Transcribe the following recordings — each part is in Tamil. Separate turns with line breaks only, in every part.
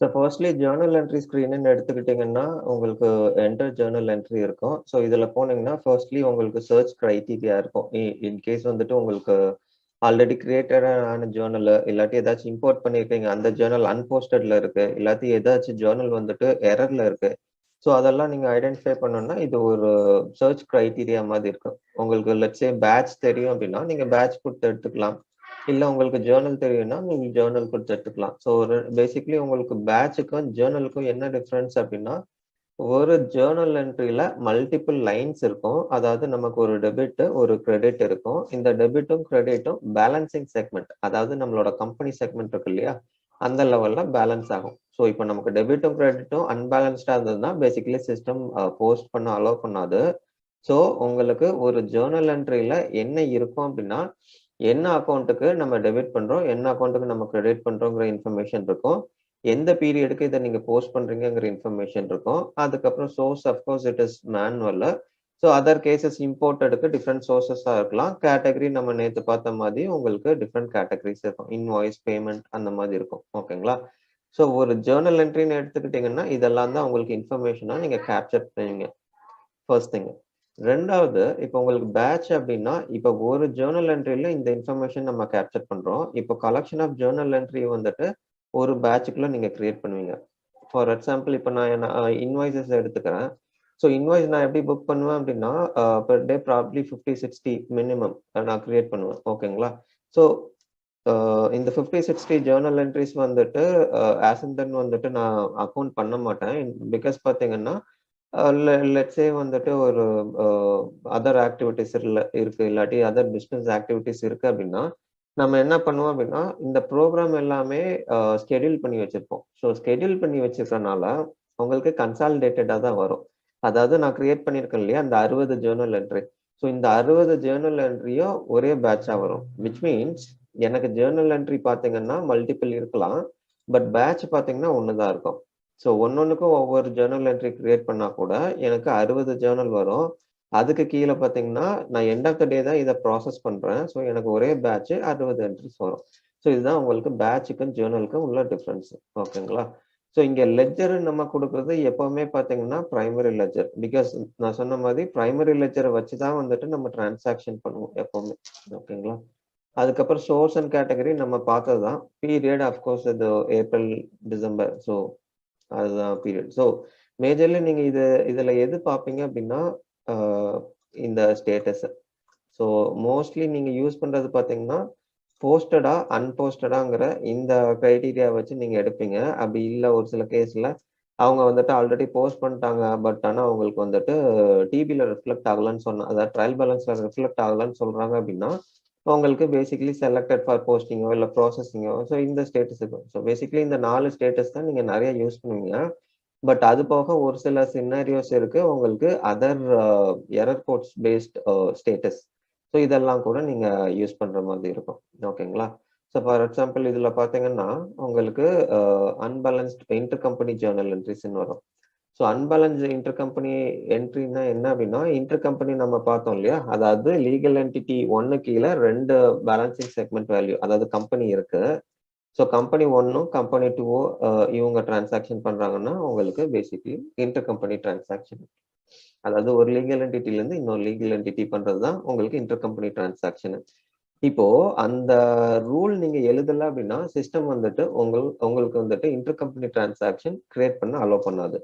ஸோ ஃபர்ஸ்ட்லி ஜேர்னல் என்ட்ரி ஸ்க்ரீன்னு எடுத்துக்கிட்டிங்கன்னா உங்களுக்கு என்டர் ஜேர்னல் என்ட்ரி இருக்கும். ஸோ இதில் போனீங்கன்னா ஃபர்ஸ்ட்லி உங்களுக்கு சர்ச் க்ரைட்டீரியா இருக்கும். இன்கேஸ் வந்துட்டு உங்களுக்கு ஆல்ரெடி கிரியேட்டடான ஜேர்னல் இல்லாட்டி ஏதாச்சும் இம்போர்ட் பண்ணியிருக்கீங்க, அந்த ஜேர்னல் அன்போஸ்டட்ல இருக்கு, இல்லாட்டி ஏதாச்சும் ஜேர்னல் வந்துட்டு எரர்ல இருக்கு. ஸோ அதெல்லாம் நீங்கள் ஐடென்டிஃபை பண்ணணும்னா இது ஒரு சர்ச் க்ரைட்டீரியா மாதிரி இருக்கும். உங்களுக்கு லெட்ஸே பேட்ச் தெரியும் அப்படின்னா நீங்கள் பேட்ச் கொடுத்து எடுத்துக்கலாம். இல்ல உங்களுக்கு ஜேர்னல் தெரியும்னா நீங்க ஜேர்னல் கொடுத்து எடுத்துக்கலாம். ஸோ பேசிக்கலி உங்களுக்கு பேட்சுக்கும் ஜேர்னலுக்கும் என்ன டிஃபரன்ஸ் அப்படின்னா, ஒரு ஜேர்னல் என்ட்ரியில மல்டிபிள் லைன்ஸ் இருக்கும். அதாவது நமக்கு ஒரு டெபிட், ஒரு கிரெடிட் இருக்கும். இந்த டெபிட்டும் கிரெடிட்டும் பேலன்சிங் செக்மெண்ட், அதாவது நம்மளோட கம்பெனி செக்மெண்ட் இருக்கு இல்லையா, அந்த லெவல்ல பேலன்ஸ் ஆகும். ஸோ இப்போ நமக்கு டெபிட்டும் கிரெடிட்டும் அன்பேலன்ஸ்டா இருந்ததுன்னா பேசிக்கலி சிஸ்டம் போஸ்ட் பண்ண அலோவ் பண்ணாது. ஸோ உங்களுக்கு ஒரு ஜேர்னல் என்ட்ரியில என்ன இருக்கும் அப்படின்னா, என்ன அக்கௌண்ட்டுக்கு நம்ம டெபிட் பண்றோம், என்ன அக்கௌண்ட்டுக்கு நம்ம கிரெடிட் பண்றோங்கிற இன்ஃபர்மேஷன் இருக்கும். எந்த பீரியடுக்கு இதை நீங்க போஸ்ட் பண்றீங்கிற இன்ஃபர்மேஷன் இருக்கும். அதுக்கப்புறம் source of course it is manual. So other cases இம்போர்ட்டடுக்கு டிஃப்ரெண்ட் சோர்சஸா இருக்கலாம். கேட்டகரி நம்ம நேற்று பார்த்த மாதிரி உங்களுக்கு டிஃப்ரெண்ட் கேட்டகரிஸ் இருக்கும். இன்வாய்ஸ், பேமெண்ட் அந்த மாதிரி இருக்கும். ஓகேங்களா? ஸோ ஒரு ஜேர்னல் என்ட்ரின்னு எடுத்துக்கிட்டீங்கன்னா இதெல்லாம் தான் உங்களுக்கு இன்ஃபர்மேஷனா நீங்க கேப்சர் பண்ணுவீங்க. First thing. ரெண்டாவது, இப்போ உங்களுக்கு பேட்ச் அப்படின்னா, இப்போ ஒரு ஜேர்னல் என்ட்ரில இந்த இன்ஃபர்மேஷன் நம்ம கேப்சர் பண்றோம். இப்போ கலெக்ஷன் ஆஃப் ஜேர்னல் என்ட்ரி வந்துட்டு ஒரு பேட்சுக்குள்ள நீங்க கிரியேட் பண்ணுவீங்க. ஃபார் எக்ஸாம்பிள் இப்போ நான் இன்வாய்ஸஸ் எடுத்துக்கிறேன். ஸோ இன்வாய்ஸ் நான் எப்படி புக் பண்ணுவேன் அப்படின்னா, பெர் டே ப்ராப்ளி 50, 60 மினிமம் நான் கிரியேட் பண்ணுவேன். ஓகேங்களா? ஸோ இந்த 50, 60 ஜேர்னல் என்ட்ரிஸ் வந்துட்டு ஆஸ் அண்ட் தென் வந்துட்டு நான் அக்கவுண்ட் பண்ண மாட்டேன். பிகாஸ் பார்த்தீங்கன்னா லெட்ஸ் சே வந்துட்டு ஒரு அதர் ஆக்டிவிட்டிஸ் இருக்கு, இல்லாட்டி அதர் பிஸ்னஸ் ஆக்டிவிட்டிஸ் இருக்கு அப்படின்னா நம்ம என்ன பண்ணுவோம் அப்படின்னா இந்த ப்ரோக்ராம் எல்லாமே ஸ்கெடியூல் பண்ணி வச்சிருப்போம். ஸோ ஸ்கெடியூல் பண்ணி வச்சிருக்கனால உங்களுக்கு கன்சாலிடேட்டடாக தான் வரும். அதாவது நான் கிரியேட் பண்ணியிருக்கேன் இல்லையா அந்த 60 ஜேர்னல் என்ட்ரி. ஸோ இந்த 60 ஜேர்னல் என்ட்ரியும் ஒரே பேட்சா வரும். விச் மீன்ஸ் எனக்கு ஜேர்னல் என்ட்ரி பார்த்தீங்கன்னா மல்டிபிள் இருக்கலாம், பட் பேட்ச் பார்த்தீங்கன்னா ஒன்று தான் இருக்கும். ஸோ ஒன்னொன்னுக்கும் ஒவ்வொரு ஜேர்னல் என்ட்ரி கிரியேட் பண்ணா கூட எனக்கு 60 ஜேர்னல் வரும். அதுக்கு கீழே பார்த்தீங்கன்னா நான் எண்ட் ஆஃப் த டே தான் இதை ப்ராசஸ் பண்றேன். ஸோ எனக்கு ஒரே பேட்ச் 60 என்ட்ரிஸ் வரும். ஸோ இதுதான் உங்களுக்கு பேட்சுக்கும் ஜேர்னலுக்கும் உள்ள டிஃப்ரென்ஸ். ஓகேங்களா? ஸோ இங்க லெட்ஜர் நம்ம கொடுக்குறது எப்பவுமே பார்த்தீங்கன்னா பிரைமரி லெட்ஜர். பிகாஸ் நான் சொன்ன மாதிரி பிரைமரி லெட்ஜரை வச்சு தான் வந்துட்டு நம்ம டிரான்சாக்ஷன் பண்ணுவோம் எப்பவுமே. ஓகேங்களா? அதுக்கப்புறம் சோர்ஸ் அண்ட் கேட்டகரி நம்ம பார்த்தது தான். பீரியட் அஃப்கோர்ஸ் இது ஏப்ரல், டிசம்பர். ஸோ அதுதான் பீரியட். ஸோ மேஜர்லி நீங்க இதுல எது பார்ப்பீங்க அப்படின்னா இந்த ஸ்டேட்டஸ். ஸோ மோஸ்ட்லி நீங்க யூஸ் பண்றது பார்த்தீங்கன்னா போஸ்டடா அன்போஸ்டடாங்கிற இந்த கிரைட்டீரியா வச்சு நீங்க எடுப்பீங்க. அப்படி இல்லை ஒரு சில கேஸ்ல அவங்க வந்துட்டு ஆல்ரெடி போஸ்ட் பண்ணிட்டாங்க, பட் ஆனால் அவங்களுக்கு வந்துட்டு டிபியில் ரிஃப்ளெக்ட் ஆகலன்னு சொன்னா, அதாவது ட்ரையல் பேலன்ஸ்ல ரிஃப்ளெக்ட் ஆகலன்னு சொல்றாங்க அப்படின்னா உங்களுக்கு பேசிக்கலி செலக்டட் ஃபார் போஸ்டிங்கோ இல்லை ப்ராசஸிங்கோ ஸோ இந்த ஸ்டேட்டஸ் இருக்கும். ஸோ பேசிக்கலி இந்த 4 ஸ்டேட்டஸ் தான் நீங்க நிறைய யூஸ் பண்ணுவீங்க. பட் அது போக ஒரு சில சினாரியோஸ் இருக்கு உங்களுக்கு other error codes based status. So இதெல்லாம் கூட நீங்க யூஸ் பண்ற மாதிரி இருக்கும். ஓகேங்களா? ஸோ ஃபார் எக்ஸாம்பிள் இதுல பாத்தீங்கன்னா உங்களுக்கு அன்பேலன்ஸ்ட் இன்டர் கம்பெனி ஜேர்னல் என்ட்ரிஸ்ன்னு வரும். ஸோ அன்பேலன்ஸ் இன்டர் கம்பெனி என்ட்ரினா என்ன அப்படின்னா இன்டர் கம்பெனி நம்ம பார்த்தோம் இல்லையா, அதாவது லீகல் என்டிட்டி 1 கீழே 2 பேலன்சிங் செக்மெண்ட் வேல்யூ அதாவது கம்பெனி இருக்கு. ஸோ கம்பெனி 1ம் கம்பெனி 2 இவங்க டிரான்சாக்ஷன் பண்றாங்கன்னா உங்களுக்கு பேசிக்கலி இன்டர் கம்பெனி டிரான்சாக்ஷன். அதாவது ஒரு லீகல் என்டிட்டில இருந்து இன்னொரு லீகல் என்டிட்டி பண்றது தான் உங்களுக்கு இன்டர் கம்பெனி டிரான்சாக்ஷன். இப்போ அந்த ரூல் நீங்க எழுதல அப்படின்னா சிஸ்டம் வந்துட்டு உங்களுக்கு வந்துட்டு இன்டர் கம்பெனி டிரான்சாக்ஷன் கிரியேட் பண்ண அலோவ் பண்ணாது.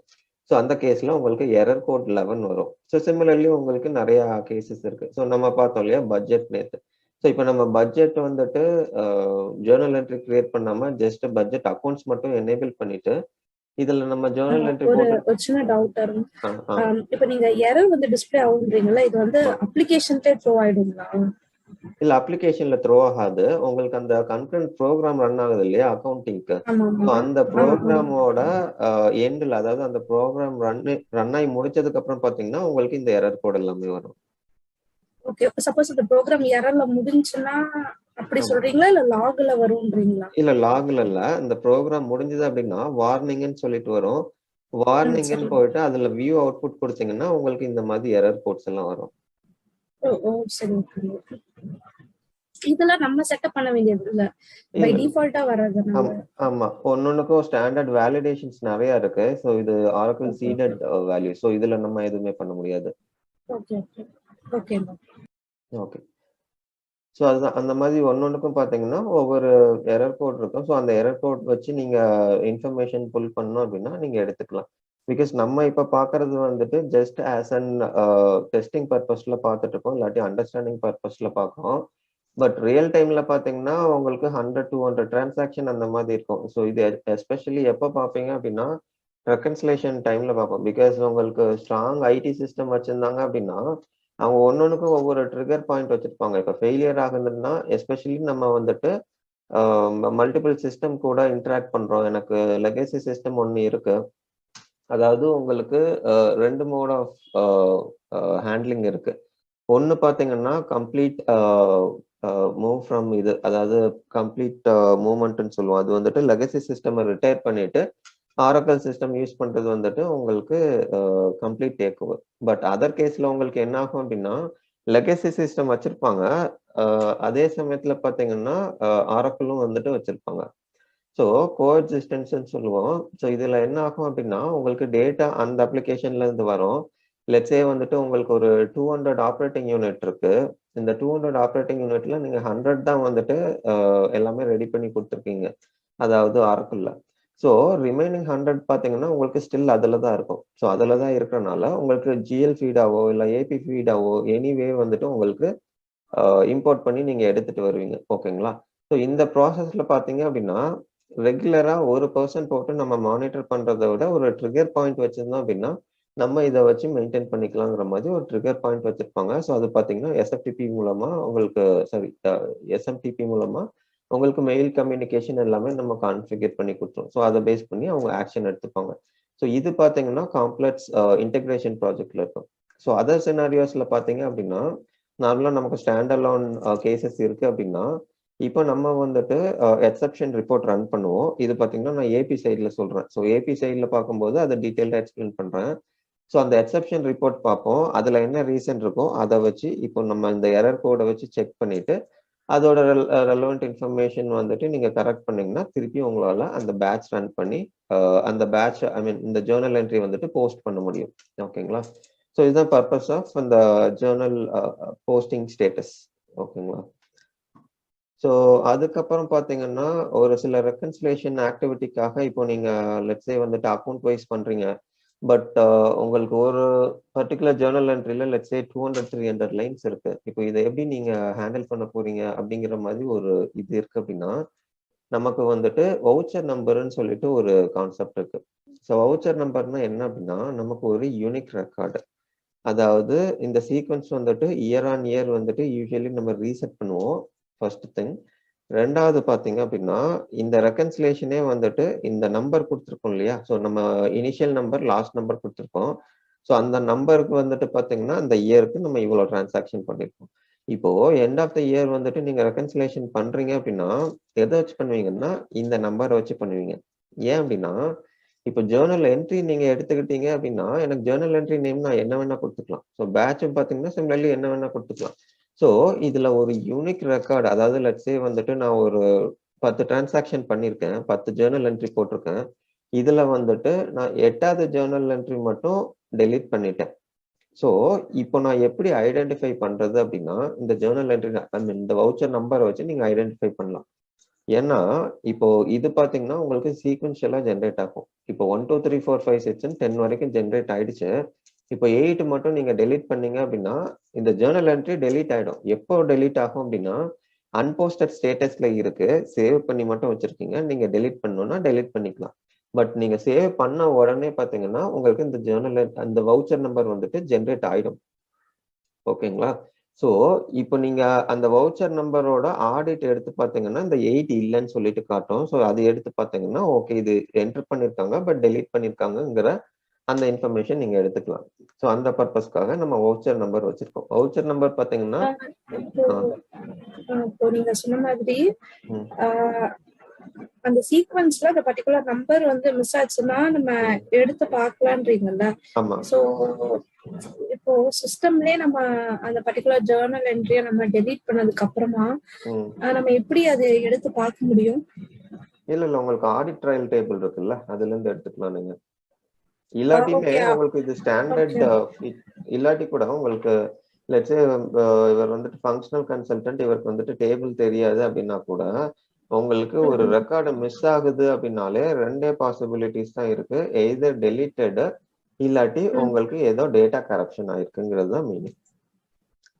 ஸோ அந்த கேஸ்ல உங்களுக்கு எரர் கோட் 11 வரும். ஸோ சிமிலர்லி உங்களுக்கு நிறைய கேசஸ் இருக்கு. ஸோ நம்ம பார்த்தோம் இல்லையா பட்ஜெட் நேத்து. ஸோ இப்போ நம்ம பட்ஜெட் வந்துட்டு ஜேர்னல் என்ட்ரி கிரியேட் பண்ணாம ஜஸ்ட் பட்ஜெட் அக்கௌண்ட்ஸ் மட்டும் எனேபிள் பண்ணிட்டு இதுல நம்ம ஜேர்னல் என்ட்ரி
ஒரு சின்ன டவுட் வரும். இப்போ நீங்க எரர் வந்து டிஸ்ப்ளே ஆகுன்றீங்களா, இது வந்து அப்ளிகேஷன்ல த்ரோ ஆயிடுங்களா?
இல்ல அப்ளிகேஷன்ல த்ரோ ஆகாது. உங்களுக்கு அந்த கன்கரண்ட் ப்ரோக்ராம் ரன் ஆகுது இல்லையா அக்கவுண்டிங்க்கு. அந்த ப்ரோக்ராமோட எண்ட்ல அதாவது அந்த ப்ரோக்ராம் ரன் ஆகி முடிச்சதுக்கு அப்புறம் பாத்தீங்கன்னா உங்களுக்கு இந்த எரர் கோட் எல்லாமே வரும்.
ஓகே, சப்போஸ் இந்த ப்ரோக்ராம் எரர்ல முடிஞ்சுனா அப்படி சொல்றீங்களா இல்ல லாக்ல வரும்ன்றீங்களா?
இல்ல லாக்ல இல்ல, இந்த ப்ரோக்ராம் முடிஞ்சது அப்படின்னா வார்னிங்னு சொல்லிட்டு வரும். வார்னிங்னு போயிட்டு அதுல வியூ அவுட்புட் கொடுத்தீங்கன்னா உங்களுக்கு இந்த மாதிரி எரர் கோட்ஸ் எல்லாம் வரும்.
ஓ சரி. இதெல்லாம் நம்ம செட்டப் பண்ண வேண்டியது இல்ல, பை டிஃபால்ட்டா வர்றதுனால.
ஆமா, ஒன்னொன்னுக்கும் ஸ்டாண்டர்ட் வேலிடேஷன்ஸ் நிறைய இருக்கு. சோ இது ஆரக்கிள் சீடட் வேல்யூ. சோ இதுல நம்ம எதுவுமே பண்ண முடியாது.
Okay okay okay
okay. So அதுதான் அந்த மாதிரி ஒன்னொன்னுக்கும் பார்த்தீங்கன்னா ஒவ்வொரு எரர் கோட் இருக்கும். ஸோ அந்த எரர் கோட் வச்சு நீங்க இன்ஃபர்மேஷன் புல் பண்ணணும் அப்படின்னா நீங்க எடுத்துக்கலாம். பிகாஸ் நம்ம இப்ப பார்க்கறது வந்துட்டு ஜஸ்ட் ஆஸ் அன் டெஸ்டிங் பர்பஸ்ல பார்த்துட்டு இருக்கோம், இல்லாட்டி அண்டர்ஸ்டாண்டிங் பர்பஸ்ல பார்க்கறோம். பட் ரியல் டைம்ல பார்த்தீங்கன்னா உங்களுக்கு 100-200 டிரான்சாக்ஷன் அந்த மாதிரி இருக்கும். ஸோ இது எஸ்பெஷலி எப்போ பார்ப்பீங்க அப்படின்னா ரெக்கன்சிலேஷன் டைம்ல பார்ப்போம். பிகாஸ் உங்களுக்கு ஸ்ட்ராங் ஐடி சிஸ்டம் வச்சிருந்தாங்க அப்படின்னா அவங்க ஒன்னொன்னுக்கும் ஒவ்வொரு ட்ரிகர் பாயிண்ட் வச்சிருப்பாங்க. இப்ப ஃபெயிலியர் ஆகுதுன்னா எஸ்பெஷலி நம்ம வந்துட்டு மல்டிபிள் சிஸ்டம் கூட இன்டராக்ட் பண்றோம். எனக்கு லெகசி சிஸ்டம் ஒன்னு இருக்கு. அதாவது உங்களுக்கு 2 மோட் ஆஃப் ஹேண்ட்லிங் இருக்கு. ஒன்னு பாத்தீங்கன்னா கம்ப்ளீட் மூவ் ஃப்ரம் இது, அதாவது கம்ப்ளீட் மூவ்மெண்ட்னு சொல்லுவோம். அது வந்துட்டு லெகசி சிஸ்டம் ரிட்டையர் பண்ணிட்டு ஆரக்கிள் சிஸ்டம் யூஸ் பண்றது வந்துட்டு உங்களுக்கு complete take over. But other கேஸ்ல உங்களுக்கு என்ன ஆகும் அப்படின்னா லெகசி சிஸ்டம் வச்சிருப்பாங்க, அதே சமயத்துல பாத்தீங்கன்னா ஆரக்கிளும் வந்துட்டு வச்சிருப்பாங்க. ஸோ கோஎக்ஸிஸ்டன்ஸ்ன்னு சொல்லுவோம். ஸோ இதுல என்ன ஆகும் அப்படின்னா உங்களுக்கு டேட்டா அந்த அப்ளிகேஷன்ல இருந்து வரும். லெட்ஸே வந்துட்டு உங்களுக்கு ஒரு 200 ஆப்ரேட்டிங் யூனிட் இருக்கு. இந்த 200 ஆப்ரேட்டிங் யூனிட்ல நீங்க 100 தான் வந்துட்டு எல்லாமே ரெடி பண்ணி கொடுத்துருக்கீங்க, அதாவது ஆரக்கிள்ல. ஸோ ரிமைனிங் 100 பார்த்தீங்கன்னா உங்களுக்கு ஸ்டில் அதில் தான் இருக்கும். ஸோ அதில் தான் இருக்கிறனால உங்களுக்கு ஜிஎல் ஃபீடாவோ இல்லை ஏபி ஃபீடாவோ எனிவே வந்துட்டு உங்களுக்கு இம்போர்ட் பண்ணி நீங்கள் எடுத்துட்டு வருவீங்க. ஓகேங்களா? ஸோ இந்த ப்ராசஸில் பார்த்தீங்க அப்படின்னா ரெகுலராக ஒரு பர்சன் போட்டு நம்ம மானிட்டர் பண்ணுறதை விட ஒரு ட்ரிகர் பாயிண்ட் வச்சிருந்தோம் அப்படின்னா நம்ம இதை வச்சு மெயின்டைன் பண்ணிக்கலாங்கிற மாதிரி ஒரு ட்ரிகர் பாயிண்ட் வச்சிருப்பாங்க. ஸோ அது பார்த்தீங்கன்னா எஸ்எஃப்டிபி மூலமா உங்களுக்கு எஸ்எம்டிபி மூலமா உங்களுக்கு மெயில் கம்யூனிகேஷன் எல்லாமே நம்ம கான்ஃபிகர் பண்ணி கொடுத்துரும். ஸோ அதை பேஸ் பண்ணி அவங்க ஆக்ஷன் எடுத்துப்பாங்க. ஸோ இது பார்த்தீங்கன்னா காம்ப்ளெக்ஸ் இன்டெகிரேஷன் ப்ராஜெக்ட்ல இருக்கும். ஸோ அதர் சினாரியோஸ்ல பார்த்தீங்க அப்படின்னா நார்மலாக நமக்கு ஸ்டாண்ட் அலோன் கேசஸ் இருக்கு அப்படின்னா இப்போ நம்ம வந்துட்டு எக்ஸப்ஷன் ரிப்போர்ட் ரன் பண்ணுவோம். இது பார்த்தீங்கன்னா நான் ஏபி சைடில் சொல்றேன். ஸோ ஏபி சைடில் பார்க்கும்போது அதை டீட்டெயில்டாக எக்ஸ்பிளைன் பண்றேன். ஸோ அந்த எக்ஸப்ஷன் ரிப்போர்ட் பார்ப்போம், அதுல என்ன ரீசன் இருக்கோ அதை வச்சு இப்போ நம்ம இந்த எரர் கோடை வச்சு செக் பண்ணிட்டு அதோட ரெலவெண்ட் இன்ஃபர்மேஷன் வந்துட்டு நீங்க கரெக்ட் பண்ணீங்கன்னா திருப்பி உங்களால அந்த பேட்ச் ரன் பண்ணி அந்த பேட்ச் இந்த ஜேர்னல் என்ட்ரி வந்துட்டு போஸ்ட் பண்ண முடியும். ஓகேங்களா? ஸோ இதுதான் பர்பஸ் ஆஃப் அந்த ஜேர்னல் போஸ்டிங் ஸ்டேட்டஸ். ஓகேங்களா? ஸோ அதுக்கப்புறம் பார்த்தீங்கன்னா ஒரு சில ரெக்கன்சிலேஷன் ஆக்டிவிட்டிக்காக இப்போ நீங்க லெட்ஸே வந்துட்டு அக்கௌண்ட் வைஸ் பண்றீங்க. பட் உங்களுக்கு ஒரு பர்டிகுலர் ஜேர்னல் என்ட்ரில லெட்ஸே 200-300 லைன்ஸ் இருக்கு. இப்போ இதை எப்படி நீங்க ஹேண்டில் பண்ண போறீங்க அப்படிங்கிற மாதிரி ஒரு இது இருக்கு அப்படின்னா நமக்கு வந்துட்டு வவுச்சர் நம்பர்னு சொல்லிட்டு ஒரு கான்செப்ட் இருக்கு. ஸோ வவுச்சர் நம்பர்னா என்ன அப்படின்னா நமக்கு ஒரு யூனிக் ரெக்கார்டு. அதாவது இந்த சீக்வன்ஸ் வந்துட்டு இயர் ஆன் இயர் வந்துட்டு யூஸ்வலி நம்ம ரீசெட் பண்ணுவோம், ஃபர்ஸ்ட் திங். ரெண்டாவது பாத்தீங்க அப்படின்னா இந்த ரெக்கன்சிலேஷனே வந்துட்டு இந்த நம்பர் கொடுத்துருக்கோம் இல்லையா? ஸோ நம்ம இனிஷியல் நம்பர் லாஸ்ட் நம்பர் கொடுத்துருக்கோம். ஸோ அந்த நம்பருக்கு வந்துட்டு பாத்தீங்கன்னா அந்த இயருக்கு நம்ம இவ்வளவு டிரான்சாக்ஷன் பண்ணிருக்கோம். இப்போ எண்ட் ஆஃப் த இயர் வந்துட்டு நீங்க ரெக்கன்சிலேஷன் பண்றீங்க அப்படின்னா எதை வச்சு பண்ணுவீங்கன்னா இந்த நம்பரை வச்சு பண்ணுவீங்க. ஏன் அப்படின்னா இப்போ ஜேர்னல் என்ட்ரி நீங்க எடுத்துக்கிட்டீங்க அப்படின்னா எனக்கு ஜேர்னல் என்ட்ரி நேம் நான் என்ன வேணா கொடுத்துக்கலாம். ஸோ பேட்சும் பாத்தீங்கன்னா சிமிலர்லி என்ன வேணா கொடுத்துக்கலாம். ஸோ இதுல ஒரு யூனிக் ரெக்கார்டு, அதாவது லெட்ஸே வந்துட்டு நான் ஒரு 10 டிரான்சாக்ஷன் பண்ணியிருக்கேன், 10 ஜேர்னல் என்ட்ரி போட்டிருக்கேன். இதுல வந்துட்டு நான் 8வது ஜேர்னல் என்ட்ரி மட்டும் டெலீட் பண்ணிட்டேன். ஸோ இப்போ நான் எப்படி ஐடென்டிஃபை பண்றது அப்படின்னா இந்த ஜேர்னல் என்ட்ரி இந்த வவுச்சர் நம்பரை வச்சு நீங்க ஐடென்டிஃபை பண்ணலாம். ஏன்னா இப்போ இது பாத்தீங்கன்னா உங்களுக்கு சீக்வன்ஷியலா ஜென்ரேட் ஆகும். இப்போ 1 2 3 4 5 6 10 வரைக்கும் ஜென்ரேட் ஆயிடுச்சு. இப்போ 8 மட்டும் நீங்க டெலீட் பண்ணீங்க அப்படின்னா இந்த ஜேர்னல் என்ட்ரி டெலீட் ஆயிடும். எப்போ டெலீட் ஆகும் அப்படின்னா அன்போஸ்டட் ஸ்டேட்டஸ்ல இருக்கு, சேவ் பண்ணி மட்டும் வச்சிருக்கீங்க, நீங்க டெலீட் பண்ணணும்னா டெலீட் பண்ணிக்கலாம். பட் நீங்க சேவ் பண்ண உடனே பாத்தீங்கன்னா உங்களுக்கு இந்த ஜேர்னல் அந்த வவுச்சர் நம்பர் வந்துட்டு ஜென்ரேட் ஆயிடும். ஓகேங்களா? ஸோ இப்போ நீங்க அந்த வவுச்சர் நம்பரோட ஆடிட் எடுத்து பார்த்தீங்கன்னா இந்த 8 இல்லைன்னு சொல்லிட்டு காட்டும். ஸோ அது எடுத்து பார்த்தீங்கன்னா ஓகே இது என்டர் பண்ணியிருக்காங்க பட் டெலீட் பண்ணியிருக்காங்கங்கிற அந்த இன்ஃபர்மேஷன் நீங்க எடுத்துக்கலாம். ஸோ அந்த பர்பஸ்க்காக நம்ம வவுச்சர் நம்பர் வச்சிருக்கோம். வவுச்சர் நம்பர் பார்த்தீங்கன்னா
இப்போ நீங்க சொன்ன மாதிரி அந்த சீக்வன்ஸ்ல அந்த பர்టిక్యులர் நம்பர் வந்து மிஸ் ஆச்சுன்னா நம்ம எடுத்து பார்க்கலான்றீங்கல்ல?
ஆமா.
சோ இப்போ சிஸ்டம்லயே நம்ம அந்த பர்டிகுலர் ஜேர்னல் என்ட்ரியை நம்ம டெலீட் பண்ணதுக்கு அப்புறமா நம்ம எப்படி அதை எடுத்து பார்க்க முடியும்?
இல்ல உங்களுக்கு ஆடிட் ட்ரையல் டேபிள் இருக்குல்ல, அதுல இருந்து எடுத்துக்கலாம் நீங்க. இல்லாட்டியுமே உங்களுக்கு இது ஸ்டாண்டர்ட் இல்லாட்டி கூட உங்களுக்கு லெட்ஸ் இவர் வந்துட்டு ஃபங்க்ஷனல் கன்சல்டன்ட், இவருக்கு வந்துட்டு டேபிள் தெரியாது அப்படின்னா கூட உங்களுக்கு ஒரு ரெக்கார்டு மிஸ் ஆகுது அப்படின்னாலே ரெண்டே பாசிபிலிட்டிஸ் தான் இருக்கு. எய்தர் டெலிட்டட் இல்லாட்டி உங்களுக்கு ஏதோ டேட்டா கரப்ஷன் ஆயிருக்குங்கிறது தான் மீனிங்.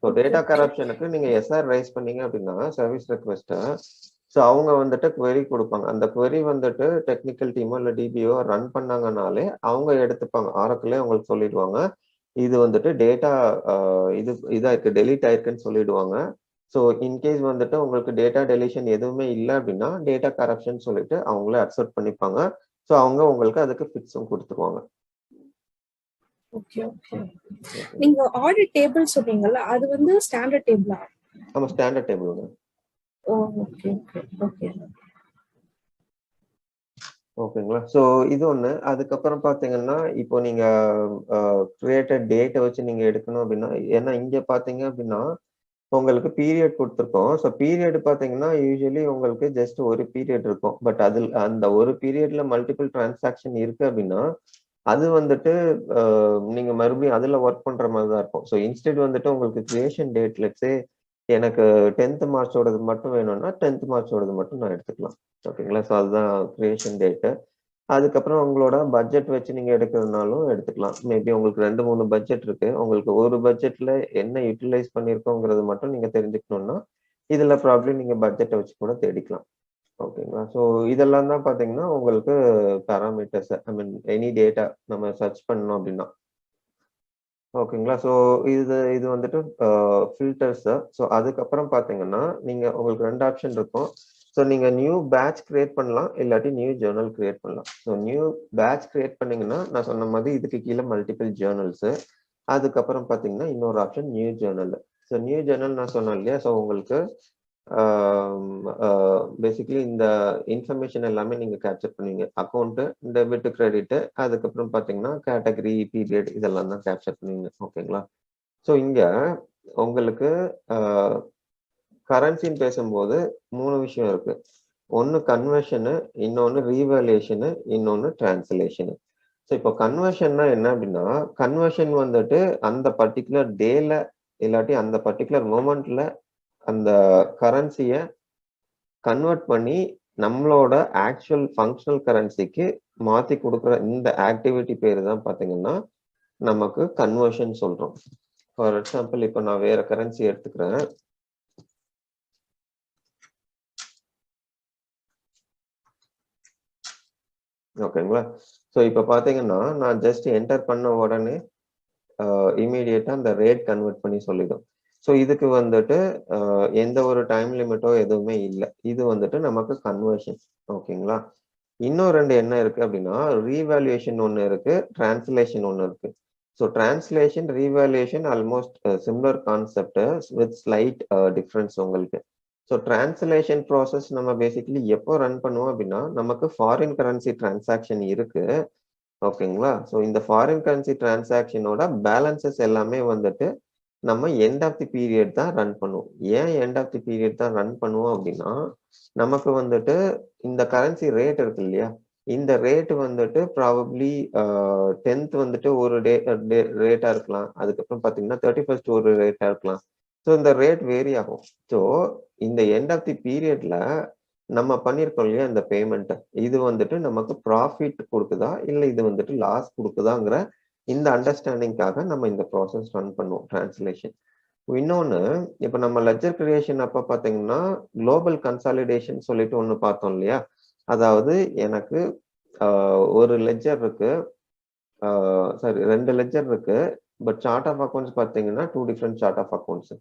ஸோ டேட்டா கரப்ஷனுக்கு நீங்க எஸ்ஆர் ரைஸ் பண்ணீங்க அப்படின்னா சர்வீஸ் ரெக்வெஸ்ட்டை, ஸோ அவங்க வந்துட்டு குவெரி கொடுப்பாங்க. அந்த குவெரி வந்துட்டு டெக்னிக்கல் டீமோ இல்லை டிபிஓ ரன் பண்ணாங்கனாலே அவங்க எடுத்துப்பாங்க. ஆரக்கிளே அவங்களுக்கு சொல்லிடுவாங்க இது வந்துட்டு டேட்டா இதாயிருக்கு, டெலீட் ஆயிருக்குன்னு சொல்லிடுவாங்க. ஸோ இன்கேஸ் வந்துட்டு உங்களுக்கு டேட்டா டெலிஷன் எதுவுமே இல்லை அப்படின்னா டேட்டா கரப்ஷன் சொல்லிட்டு அவங்களே அக்செப்ட் பண்ணிப்பாங்க. ஸோ அவங்க உங்களுக்கு அதுக்கு ஃபிக்ஸும் கொடுத்துருவாங்க.
Okay okay. நீங்க ஆடிட் டேபிள் சொன்னீங்கல்ல, அது வந்து ஸ்டாண்டர்ட் டேபிளா?
ஆமா standard table.
Okay okay okay.
ஓகேங்களா. ஸோ இது ஒன்று. அதுக்கப்புறம் பார்த்தீங்கன்னா இப்போ நீங்க கிரியேட்டட் டேட்டை வச்சு நீங்க எடுக்கணும் அப்படின்னா, ஏன்னா இங்க பார்த்தீங்க அப்படின்னா உங்களுக்கு பீரியட் கொடுத்துருக்கோம். ஸோ பீரியட் பார்த்தீங்கன்னா யூஸ்வலி உங்களுக்கு ஜஸ்ட் ஒரு பீரியட் இருக்கும். பட் அதில் அந்த ஒரு பீரியட்ல மல்டிபிள் டிரான்சாக்ஷன் இருக்கு அப்படின்னா அது வந்துட்டு நீங்க மறுபடியும் அதுல ஒர்க் பண்ற மாதிரி தான் இருக்கும். ஸோ இன்ஸ்டெட் வந்துட்டு உங்களுக்கு கிரியேஷன் டேட் லெட்ஸே எனக்கு 10th மார்ச்சோடது மட்டும் வேணும்னா 10th மார்ச்சோடது மட்டும் நான் எடுத்துக்கலாம். ஓகேங்களா. ஸோ அதுதான் கிரியேஷன் டேட்டு. அதுக்கப்புறம் உங்களோட பட்ஜெட் வச்சு நீங்க எடுக்கிறதுனாலும் எடுத்துக்கலாம். மேபி உங்களுக்கு 2-3 பட்ஜெட் இருக்கு. உங்களுக்கு ஒரு பட்ஜெட்ல என்ன யூட்டிலைஸ் பண்ணிருக்கோங்கிறது மட்டும் நீங்க தெரிஞ்சுக்கணும்னா இதுல ப்ராப்ளம் நீங்க பட்ஜெட்டை வச்சு கூட தேடிக்கலாம். ஓகேங்களா. ஸோ இதெல்லாம் தான் பார்த்தீங்கன்னா உங்களுக்கு பேராமீட்டர்ஸ். ஐ மீன் எனி டேட்டா நம்ம சர்ச் பண்ணோம் அப்படின்னா. ஓகேங்களா. ஸோ இது வந்துட்டு ஃபில்டர்ஸ். ஸோ அதுக்கப்புறம் பார்த்தீங்கன்னா நீங்க உங்களுக்கு 2 ஆப்ஷன் இருக்கும். ஸோ நீங்க நியூ பேட்ச் கிரியேட் பண்ணலாம், இல்லாட்டி நியூ ஜேர்னல் கிரியேட் பண்ணலாம். ஸோ நியூ பேட்ச் கிரியேட் பண்ணீங்கன்னா நான் சொன்ன மாதிரி இதுக்கு கீழே மல்டிபிள் ஜேர்னல்ஸ். அதுக்கப்புறம் பார்த்தீங்கன்னா இன்னொரு option new Journal. So new Journal நான் சொன்னேன் இல்லையா. ஸோ உங்களுக்கு பேசிக்கலி இந்த இன்ஃபர்மேஷன் எல்லாமே நீங்க கேப்சர் பண்ணுவீங்க. அக்கௌண்ட், டெபிட், கிரெடிட், அதுக்கப்புறம் பாத்தீங்கன்னா கேட்டகரி, பீரியட் இதெல்லாம் தான் கேப்சர் பண்ணுவீங்க. ஓகேங்களா. ஸோ இங்க உங்களுக்கு கரன்சின்னு பேசும்போது 3 விஷயம் இருக்கு. ஒன்னு கன்வர்ஷனு, இன்னொன்னு ரீவேல்யூஷனு, இன்னொன்னு டிரான்ஸ்லேஷனு. ஸோ இப்போ கன்வர்ஷன்னா என்ன அப்படின்னா, கன்வர்ஷன் வந்துட்டு அந்த பர்டிகுலர் டேல இல்லாட்டி அந்த பர்டிகுலர் மொமெண்ட்ல அந்த கரன்சியை கன்வெர்ட் பண்ணி நம்மளோட ஆக்சுவல் ஃபங்க்ஷனல் கரன்சிக்கு மாத்தி கொடுக்குற இந்த ஆக்டிவிட்டி பேரு தான் பாத்தீங்கன்னா நமக்கு கன்வர்ஷன் சொல்றோம். ஃபார் எக்ஸாம்பிள் இப்போ நான் வேற கரன்சி எடுத்துக்கிறேன். ஓகேங்களா. ஸோ இப்போ பாத்தீங்கன்னா நான் ஜஸ்ட் என்டர் பண்ண உடனே இமீடியட்டா அந்த ரேட் கன்வெர்ட் பண்ணி சொல்லிடும். ஸோ இதுக்கு வந்துட்டு எந்த ஒரு டைம் லிமிட்டோ எதுவுமே இல்லை. இது வந்துட்டு நமக்கு கன்வர்ஷன். ஓகேங்களா. இன்னும் 2 என்ன இருக்கு அப்படின்னா ரீவேல்யூஷன் ஒன்று இருக்கு, டிரான்ஸ்லேஷன் ஒன்று இருக்கு. So translation, revaluation almost similar concept with slide difference உங்களுக்கு. ஸோ டிரான்ஸ்லேஷன் ப்ராசஸ் நம்ம பேசிக்கலி எப்போ ரன் பண்ணுவோம் அப்படின்னா நமக்கு ஃபாரின் கரன்சி டிரான்சாக்ஷன் இருக்கு. ஓகேங்களா. ஸோ இந்த ஃபாரின் கரன்சி டிரான்சாக்ஷனோட பேலன்சஸ் எல்லாமே வந்துட்டு நம்ம எண்ட் ஆஃப் தி பீரியட் தான் ரன் பண்ணுவோம். ஏன் எண்ட் ஆஃப் தி பீரியட் தான் ரன் பண்ணுவோம் அப்படின்னா நமக்கு வந்துட்டு இந்த கரன்சி ரேட் இருக்கு இல்லையா, இந்த ரேட் வந்துட்டு ப்ராபப்ளி 10th வந்துட்டு ஒரு ரேட்டா இருக்கலாம். அதுக்கப்புறம் பாத்தீங்கன்னா 31st ஒரு ரேட்டா இருக்கலாம். ஸோ இந்த ரேட் வேரி ஆகும். ஸோ இந்த எண்ட் ஆஃப் தி பீரியட்ல நம்ம பண்ணிருக்கோம் இல்லையா இந்த பேமெண்ட், இது வந்துட்டு நமக்கு ப்ராஃபிட் கொடுக்குதா இல்லை இது வந்துட்டு லாஸ் கொடுக்குதாங்கிற இந்த அண்டர்ஸ்டாண்டிங்காக நம்ம இந்த ப்ராசஸ் ரன் பண்ணுவோம் டிரான்ஸ்லேஷன். இன்னொன்னு இப்ப நம்ம லெட்ஜர் கிரியேஷன் அப்ப பாத்தீங்கன்னா குளோபல் கன்சாலிடேஷன் சொல்லிட்டு ஒண்ணு பார்த்தோம் இல்லையா. அதாவது எனக்கு ஒரு லெட்ஜர் இருக்கு, சாரி 2 லெட்ஜர் இருக்கு. பட் சார்ட் ஆஃப் அக்கௌண்ட்ஸ் பாத்தீங்கன்னா 2 டிஃப்ரெண்ட் சார்ட் ஆஃப் அக்கௌண்ட்ஸ்.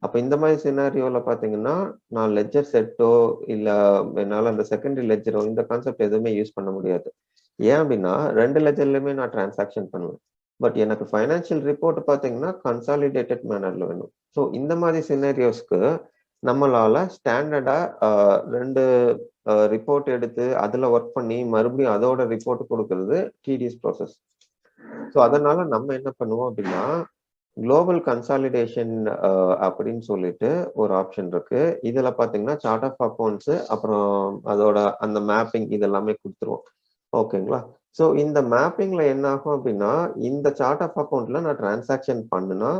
அப்ப இந்த மாதிரி சினாரியோல பாத்தீங்கன்னா நான் லெட்ஜர் செட்டோ இல்ல என்னால அந்த செகண்டரி லெட்ஜரோ இந்த கான்செப்ட் எதுவுமே யூஸ் பண்ண முடியாது. ஏன் அப்படின்னா 2 லெட்ஜர்லயுமே நான் டிரான்சாக்ஷன் பண்ணுவேன். பட் எனக்கு ஃபைனான்சியல் ரிப்போர்ட் பாத்தீங்கன்னா கன்சாலிடேட்டட் மேனர்ல வேணும். ஸோ இந்த மாதிரி சினாரியோஸ்க்கு நம்மளால ஸ்டாண்டர்டா 2 ரிப்போர்ட் எடுத்து அதுல ஒர்க் பண்ணி மறுபடியும் அதோட ரிப்போர்ட் கொடுக்கறது டிடிஎஸ் ப்ராசஸ். ஸோ அதனால நம்ம என்ன பண்ணுவோம் அப்படின்னா குளோபல் கன்சாலிடேஷன் அப்படின்னு சொல்லிட்டு ஒரு ஆப்ஷன் இருக்கு. இதுல பாத்தீங்கன்னா சார்ட் ஆஃப் அக்கௌண்ட்ஸ் அப்புறம் அதோட அந்த மேப்பிங் இதெல்லாமே கொடுத்துருவோம். ஓகேங்களா? ஸோ இந்த மேப்பிங்ல என்ன ஆகும் அப்படின்னா இந்த சார்ட் ஆஃப் அக்கௌண்ட்ல நான் டிரான்சாக்ஷன் பண்ணுனா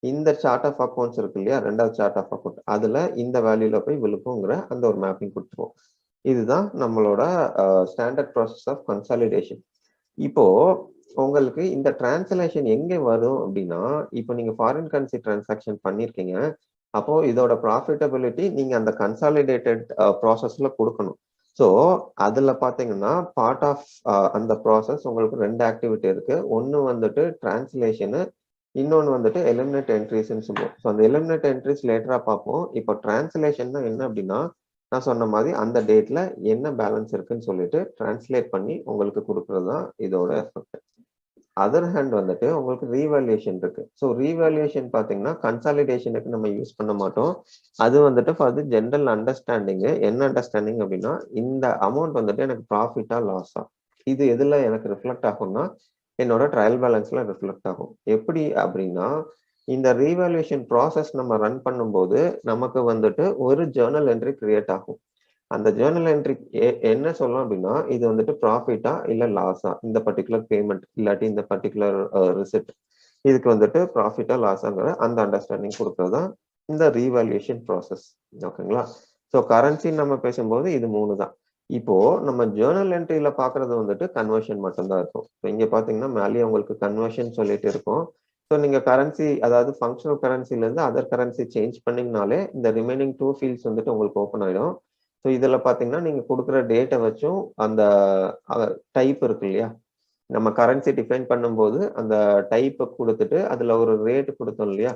இந்த சார்ட் ஆஃப் அக்கௌண்ட்ஸ் இருக்கு இல்லையா, ரெண்டாவது சார்ட் ஆஃப் அக்கௌண்ட், அதுல இந்த வேல்யூல போய் விழுக்குங்கிற அந்த ஒரு மேப்பிங் கொடுத்துருவோம். இதுதான் நம்மளோட ஸ்டாண்டர்ட் ப்ராசஸ் ஆஃப் கன்சாலிடேஷன். இப்போ உங்களுக்கு இந்த டிரான்ஸ்லேஷன் எங்க வரும் அப்படின்னா, இப்போ நீங்க ஃபாரின் கரன்சி டிரான்சாக்ஷன் பண்ணிருக்கீங்க, அப்போ இதோட ப்ராஃபிட்டபிலிட்டி நீங்க அந்த கன்சாலிடேட்டட் ப்ராசஸ்ல கொடுக்கணும். ஸோ அதுல பாத்தீங்கன்னா பார்ட் ஆஃப் அந்த ப்ராசஸ் உங்களுக்கு 2 ஆக்டிவிட்டி இருக்கு. ஒன்னு வந்துட்டு டிரான்ஸ்லேஷனு, இன்னொன்னு வந்துட்டு எலிமினேட் என்ட்ரிஸ்ன்னு சொல்லுவோம். ஸோ அந்த எலிமினேட் என்ட்ரிஸ் லேட்டரா பார்ப்போம். இப்போ டிரான்ஸ்லேஷன்னா என்ன அப்படின்னா, நான் சொன்ன மாதிரி அந்த டேட்ல என்ன பேலன்ஸ் இருக்குன்னு சொல்லிட்டு டிரான்ஸ்லேட் பண்ணி உங்களுக்கு கொடுக்கறது தான் இதோட எஃபெக்ட். அதர் ஹேண்ட் வந்துட்டு உங்களுக்கு ரீவேல்யூஷன் இருக்கு. ஸோ ரீவேல்யூஷன் பாத்தீங்கன்னா கன்சாலிடேஷனுக்கு நம்ம யூஸ் பண்ண மாட்டோம். அது வந்துட்டு ஃபார் தி ஜென்ரல் அண்டர்ஸ்டாண்டிங். என்ன அண்டர்ஸ்டாண்டிங் அப்படின்னா இந்த அமௌண்ட் வந்துட்டு எனக்கு ப்ராஃபிட்டா லாஸா, இது எதுல எனக்கு ரிஃப்ளெக்ட் ஆகும்னா என்னோட ட்ரையல் பேலன்ஸ்ல ரிஃப்ளெக்ட் ஆகும். எப்படி அப்படின்னா இந்த ரீவேல்யூஷன் ப்ராசஸ் நம்ம ரன் பண்ணும்போது நமக்கு வந்துட்டு ஒரு ஜேர்னல் என்ட்ரி கிரியேட் ஆகும். அந்த ஜேர்னல் என்ட்ரி என்ன சொல்லலாம் அப்படின்னா இது வந்துட்டு ப்ராஃபிட்டா இல்ல லாஸா, இந்த பர்டிகுலர் பேமெண்ட் இல்லாட்டி இந்த பர்டிகுலர் ரிசிப்ட், இதுக்கு வந்துட்டு ப்ராஃபிட்டா லாஸாங்கிற அந்த அண்டர்ஸ்டாண்டிங் கொடுக்கறது தான் இந்த ரீவேல்யூஷன் ப்ராசஸ். ஓகேங்களா? ஸோ கரன்சி நம்ம பேசும்போது இது 3 தான். இப்போ நம்ம ஜேர்னல் என்ட்ரியில பாக்குறது வந்துட்டு கன்வர்ஷன் மட்டும்தான் இருக்கும். இங்க பாத்தீங்கன்னா மேலேயே உங்களுக்கு கன்வர்ஷன் சொல்லிட்டு இருக்கும். ஸோ நீங்க கரன்சி, அதாவது ஃபங்க்ஷனல் கரன்சில இருந்து அதர் கரன்சி சேஞ்ச் பண்ணீங்கனாலே இந்த ரிமைனிங் 2 ஃபீல்ட்ஸ் வந்துட்டு உங்களுக்கு ஓப்பன் ஆயிடும். ஸோ இதுல பாத்தீங்கன்னா நீங்க கொடுக்குற டேட்டை வச்சும் அந்த டைப் இருக்கு இல்லையா, நம்ம கரன்சி டிஃபைன் பண்ணும்போது அந்த டைப்பை கொடுத்துட்டு அதுல ஒரு ரேட் கொடுத்தோம் இல்லையா,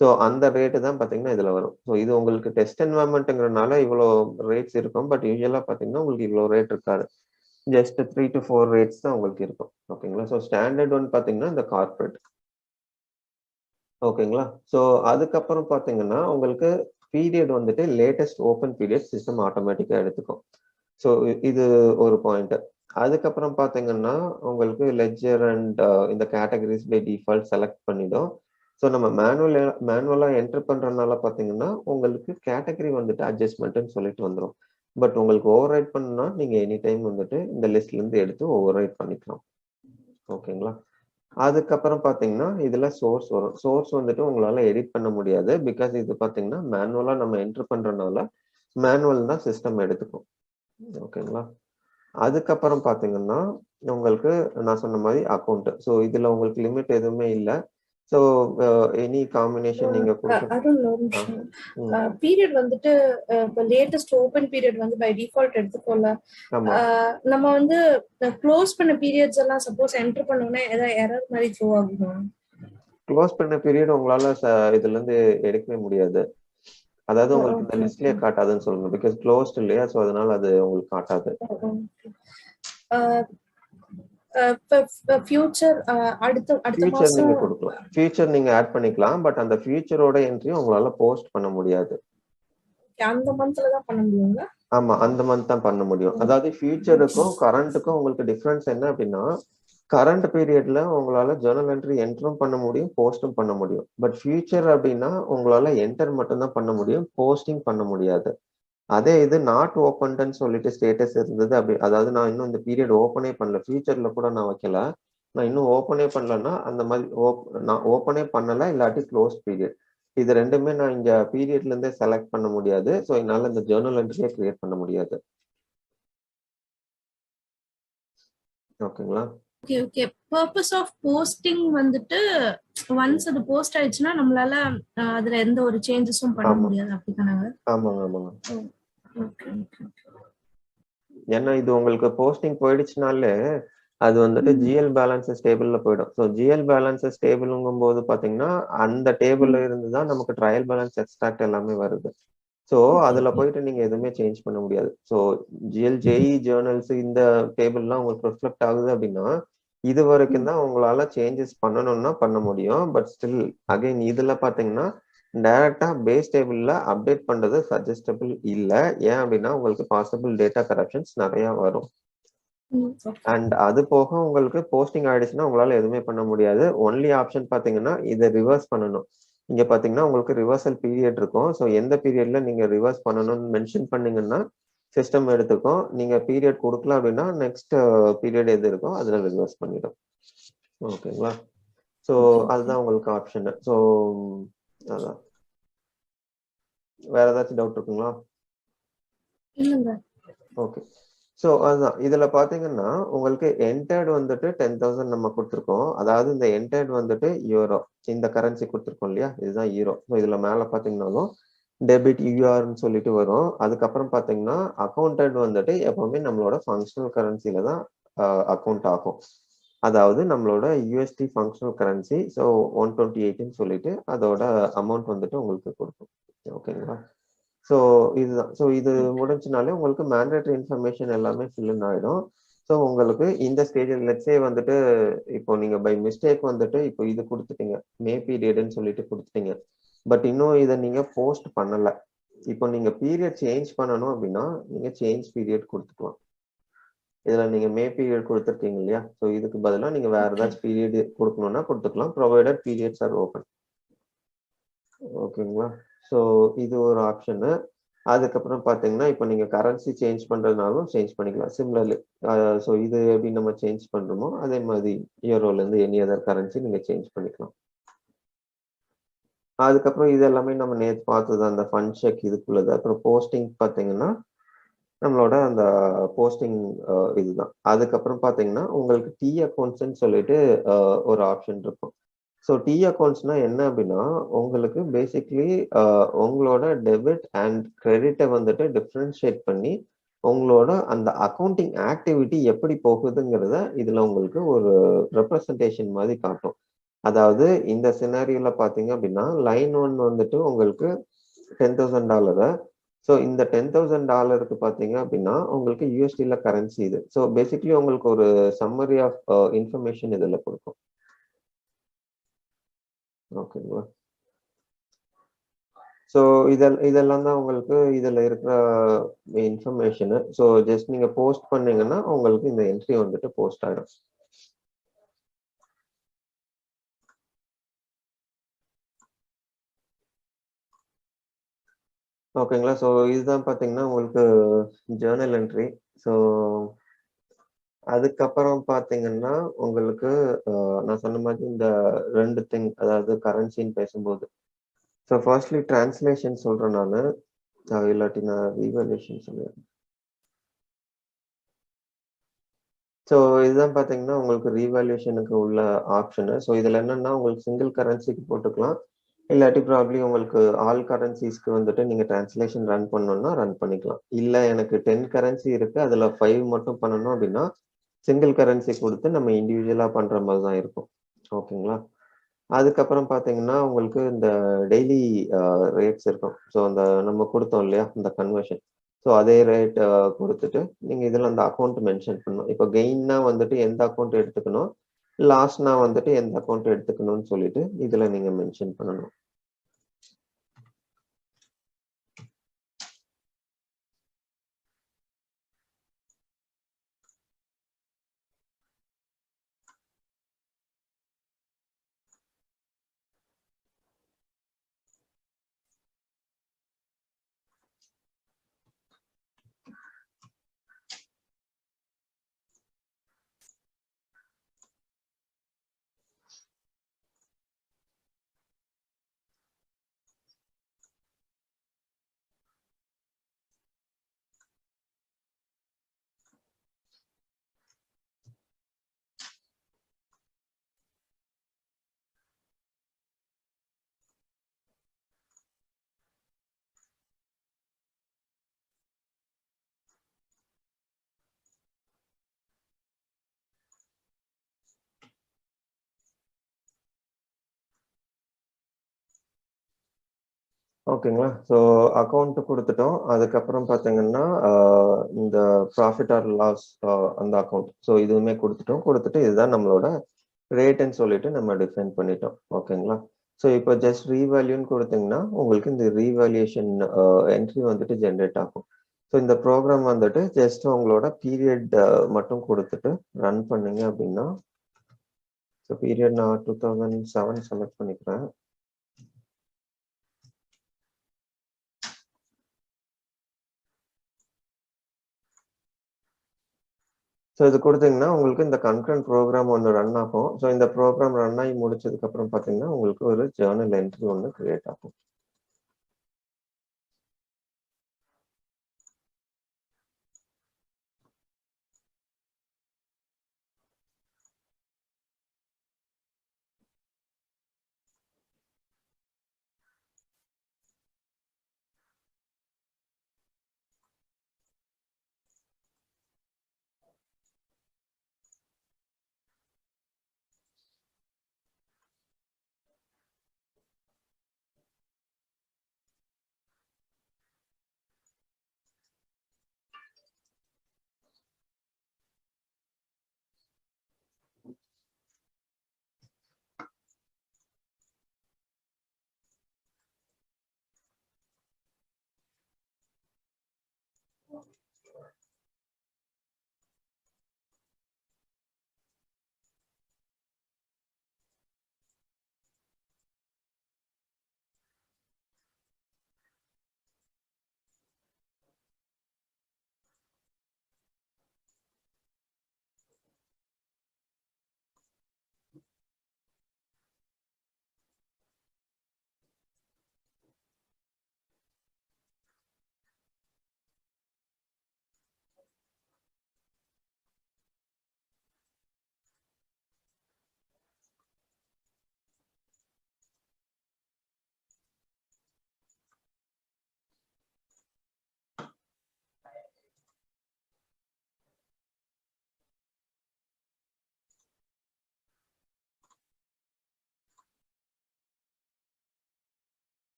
ஸோ அந்த ரேட்டு தான் பாத்தீங்கன்னா இதுல வரும். ஸோ இது உங்களுக்கு டெஸ்ட் என்வரன்மெண்ட்ங்கிறதுனால இவ்வளோ ரேட்ஸ் இருக்கும். பட் யூஸ்வலா பாத்தீங்கன்னா உங்களுக்கு இவ்வளோ ரேட் இருக்காது. ஜஸ்ட் 3 to 4 ரேட்ஸ் தான் உங்களுக்கு இருக்கும். ஓகேங்களா? ஸோ ஸ்டாண்டர்ட் ஒன் பாத்தீங்கன்னா இந்த கார்பரேட். ஓகேங்களா? ஸோ அதுக்கப்புறம் பாத்தீங்கன்னா உங்களுக்கு பீரியட் வந்துட்டு லேட்டஸ்ட் ஓப்பன் பீரியட் சிஸ்டம் ஆட்டோமேட்டிக்கா எடுத்துக்கும். ஸோ இது ஒரு பாயிண்ட். அதுக்கப்புறம் பாத்தீங்கன்னா உங்களுக்கு லெட்ஜர் அண்ட் இந்த கேட்டகரிஸ் பை டிஃபால்ட் செலக்ட் பண்ணிடும். ஸோ நம்ம மேனுவலா என்டர் பண்றதுனால பாத்தீங்கன்னா உங்களுக்கு கேட்டகரி வந்துட்டு அட்ஜஸ்ட்மெண்ட்னு சொல்லிட்டு வந்துடும். பட் உங்களுக்கு ஓவர் ரைட் பண்ணா நீங்க எனி டைம் வந்துட்டு இந்த லிஸ்ட்ல இருந்து எடுத்து ஓவர் ரைட் பண்ணிக்கலாம். ஓகேங்களா? அதுக்கப்புறம் பாத்தீங்கன்னா இதுல சோர்ஸ் வரும். சோர்ஸ் வந்துட்டு உங்களால எடிட் பண்ண முடியாது. பிகாஸ் இது பாத்தீங்கன்னா மேனுவலா நம்ம என்டர் பண்றதுனால மேனுவல் தான் சிஸ்டம் எடுத்துக்கும். ஓகேங்களா? அதுக்கப்புறம் பாத்தீங்கன்னா உங்களுக்கு நான் சொன்ன மாதிரி அக்கௌண்ட். ஸோ இதுல உங்களுக்கு லிமிட் எதுவுமே இல்லை. ஸோ எனி காம்பினேஷன் நீங்க
பீரியட் வந்துட்டு இப்போ லேட்டஸ்ட் ஓபன் பீரியட் வந்து பை டிஃபால்ட் எடுத்துக்கோல, நம்ம வந்து க்ளோஸ் பண்ண பீரியட்ஸ் எல்லாம் சப்போஸ் என்டர் பண்ணோம்னா ஏதாவது எரர் மாதிரி த்ரோ ஆகுமா?
க்ளோஸ் பண்ண பீரியட் உங்களால இதுல இருந்து எடுக்கவே முடியாது. அதாவது உங்களுக்கு இந்த லிஸ்ட்லயே காட்டாதுன்னு சொல்லணும். பிகாஸ் க்ளோஸ்ட் இல்லையா, ஸோ அதனால அது உங்களுக்கு காட்டாது. ஃபியூச்சர் நீங்க கொடுக்கலாம். ஃபியூச்சர் நீங்க ஆட் பண்ணிக்கலாம். பட் அந்த ஃபியூச்சரோட என்ட்ரி உங்களால போஸ்ட் பண்ண முடியாது.
அந்த மந்த்ல தான் பண்ண முடியுங்களா?
ஆமா, அந்த மந்த் தான் பண்ண முடியும். அதாவது ஃபியூச்சருக்கும் கரண்ட்டுக்கும் உங்களுக்கு டிஃபரன்ஸ் என்ன அப்படின்னா, கரண்ட் பீரியட்ல உங்களால ஜர்னல் என்ட்ரி என்டரும் பண்ண முடியும், போஸ்டும் பண்ண முடியும். பட் ஃபியூச்சர் அப்படின்னா உங்களால என்டர் மட்டும் தான் பண்ண முடியும், போஸ்டிங் பண்ண முடியாது. அதே இது நாட் ஓப்பன்ன்னு சொல்லிட்டு ஸ்டேட்டஸ் இருந்தது அப்படி, அதாவது நான் இன்னும் இந்த பீரியட் ஓப்பனே பண்ணல, ஃபியூச்சர்ல கூட நான் வைக்கல, நான் இன்னும் ஓப்பனே பண்ணலன்னா அந்த மாதிரி நான் ஓப்பனே பண்ணல இல்லாட்டி க்ளோஸ் பீரியட், இது ரெண்டுமே நான் இங்க பீரியட்ல இருந்தே செலக்ட் பண்ண முடியாது. ஸோ என்னால இந்த ஜர்னல் என்ட்ரியே கிரியேட் பண்ண முடியாது. ஓகேங்களா?
Okay okay. Purpose of posting வந்துட்டு ஒன்ஸ் அது போஸ்ட் ஆயிடுச்சுன்னா நம்மளால அதுல எந்த ஒரு சேஞ்சஸும் பண்ண முடியாது, அப்படிதானே?
ஆமாங்க ஆமாங்க. ஏன்னா இது உங்களுக்கு போஸ்டிங் போயிடுச்சுனாலே அது வந்துட்டு ஜிஎல் பேலன்சஸ் டேபிள்ல போயிடும். ஸோ ஜிஎல் பேலன்சஸ் டேபிள்ங்கும் போது பாத்தீங்கன்னா அந்த டேபிள்ல இருந்து தான் நமக்கு ட்ரையல் பேலன்ஸ் எக்ஸ்ட்ராக்ட் எல்லாமே வருது. ஸோ அதுல போயிட்டு நீங்க எதுவுமே சேஞ்ச் பண்ண முடியாது. ஸோ ஜேஇ ஜேர்னல்ஸ் இந்த டேபிள்லாம் உங்களுக்கு ரிஃப்ளெக்ட் ஆகுது அப்படின்னா இது வரைக்கும் தான் உங்களால சேஞ்சஸ் பண்ணணும்னா பண்ண முடியும். பட் ஸ்டில் அகைன் இதுல பாத்தீங்கன்னா டைரக்டா பேஸ் டேபிள்ல அப்டேட் பண்றது சஜஸ்டபிள் இல்லை. ஏன் அப்படின்னா உங்களுக்கு பாசிபிள் டேட்டா கரப்ஷன்ஸ் நிறைய வரும். அண்ட் அது போக உங்களுக்கு போஸ்டிங் ஆயிடுச்சுன்னா உங்களால எதுவுமே பண்ண முடியாது. ஒன்லி ஆப்ஷன் பாத்தீங்கன்னா இதை ரிவர்ஸ் பண்ணணும். இங்க பாத்தீங்கன்னா உங்களுக்கு ரிவர்சல் பீரியட் இருக்கும். ஸோ எந்த பீரியட்ல நீங்க ரிவர்ஸ் பண்ணணும்னு மென்ஷன் பண்ணீங்கன்னா சிஸ்டம் எடுத்துக்கும். நீங்க பீரியட் கொடுக்கல அப்படின்னா நெக்ஸ்ட் பீரியட் எது இருக்கோ அதுல ரிவர்ஸ் பண்ணிடும். ஓகேங்களா? ஸோ அதுதான் உங்களுக்கு ஆப்ஷன். ஸோ அதான். வேற ஏதாச்சும் டவுட் இருக்குங்களா? ஓகே. ஸோ அதுதான் இதுல பாத்தீங்கன்னா உங்களுக்கு என்டர்ட் வந்துட்டு 10,000 நம்ம கொடுத்துருக்கோம். அதாவது இந்த என்டர்ட் வந்துட்டு யூரோ, இந்த கரன்சி கொடுத்துருக்கோம் இல்லையா, இதுதான் யூரோ. ஸோ இதுல மேல பாத்தீங்கன்னாலும் டெபிட் யூஆர்னு சொல்லிட்டு வரும். அதுக்கப்புறம் பாத்தீங்கன்னா அக்கௌண்டட் வந்துட்டு எப்பவுமே நம்மளோட ஃபங்க்ஷனல் கரன்சில தான் அக்கௌண்ட் ஆகும். அதாவது நம்மளோட யூஎஸ்டி ஃபங்க்ஷனல் கரன்சி. ஸோ 128ன்னு சொல்லிட்டு அதோட அமௌண்ட் வந்துட்டு உங்களுக்கு கொடுக்கும். ஓகேங்களா? ஸோ இதுதான். ஸோ இது முடிஞ்சுனாலே உங்களுக்கு மேண்டேட்டரி இன்ஃபர்மேஷன் எல்லாமே ஃபில் ஆயிடும். ஸோ உங்களுக்கு இந்த ஸ்டேஜில் லெட்ஸே வந்துட்டு இப்போ நீங்க பை மிஸ்டேக் வந்துட்டு இப்போ இது கொடுத்துட்டீங்க, மே பீரியட்னு சொல்லிட்டு கொடுத்துட்டீங்க. பட் இன்னும் இதை நீங்க போஸ்ட் பண்ணல. இப்போ நீங்க பீரியட் சேஞ்ச் பண்ணணும் அப்படின்னா நீங்க சேஞ்ச் பீரியட் கொடுத்துக்கலாம். இதுல நீங்க மே பீரியட் கொடுத்துருக்கீங்க இல்லையா, ஸோ இதுக்கு பதிலாக நீங்க வேற ஏதாச்சும் பீரியட் கொடுக்கணும்னா கொடுத்துக்கலாம், ப்ரொவைடட் பீரியட்ஸ் ஆர் ஓப்பன். ஓகேங்களா? ஸோ இது ஒரு ஆப்ஷனு. அதுக்கப்புறம் பார்த்தீங்கன்னா இப்போ நீங்க கரன்சி சேஞ்ச் பண்றதுனாலும் சேஞ்ச் பண்ணிக்கலாம் சிமிலர்லி. ஸோ இது எப்படி நம்ம சேஞ்ச் பண்றோமோ அதே மாதிரி யூரோலேருந்து எனி அதர் கரன்சி நீங்க சேஞ்ச் பண்ணிக்கலாம். அதுக்கப்புறம் இது எல்லாமே நம்ம நேற்று பார்த்தது அந்த ஃபண்ட் செக் இதுக்குள்ளது. அப்புறம் போஸ்டிங் பார்த்தீங்கன்னா நம்மளோட அந்த போஸ்டிங் இதுதான். அதுக்கப்புறம் பார்த்தீங்கன்னா உங்களுக்கு டி அக்கௌண்ட்ஸ்ன்னு சொல்லிட்டு ஒரு ஆப்ஷன் இருக்கும். ஸோ டி அக்கௌண்ட்ஸ்னா என்ன அப்படின்னா உங்களுக்கு பேசிக்லி உங்களோட டெபிட் அண்ட் கிரெடிட்டை வந்துட்டு டிஃப்ரென்ஷியேட் பண்ணி உங்களோட அந்த அக்கௌண்டிங் ஆக்டிவிட்டி எப்படி போகுதுங்கிறத இதுல உங்களுக்கு ஒரு ரெப்ரசன்டேஷன் மாதிரி காட்டும். அதாவது இந்த சினாரியோல பாத்தீங்க அப்படின்னா லைன் 1 வந்துட்டு உங்களுக்கு $10,000. ஸோ இந்த $10,000 பாத்தீங்க அப்படின்னா உங்களுக்கு யூஎஸ்டில கரன்சி இது. ஸோ பேசிக்லி உங்களுக்கு ஒரு சம்மரி ஆஃப் இன்ஃபர்மேஷன் இதுல கொடுக்கும். ஓகேங்களா? ஸோ இதெல்லாம் தான் உங்களுக்கு இதுல இருக்கிற இன்ஃபர்மேஷனு. ஸோ ஜஸ்ட் நீங்க போஸ்ட் பண்ணீங்கன்னா உங்களுக்கு இந்த என்ட்ரி வந்துட்டு போஸ்ட் ஆயிடும். ஓகேங்களா? ஸோ இதுதான் பார்த்தீங்கன்னா உங்களுக்கு ஜேர்னல் என்ட்ரி. ஸோ அதுக்கப்புறம் பார்த்தீங்கன்னா உங்களுக்கு நான் சொன்ன மாதிரி இந்த 2 திங், அதாவது கரன்சின்னு பேசும்போது ஸோ ஃபர்ஸ்ட்லி டிரான்ஸ்லேஷன் சொல்றேன் நான், இல்லாட்டி நான் ரீவேல்யூஷன் சொல்லுவேன். ஸோ இதுதான் பார்த்தீங்கன்னா உங்களுக்கு ரீவேல்யூஷனுக்கு உள்ள ஆப்ஷனு. ஸோ இதில் என்னன்னா உங்களுக்கு சிங்கிள் கரன்சிக்கு போட்டுக்கலாம், இல்லாட்டி ப்ராப்ளி உங்களுக்கு ஆல் கரன்சிஸ்க்கு வந்துட்டு நீங்கள் டிரான்ஸ்லேஷன் ரன் பண்ணணும்னா ரன் பண்ணிக்கலாம். இல்லை எனக்கு 10 கரன்சி இருக்கு அதில் 5 மட்டும் பண்ணணும் அப்படின்னா சிங்கிள் கரன்சி கொடுத்து நம்ம இண்டிவிஜுவலாக பண்ணுற மாதிரி தான் இருக்கும். ஓகேங்களா? அதுக்கப்புறம் பார்த்தீங்கன்னா உங்களுக்கு இந்த டெய்லி ரேட்ஸ் இருக்கும். ஸோ அந்த நம்ம கொடுத்தோம் இல்லையா இந்த கன்வர்ஷன், ஸோ அதே ரேட் கொடுத்துட்டு நீங்கள் இதில் அந்த அக்கௌண்ட் மென்ஷன் பண்ணணும். இப்போ கெயின்னா வந்துட்டு எந்த அக்கௌண்ட் எடுத்துக்கணும், லாஸ்ட்னா வந்துட்டு எந்த அக்கௌண்ட் எடுத்துக்கணும்னு சொல்லிட்டு இதில் நீங்கள் மென்ஷன் பண்ணணும். ஓகேங்களா? ஸோ அக்கௌண்ட் கொடுத்துட்டோம். அதுக்கப்புறம் பார்த்தீங்கன்னா இந்த ப்ராஃபிட் ஆர் லாஸ் அந்த அக்கௌண்ட், ஸோ இதுவுமே கொடுத்துட்டோம். கொடுத்துட்டு இதுதான் நம்மளோட ரேட்டுன்னு சொல்லிட்டு நம்ம டிஃபைன் பண்ணிட்டோம். ஓகேங்களா? ஸோ இப்போ ஜஸ்ட் ரீவேல்யூன்னு கொடுத்தீங்கன்னா உங்களுக்கு இந்த ரீவேல்யூஷன் என்ட்ரி வந்துட்டு ஜென்ரேட் ஆகும். ஸோ இந்த ப்ரோக்ராம் வந்துட்டு ஜஸ்ட் உங்களோட பீரியட் மட்டும் கொடுத்துட்டு ரன் பண்ணீங்க அப்படின்னா, ஸோ பீரியட் நான் 2007 செலக்ட் பண்ணிக்கிறேன். ஸோ இது கொடுத்தீங்கன்னா உங்களுக்கு இந்த கன்கரண்ட் ப்ரோக்ராம் ஒன்று ரன் ஆகும். ஸோ இந்த ப்ரோக்ராம் ரன் ஆகி முடிச்சதுக்கு அப்புறம் பார்த்தீங்கன்னா உங்களுக்கு ஒரு ஜேர்னல் என்ட்ரி ஒன்று கிரியேட் ஆகும்.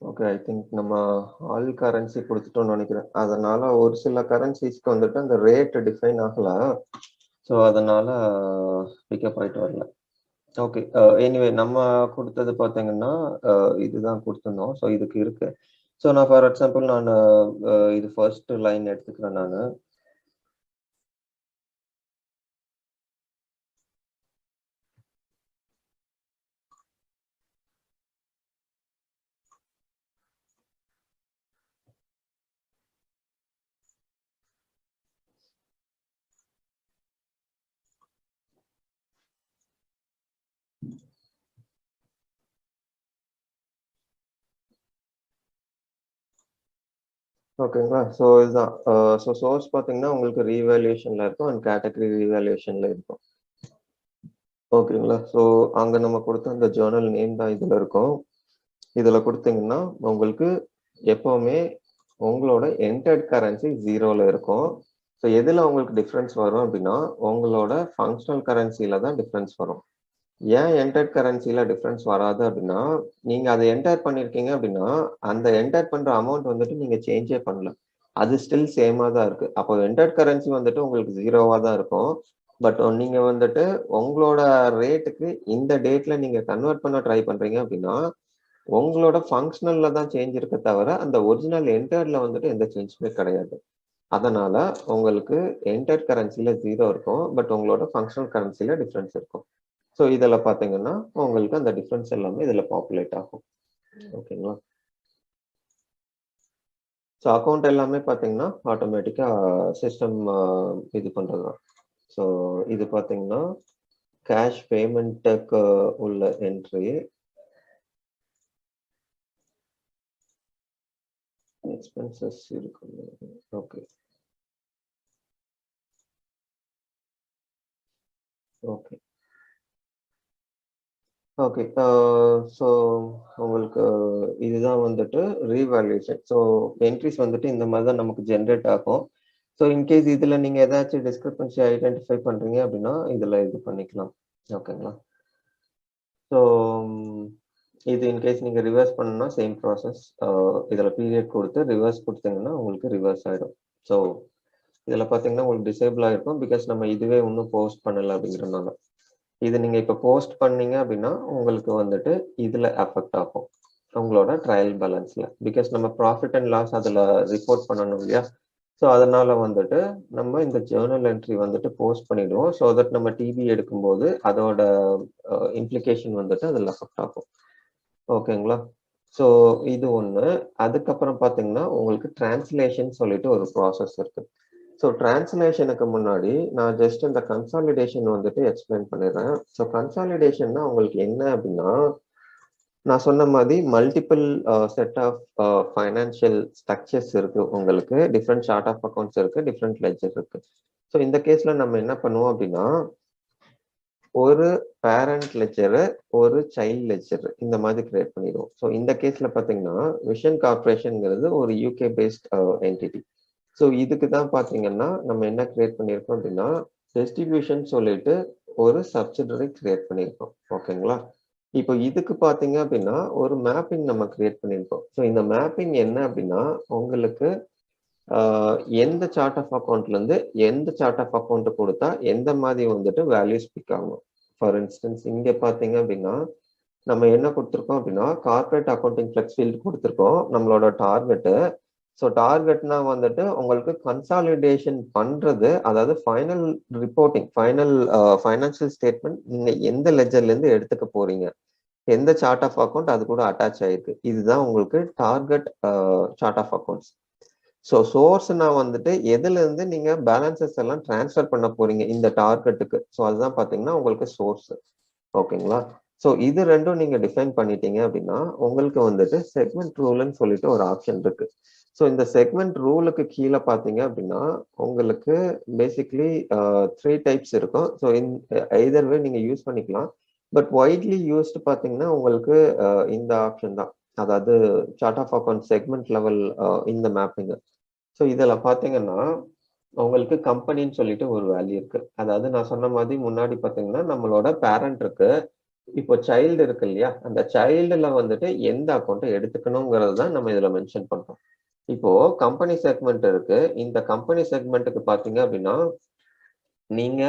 ஓகே, ஐ திங்க் நம்ம ஆல் கரன்சி கொடுத்துட்டோம்னு நினைக்கிறேன். அதனால ஒரு சில கரன்சிஸ்க்கு வந்துட்டு அந்த ரேட் டிஃபைன் ஆகல. ஸோ அதனால பிக்கப் ஆயிட்டு வரல. ஓகே, எனிவே நம்ம கொடுத்தது பார்த்தீங்கன்னா இதுதான் கொடுத்துருந்தோம். ஸோ இதுக்கு இருக்கு. ஸோ நான் ஃபார் எக்ஸாம்பிள் நான் இது ஃபர்ஸ்ட் லைன் எடுத்துக்கிறேன் நான். ஓகேங்களா? ஸோ இதுதான். ஸோ சோர்ஸ் பார்த்தீங்கன்னா உங்களுக்கு ரீவேல்யூஷன்ல இருக்கும் அண்ட் கேட்டகரி ரீவேல்யூஷன்ல இருக்கும். ஓகேங்களா? ஸோ அங்க நம்ம கொடுத்த அந்த ஜேர்னல் நேம் தான் இதுல இருக்கும். இதுல கொடுத்தீங்கன்னா உங்களுக்கு எப்பவுமே உங்களோட என்டர்ட் கரன்சி 0ல இருக்கும். ஸோ எதுல உங்களுக்கு டிஃபரன்ஸ் வரும் அப்படின்னா உங்களோட ஃபங்க்ஷனல் கரன்சில தான் டிஃபரன்ஸ் வரும். ஏன் என்டர்ட் கரன்சில டிஃபரன்ஸ் வராது அப்படின்னா நீங்க அதை என்டர் பண்ணிருக்கீங்க அப்படின்னா அந்த என்டர் பண்ற அமௌண்ட் வந்துட்டு நீங்க சேஞ்சே பண்ணல, அது ஸ்டில் சேமா தான் இருக்கு. அப்போ என்டர்ட் கரன்சி வந்துட்டு உங்களுக்கு 0வா தான் இருக்கும். பட் நீங்க வந்துட்டு உங்களோட ரேட்டுக்கு இந்த டேட்ல நீங்க கன்வெர்ட் பண்ண ட்ரை பண்றீங்க அப்படின்னா உங்களோட ஃபங்க்ஷனல்ல தான் சேஞ்ச் இருக்க தவிர அந்த ஒரிஜினல் என்டர்ட்ல வந்துட்டு எந்த சேஞ்சுமே கிடையாது. அதனால உங்களுக்கு என்டர்ட் கரன்சில 0 இருக்கும், பட் உங்களோட ஃபங்க்ஷனல் கரன்சில டிஃபரன்ஸ் இருக்கும். ஸோ இதில் பார்த்தீங்கன்னா உங்களுக்கு அந்த டிஃபரன்ஸ் எல்லாமே இதில் பாப்புலேட் ஆகும். ஓகேங்களா? ஸோ அக்கௌண்ட் எல்லாமே பார்த்தீங்கன்னா ஆட்டோமேட்டிக்காக சிஸ்டம் இது பண்ணுறது தான். ஸோ இது பார்த்தீங்கன்னா கேஷ் பேமெண்ட்டுக்கு உள்ள என்ட்ரி, எக்ஸ்பென்சஸ் இருக்கு. Okay okay okay. ஸோ உங்களுக்கு இதுதான் வந்துட்டு ரீவேல்யூஷன். ஸோ என்ட்ரிஸ் வந்துட்டு இந்த மாதிரி தான் நமக்கு ஜென்ரேட் ஆகும். ஸோ இன்கேஸ் இதில் நீங்கள் ஏதாச்சும் டிஸ்கிரிப்பன்சி ஐடென்டிஃபை பண்ணுறீங்க அப்படின்னா இதில் இது பண்ணிக்கலாம். ஓகேங்களா? ஸோ இது இன்கேஸ் நீங்கள் ரிவர்ஸ் பண்ணணும்னா சேம் ப்ராசஸ். இதில் பீரியட் கொடுத்து ரிவர்ஸ் கொடுத்தீங்கன்னா உங்களுக்கு ரிவர்ஸ் ஆகிடும். ஸோ இதில் பார்த்தீங்கன்னா உங்களுக்கு டிசேபிள் ஆகிருக்கும், பிகாஸ் நம்ம இதுவே இன்னும் போஸ்ட் பண்ணலை அப்படிங்கிறனால. இது நீங்கள் இப்போ போஸ்ட் பண்ணீங்க அப்படின்னா உங்களுக்கு வந்துட்டு இதில் அஃபெக்ட் ஆகும். உங்களோட ட்ரையல் பேலன்ஸ்ல. பிகாஸ் நம்ம ப்ராஃபிட் அண்ட் லாஸ் அதுல ரிப்போர்ட் பண்ணணும் இல்லையா? ஸோ அதனால வந்துட்டு நம்ம இந்த ஜேர்னல் என்ட்ரி வந்துட்டு போஸ்ட் பண்ணிடுவோம். ஸோ தட் நம்ம டிபி எடுக்கும்போது அதோட இம்ப்ளிகேஷன் வந்துட்டு அதில் அஃபெக்ட் ஆகும். ஓகேங்களா? ஸோ இது ஒன்று. அதுக்கப்புறம் பார்த்தீங்கன்னா உங்களுக்கு டிரான்ஸ்லேஷன் சொல்லிட்டு ஒரு ப்ராசஸ் இருக்கு. ஸோ டிரான்ஸ்லேஷனுக்கு முன்னாடி நான் ஜஸ்ட் இந்த கன்சாலிடேஷன் வந்துட்டு எக்ஸ்பிளைன் பண்ணிடுறேன். ஸோ கன்சாலிடேஷன்னா உங்களுக்கு என்ன அப்படின்னா, நான் சொன்ன மாதிரி multiple set of financial structures இருக்கு உங்களுக்கு. டிஃப்ரெண்ட் சார்ட் ஆஃப் அக்கௌண்ட்ஸ் இருக்கு, டிஃப்ரெண்ட் லெட்ஜர் இருக்கு. ஸோ இந்த கேஸ்ல நம்ம என்ன பண்ணுவோம் அப்படின்னா, ஒரு பேரண்ட் லெட்ஜர், ஒரு சைல்ட் லெட்ஜர் இந்த மாதிரி கிரியேட் பண்ணிடுவோம். ஸோ இந்த கேஸ்ல பாத்தீங்கன்னா விஷன் கார்பரேஷன்ங்கிறது ஒரு யூகே பேஸ்ட் என்டிட்டி. ஸோ இதுக்கு தான் பாத்தீங்கன்னா நம்ம என்ன கிரியேட் பண்ணியிருக்கோம் அப்படின்னா, டிஸ்ட்ரிபியூஷன் சொல்லிட்டு ஒரு சப்சிடரி கிரியேட் பண்ணியிருக்கோம். ஓகேங்களா? இப்போ இதுக்கு பாத்தீங்க அப்படின்னா ஒரு மேப்பிங் நம்ம கிரியேட் பண்ணியிருக்கோம். ஸோ இந்த மேப்பிங் என்ன அப்படின்னா, உங்களுக்கு எந்த சார்ட் ஆஃப் அக்கௌண்ட்ல இருந்து எந்த சார்ட் ஆஃப் அக்கௌண்ட் கொடுத்தா எந்த மாதிரி வந்துட்டு வேல்யூஸ் பிக் ஆகும். ஃபார் இன்ஸ்டன்ஸ் இங்க பாத்தீங்க அப்படின்னா நம்ம என்ன கொடுத்துருக்கோம் அப்படின்னா, கார்பரேட் அக்கௌண்டிங் ஃபிளெக்ஸ் ஃபீல்டு கொடுத்துருக்கோம் நம்மளோட டார்கெட்டு. ஸோ டார்கெட்னா வந்துட்டு உங்களுக்கு கன்சாலிடேஷன் பண்றது, அதாவது final reporting, final financial statement நீங்க எந்த லெஜர்ல இருந்து எடுத்துக்க போறீங்க, எந்த சார்ட் ஆஃப் அக்கௌண்ட் அது கூட அட்டாச் ஆயிருக்கு, இதுதான் உங்களுக்கு target chart of accounts. So சோர்ஸ்னா வந்துட்டு எதுல இருந்து நீங்க பேலன்சஸ் எல்லாம் டிரான்ஸ்ஃபர் பண்ண போறீங்க இந்த டார்கெட்டுக்கு. ஸோ அதுதான் பாத்தீங்கன்னா உங்களுக்கு சோர்ஸ். ஓகேங்களா? ஸோ இது ரெண்டும் நீங்க டிஃபைன் பண்ணிட்டீங்க அப்படின்னா உங்களுக்கு வந்துட்டு செக்மெண்ட் ரூல்னு சொல்லிட்டு ஒரு ஆப்ஷன் இருக்கு. ஸோ இந்த செக்மெண்ட் ரூலுக்கு கீழே பார்த்தீங்க அப்படின்னா உங்களுக்கு பேசிக்லி 3 டைப்ஸ் இருக்கும். ஸோ எய்தர் வே நீங்க யூஸ் பண்ணிக்கலாம். பட் வைட்லி யூஸ்டு பார்த்தீங்கன்னா உங்களுக்கு இந்த ஆப்ஷன் தான், அதாவது chart of account segment level இந்த மேப்பிங். ஸோ இதில் பார்த்தீங்கன்னா உங்களுக்கு கம்பெனின்னு சொல்லிட்டு ஒரு வேல்யூ இருக்கு. அதாவது நான் சொன்ன மாதிரி முன்னாடி பார்த்தீங்கன்னா நம்மளோட பேரண்ட் இருக்கு, இப்போ சைல்டு இருக்கு இல்லையா, அந்த சைல்டுல வந்துட்டு எந்த அக்கௌண்ட்டை எடுத்துக்கணுங்கிறது தான் நம்ம இதுல மென்ஷன் பண்றோம். இப்போ கம்பெனி செக்மெண்ட் இருக்கு. இந்த கம்பெனி செக்மெண்ட்டுக்கு பாத்தீங்க அப்படின்னா நீங்க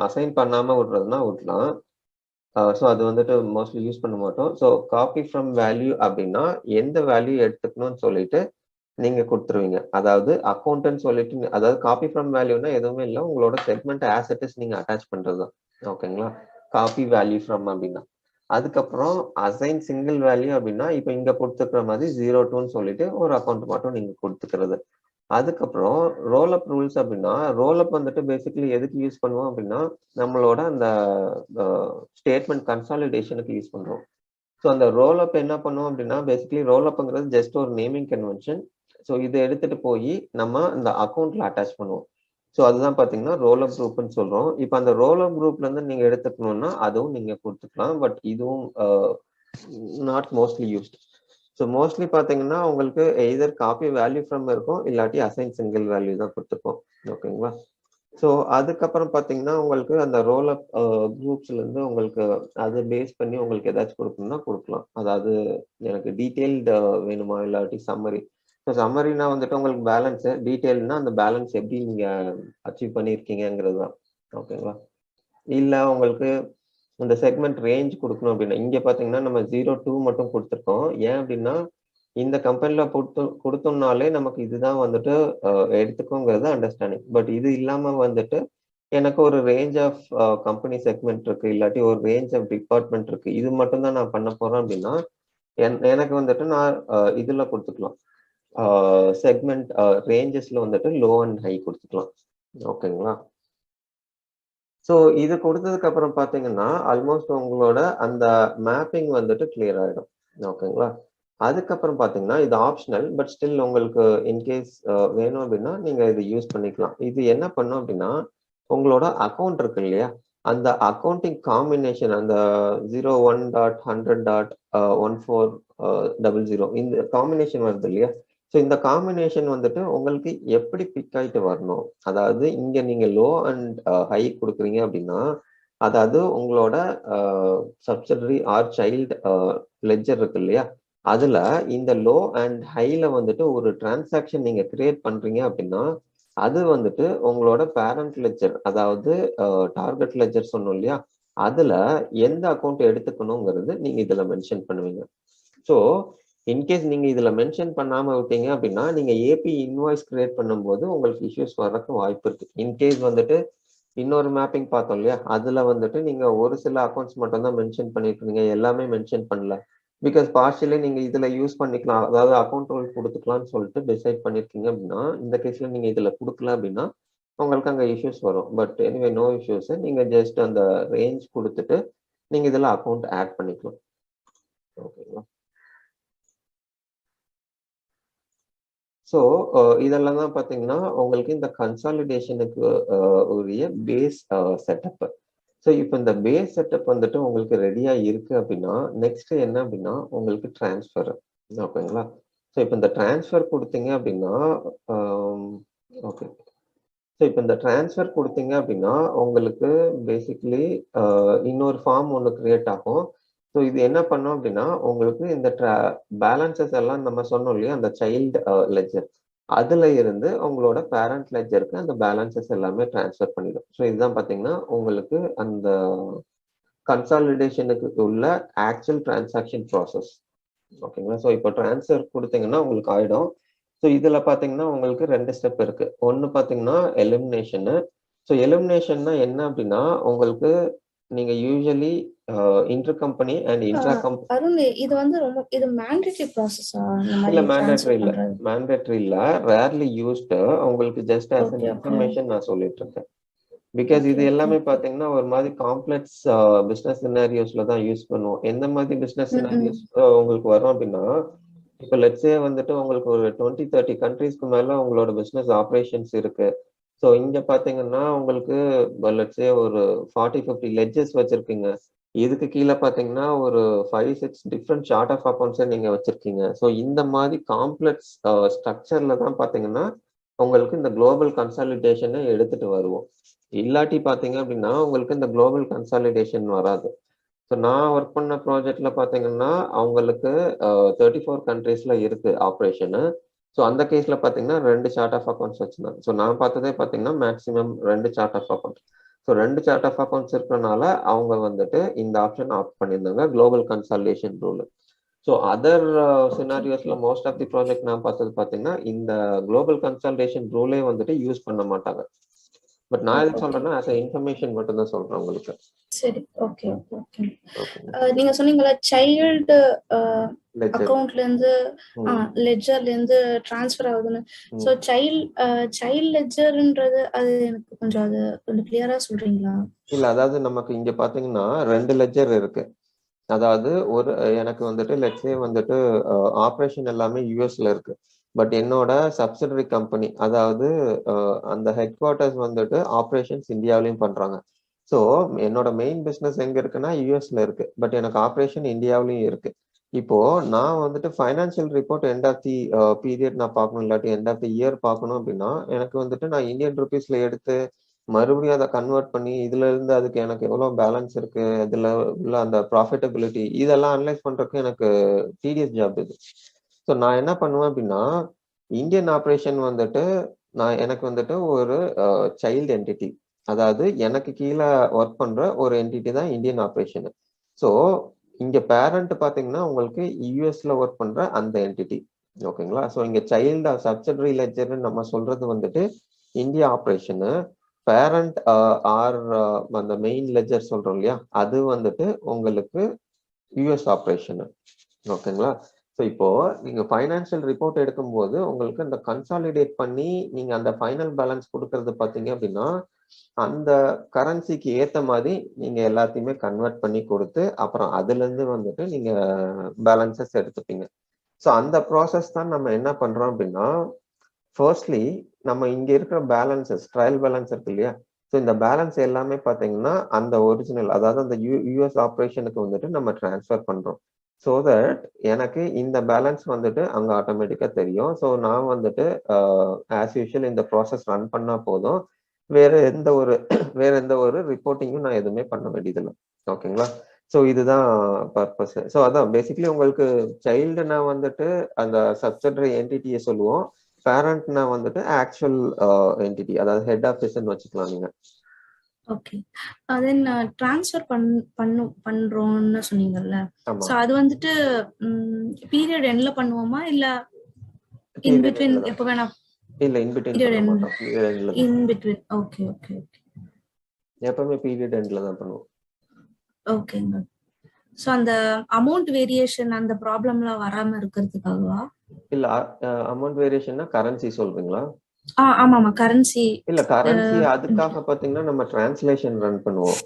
அசைன் பண்ணாம விடுறதுனா விடலாம். ஸோ அது வந்துட்டு மோஸ்ட்லி யூஸ் பண்ண மாட்டோம். ஸோ காப்பி ஃப்ரம் வேல்யூ அப்படின்னா எந்த வேல்யூ எடுத்துக்கணும்னு சொல்லிட்டு நீங்க கொடுத்துருவீங்க. அதாவது அக்கௌண்ட்னு சொல்லிட்டு, அதாவது காப்பி ஃப்ரம் வேல்யூனா எதுவுமே இல்லை, உங்களோட செக்மெண்ட் ஆசெட்ஸ் நீங்க அட்டாச் பண்றதுதான். ஓகேங்களா? காப்பி வேல்யூ ஃப்ரம் அப்படின்னா. அதுக்கப்புறம் அசைன் சிங்கிள் வேல்யூ அப்படின்னா இப்போ இங்க கொடுத்துக்கிற மாதிரி 02ன்னு சொல்லிட்டு ஒரு அக்கௌண்ட் மட்டும் நீங்க கொடுத்துக்கிறது. அதுக்கப்புறம் ரோல் அப் ரூல்ஸ் அப்படின்னா, ரோல் அப் வந்துட்டு பேசிக்கலி எதுக்கு யூஸ் பண்ணுவோம் அப்படின்னா நம்மளோட அந்த ஸ்டேட்மெண்ட் கன்சாலிடேஷனுக்கு யூஸ் பண்றோம். ஸோ அந்த ரோல் அப் என்ன பண்ணுவோம் அப்படின்னா, பேசிக்கலி ரோல் அப்ங்கிறது ஜஸ்ட் ஒரு நேமிங் கன்வென்ஷன். ஸோ இதை எடுத்துட்டு போய் நம்ம இந்த அக்கௌண்ட்ல அட்டாச் பண்ணுவோம். ஸோ அதுதான் பாத்தீங்கன்னா ரோல் அப் குரூப்னு சொல்றோம். இப்போ அந்த ரோல் அப் குரூப்ல இருந்து நீங்க எடுத்துக்கணும்னா அதுவும் நீங்க கொடுத்துக்கலாம். பட் இதுவும் not mostly used. So mostly பாத்தீங்கன்னா உங்களுக்கு எய்தர் காப்பி வேல்யூ ஃப்ரம் இருக்கும், இல்லாட்டி அசைன் சிங்கிள் வேல்யூ தான் கொடுத்துருக்கோம். ஓகேங்களா? ஸோ அதுக்கப்புறம் பாத்தீங்கன்னா உங்களுக்கு அந்த ரோல் அப் குரூப்ஸ்ல இருந்து உங்களுக்கு அதை பேஸ் பண்ணி உங்களுக்கு ஏதாச்சும் கொடுக்கணும்னா கொடுக்கலாம். அதாவது எனக்கு டீட்டெயில்டு வேணுமா, இல்லாட்டி சம்மரி. ஸோ சம்மரினா வந்துட்டு உங்களுக்கு பேலன்ஸ், டீட்டெயில்னா அந்த பேலன்ஸ் எப்படி நீங்க அச்சீவ் பண்ணியிருக்கீங்கிறது தான். ஓகேங்களா? இல்லை உங்களுக்கு இந்த செக்மெண்ட் ரேஞ்ச் கொடுக்கணும் அப்படின்னா இங்க பாத்தீங்கன்னா நம்ம 02 மட்டும் கொடுத்துருக்கோம். ஏன் அப்படின்னா இந்த கம்பெனில கொடுத்தோம்னாலே நமக்கு இதுதான் வந்துட்டு எடுத்துக்கோங்கிறது அண்டர்ஸ்டாண்டிங். பட் இது இல்லாம வந்துட்டு எனக்கு ஒரு ரேஞ்ச் ஆஃப் கம்பெனி செக்மெண்ட் இருக்கு, இல்லாட்டி ஒரு ரேஞ்ச் ஆஃப் டிபார்ட்மெண்ட் இருக்கு, இது மட்டும் தான் நான் பண்ண போறேன் அப்படின்னா எனக்கு வந்துட்டு நான் இதுல கொடுத்துக்கலாம். செக்மெண்ட் ரேஞ்சஸ்ல வந்துட்டு லோ அண்ட் ஹை கொடுத்துக்கலாம். ஓகேங்களா? ஸோ இது கொடுத்ததுக்கு அப்புறம் பாத்தீங்கன்னா ஆல்மோஸ்ட் உங்களோட அந்த மேப்பிங் வந்துட்டு கிளியர் ஆயிடும். ஓகேங்களா? அதுக்கப்புறம் பாத்தீங்கன்னா இது ஆப்ஷனல், பட் ஸ்டில் உங்களுக்கு இன்கேஸ் வேணும் அப்படின்னா நீங்க இது யூஸ் பண்ணிக்கலாம். இது என்ன பண்ணும் அப்படின்னா உங்களோட அக்கௌண்ட் இருக்கு இல்லையா, அந்த அக்கௌண்டிங் காம்பினேஷன், அந்த 01.100.1400 இந்த காம்பினேஷன் வருது இல்லையா, ஸோ இந்த காம்பினேஷன் வந்துட்டு உங்களுக்கு எப்படி பிக் ஆயிட்டு வரணும். அதாவது இங்க நீங்க லோ அண்ட் ஹை கொடுக்குறீங்க அப்படின்னா, அதாவது உங்களோட சப்சிடரி ஆர் சைல்டு லெட்ஜர் இருக்கு இல்லையா, அதுல இந்த லோ அண்ட் ஹைல வந்துட்டு ஒரு டிரான்சாக்ஷன் நீங்க கிரியேட் பண்றீங்க அப்படின்னா அது வந்துட்டு உங்களோட பேரண்ட் லெட்ஜர், அதாவது டார்கெட் லெட்ஜர் சொன்னோம் இல்லையா, அதுல எந்த அக்கௌண்ட் எடுத்துக்கணுங்கிறது நீங்க இதுல மென்ஷன் பண்ணுவீங்க. ஸோ இன்கேஸ் நீங்க இதுல மென்ஷன் பண்ணாம விட்டீங்க அப்படின்னா நீங்க ஏபி இன்வாய்ஸ் கிரியேட் பண்ணும்போது உங்களுக்கு இஷ்யூஸ் வர்றதுக்கு வாய்ப்பு இருக்கு. இன்கேஸ் வந்துட்டு இன்னொரு மேப்பிங் பார்த்தோம் இல்லையா, அதுல வந்துட்டு நீங்க ஒரு சில அக்கௌண்ட்ஸ் மட்டும் தான் மென்ஷன் பண்ணிருக்கீங்க, எல்லாமே மென்ஷன் பண்ணல. பிகாஸ் பார்ஷியலி நீங்க இதுல யூஸ் பண்ணிக்கலாம், அதாவது அக்கௌண்ட் ரோல் கொடுத்துக்கலாம்னு சொல்லிட்டு டிசைட் பண்ணிருக்கீங்க அப்படின்னா, இந்த கேஸ்ல நீங்க இதுல கொடுக்கல அப்படின்னா உங்களுக்கு அங்க இஷ்யூஸ் வரும். But anyway no issues. நீங்க ஜஸ்ட் அந்த ரேஞ்ச் கொடுத்துட்டு நீங்க இதுல அக்கௌண்ட் ஆட் பண்ணிக்கலாம். ஓகேங்களா? ஸோ இதெல்லாம் தான் பார்த்தீங்கன்னா உங்களுக்கு இந்த கன்சாலிடேஷனுக்கு உரிய பேஸ் செட்டப். ஸோ இப்போ இந்த பேஸ் செட்டப் வந்துட்டு உங்களுக்கு ரெடியா இருக்கு அப்படின்னா நெக்ஸ்ட் என்ன அப்படின்னா உங்களுக்கு டிரான்ஸ்ஃபர். ஓகேங்களா? ஸோ இப்போ இந்த டிரான்ஸ்ஃபர் கொடுத்தீங்க அப்படின்னா ஓகே. ஸோ இப்போ இந்த டிரான்ஸ்ஃபர் கொடுத்தீங்க அப்படின்னா உங்களுக்கு பேசிக்கலி இன்னொரு ஃபார்ம் ஒன்று கிரியேட் ஆகும். ஸோ இது என்ன பண்ணோம் அப்படின்னா உங்களுக்கு இந்த பேலன்சஸ் எல்லாம் நம்ம சொன்னோம் இல்லையா, அந்த சைல்டு லெஜர் அதுல இருந்து உங்களோட பேரண்ட் லெஜருக்கு அந்த பேலன்சஸ் எல்லாமே டிரான்ஸ்ஃபர் பண்ணிடும். ஸோ இதுதான் பார்த்தீங்கன்னா உங்களுக்கு அந்த கன்சாலிடேஷனுக்கு உள்ள ஆக்சுவல் டிரான்சாக்ஷன் ப்ராசஸ். ஓகேங்களா? ஸோ இப்போ டிரான்ஸ்ஃபர் கொடுத்தீங்கன்னா உங்களுக்கு ஆயிடும். ஸோ இதுல பாத்தீங்கன்னா உங்களுக்கு 2 ஸ்டெப் இருக்கு. ஒன்னு பாத்தீங்கன்னா எலிமினேஷன். ஸோ எலிமினேஷன்னா என்ன அப்படின்னா உங்களுக்கு நீங்க usually inter company and intra company.
Arun, இது வந்து ரொம்ப இது மேண்டேட்டரி ப்ராசஸா?
இல்ல மேண்டேட்டரி இல்ல, ரேர்லி யூஸ்டு. உங்களுக்கு ஜஸ்ட் ஆஸ் an இன்ஃபர்மேஷன் நான் சொல்லிட்டு இருக்கேன். பிகாஸ் இது எல்லாமே பாத்தீங்கன்னா ஒரு மாதிரி காம்ப்ளெக்ஸ் பிசினஸ் சினாரியோஸ்ல தான் யூஸ் பண்ணுவோம். எந்த மாதிரி பிசினஸ் சினாரியோஸ் உங்களுக்கு வரும் அப்படின்னா, இப்போ லெட்ஸே வந்துட்டு உங்களுக்கு ஒரு 20-30 கண்ட்ரீஸ்க்கு மேல உங்களோட பிசினஸ் ஆப்ரேஷன்ஸ் இருக்கு. ஸோ இங்க பாத்தீங்கன்னா உங்களுக்கு லெட்ஸே ஒரு 40-50 லெட்ஜர்ஸ் வச்சிருக்கீங்க. இதுக்கு கீழே பாத்தீங்கன்னா ஒரு 5-6 டிஃப்ரெண்ட் சார்ட் ஆஃப் அக்கௌண்ட்ஸை நீங்க வச்சிருக்கீங்க. ஸோ இந்த மாதிரி காம்ப்ளெக்ஸ் ஸ்ட்ரக்சர்ல தான் பாத்தீங்கன்னா உங்களுக்கு இந்த குளோபல் கன்சாலிடேஷனை எடுத்துட்டு வருவோம். இல்லாட்டி பாத்தீங்க அப்படின்னா உங்களுக்கு இந்த குளோபல் கன்சாலிடேஷன் வராது. ஸோ நான் ஒர்க் பண்ண ப்ராஜெக்ட்ல பாத்தீங்கன்னா அவங்களுக்கு 34 கண்ட்ரீஸ்ல இருக்கு ஆப்ரேஷனு. ஸோ அந்த கேஸ்ல பாத்தீங்கன்னா 2 சார்ட் ஆஃப் அக்கௌண்ட்ஸ் வச்சிருந்தாங்க. ஸோ நான் பார்த்ததே பாத்தீங்கன்னா maximum 2 chart of accounts. So 2 chart of accounts இருக்கிறனால அவங்க வந்துட்டு இந்த ஆப்ஷன் ஆப்ட் பண்ணியிருந்தாங்க, global consolidation rule. So other சினாரியோஸ்ல மோஸ்ட் ஆஃப் தி ப்ராஜெக்ட் நான் பார்த்தது பாத்தீங்கன்னா இந்த குளோபல் கன்சாலிடேஷன் ரூலே வந்துட்டு யூஸ் பண்ண மாட்டாங்க. பட் நான் எதுக்கு சொல்றேன்னா as a இன்ஃபர்மேஷன் மட்டும் தான் சொல்றேன் உங்களுக்கு.
சரி, ஓகே ஓகே. நீங்க சொன்னீங்கல சைல்டு அக்கவுண்ட்ல இருந்து லெட்ஜர்ல இருந்து ட்ரான்ஸ்ஃபர் ஆகுதுன்னு. சோ சைல்ட் லெட்ஜர்ன்றது அது எனக்கு கொஞ்சம் கிளியரா சொல்றீங்களா?
இல்ல, அதாவது நமக்கு இங்க பாத்தீங்கன்னா 2 லெட்ஜர் இருக்கு. அதாவது எனக்கு வந்துட்டு லெட்ஸே வந்துட்டு ஆப்ரேஷன் எல்லாமே யூஎஸ்ல இருக்கு. பட் என்னோட சப்சிடரி கம்பெனி, அதாவது அந்த ஹெட் குவார்ட்டர்ஸ் வந்துட்டு ஆப்ரேஷன்ஸ் இந்தியாவிலையும் பண்றாங்க. ஸோ என்னோட மெயின் பிஸ்னஸ் எங்க இருக்குன்னா யூஎஸ்ல இருக்கு, பட் எனக்கு ஆப்ரேஷன் இந்தியாவிலையும் இருக்கு. இப்போ நான் வந்துட்டு financial report end of the period நான் பார்க்கணும், இல்லாட்டி எண்ட் ஆஃப் தி இயர் பார்க்கணும் அப்படின்னா எனக்கு வந்துட்டு நான் இந்தியன் ருபீஸ்ல எடுத்து மறுபடியும் அதை கன்வெர்ட் பண்ணி இதுல இருந்து அதுக்கு எனக்கு எவ்வளவு பேலன்ஸ் இருக்கு, இதுல உள்ள அந்த ப்ராஃபிட்டபிலிட்டி இதெல்லாம் அனலைஸ் பண்றதுக்கு எனக்கு டிடிஎஸ் ஜாப் இது. ஸோ நான் என்ன பண்ணுவேன் அப்படின்னா இந்தியன் ஆப்ரேஷன் வந்துட்டு எனக்கு வந்துட்டு ஒரு சைல்டு என்டிட்டி, அதாவது எனக்கு கீழே ஒர்க் பண்ற ஒரு என்டிட்டி தான் இந்தியன் ஆப்ரேஷன். ஸோ இங்க பேரண்ட் பாத்தீங்கன்னா உங்களுக்கு யூஎஸ்ல ஒர்க் பண்ற அந்த என்டிட்டி. ஓகேங்களா? ஸோ இங்க சைல்டு சப்சிடரி லெட்ஜர் நம்ம சொல்றது வந்துட்டு இந்தியா ஆப்ரேஷனு. பேரண்ட் ஆர் அந்த மெயின் லெட்ஜர் சொல்றோம் இல்லையா, அது வந்துட்டு உங்களுக்கு யூஎஸ் ஆப்ரேஷன். ஓகேங்களா? ஸோ இப்போ நீங்க ஃபைனான்சியல் ரிப்போர்ட் எடுக்கும்போது உங்களுக்கு அந்த கன்சாலிடேட் பண்ணி நீங்க அந்த ஃபைனல் பேலன்ஸ் கொடுக்கறது பாத்தீங்க அப்படின்னா அந்த கரன்சிக்கு ஏத்த மாதிரி நீங்க எல்லாத்தையுமே கன்வெர்ட் பண்ணி கொடுத்து அப்புறம் அதுல இருந்து வந்துட்டு நீங்க பேலன்சஸ் எடுத்துப்பீங்க. ஸோ அந்த ப்ராசஸ் தான் நம்ம என்ன பண்றோம் அப்படின்னா, ஃபர்ஸ்ட்லி நம்ம இங்க இருக்கிற பேலன்சஸ், ட்ரையல் பேலன்ஸ் இருக்கு இல்லையா, ஸோ இந்த பேலன்ஸ் எல்லாமே பாத்தீங்கன்னா அந்த ஒரிஜினல், அதாவது அந்த யூஎஸ் ஆப்ரேஷனுக்கு வந்துட்டு நம்ம டிரான்ஸ்ஃபர் பண்றோம். ஸோ தட் எனக்கு இந்த பேலன்ஸ் வந்துட்டு அங்க ஆட்டோமேட்டிக்கா தெரியும். ஸோ நான் வந்துட்டு ஆஸ் யூஷுவல் இந்த ப்ராசஸ் ரன் பண்ணா போதும், வேற எந்த ஒரு ரிப்போர்ட்டிங்கும் நான் எதுவுமே பண்ண வேண்டியதில்லை. ஓகேங்களா? ஸோ இதுதான் பர்பஸ். ஸோ அதான் பேசிக்கலி உங்களுக்கு சைல்டுனா வந்துட்டு அந்த சப்சிடரி என்டிட்டியை சொல்லுவோம், பேரண்ட்னா வந்துட்டு ஆக்சுவல் என்டிட்டி, அதாவது ஹெட் ஆஃபீஸ்ன்னு வச்சுக்கலாம் நீங்க.
ஓகே. தென் ட்ரான்ஸ்ஃபர் பண்றோம்னு சொன்னீங்கல்ல.
ஆமா.
சோ அது வந்துட்டு பீரியட் எண்ட்ல பண்ணுவோமா இல்ல இன்
பீரியட்
பிட்வீன்
எண்ட்ல தான்.
எப்ப வேணா?
இல்ல இன் பிட்வீன்
பீரியட்
பண்ண
எண்ட்,
மாட்டோம். பீரியட் எண்ட்ல தான்.
In between. Okay okay okay.
எப்பவுமே பீரியட் எண்ட்ல தான் பண்ணுவோம்.
ஓகேங்க. சோ அந்த அமௌண்ட் வேரியேஷன் அந்த ப்ராப்ளம்லாம் வராம இருக்கிறதுக்காகவா?
இல்ல அமௌண்ட் வேரியேஷன்னா கரன்சி சொல்றீங்களா?
ஆமாமா கரன்சி.
இல்ல கரன்சி அதுக்காக பாத்தீங்கன்னா நம்ம டிரான்ஸ்லேஷன் ரன் பண்ணுவோம்.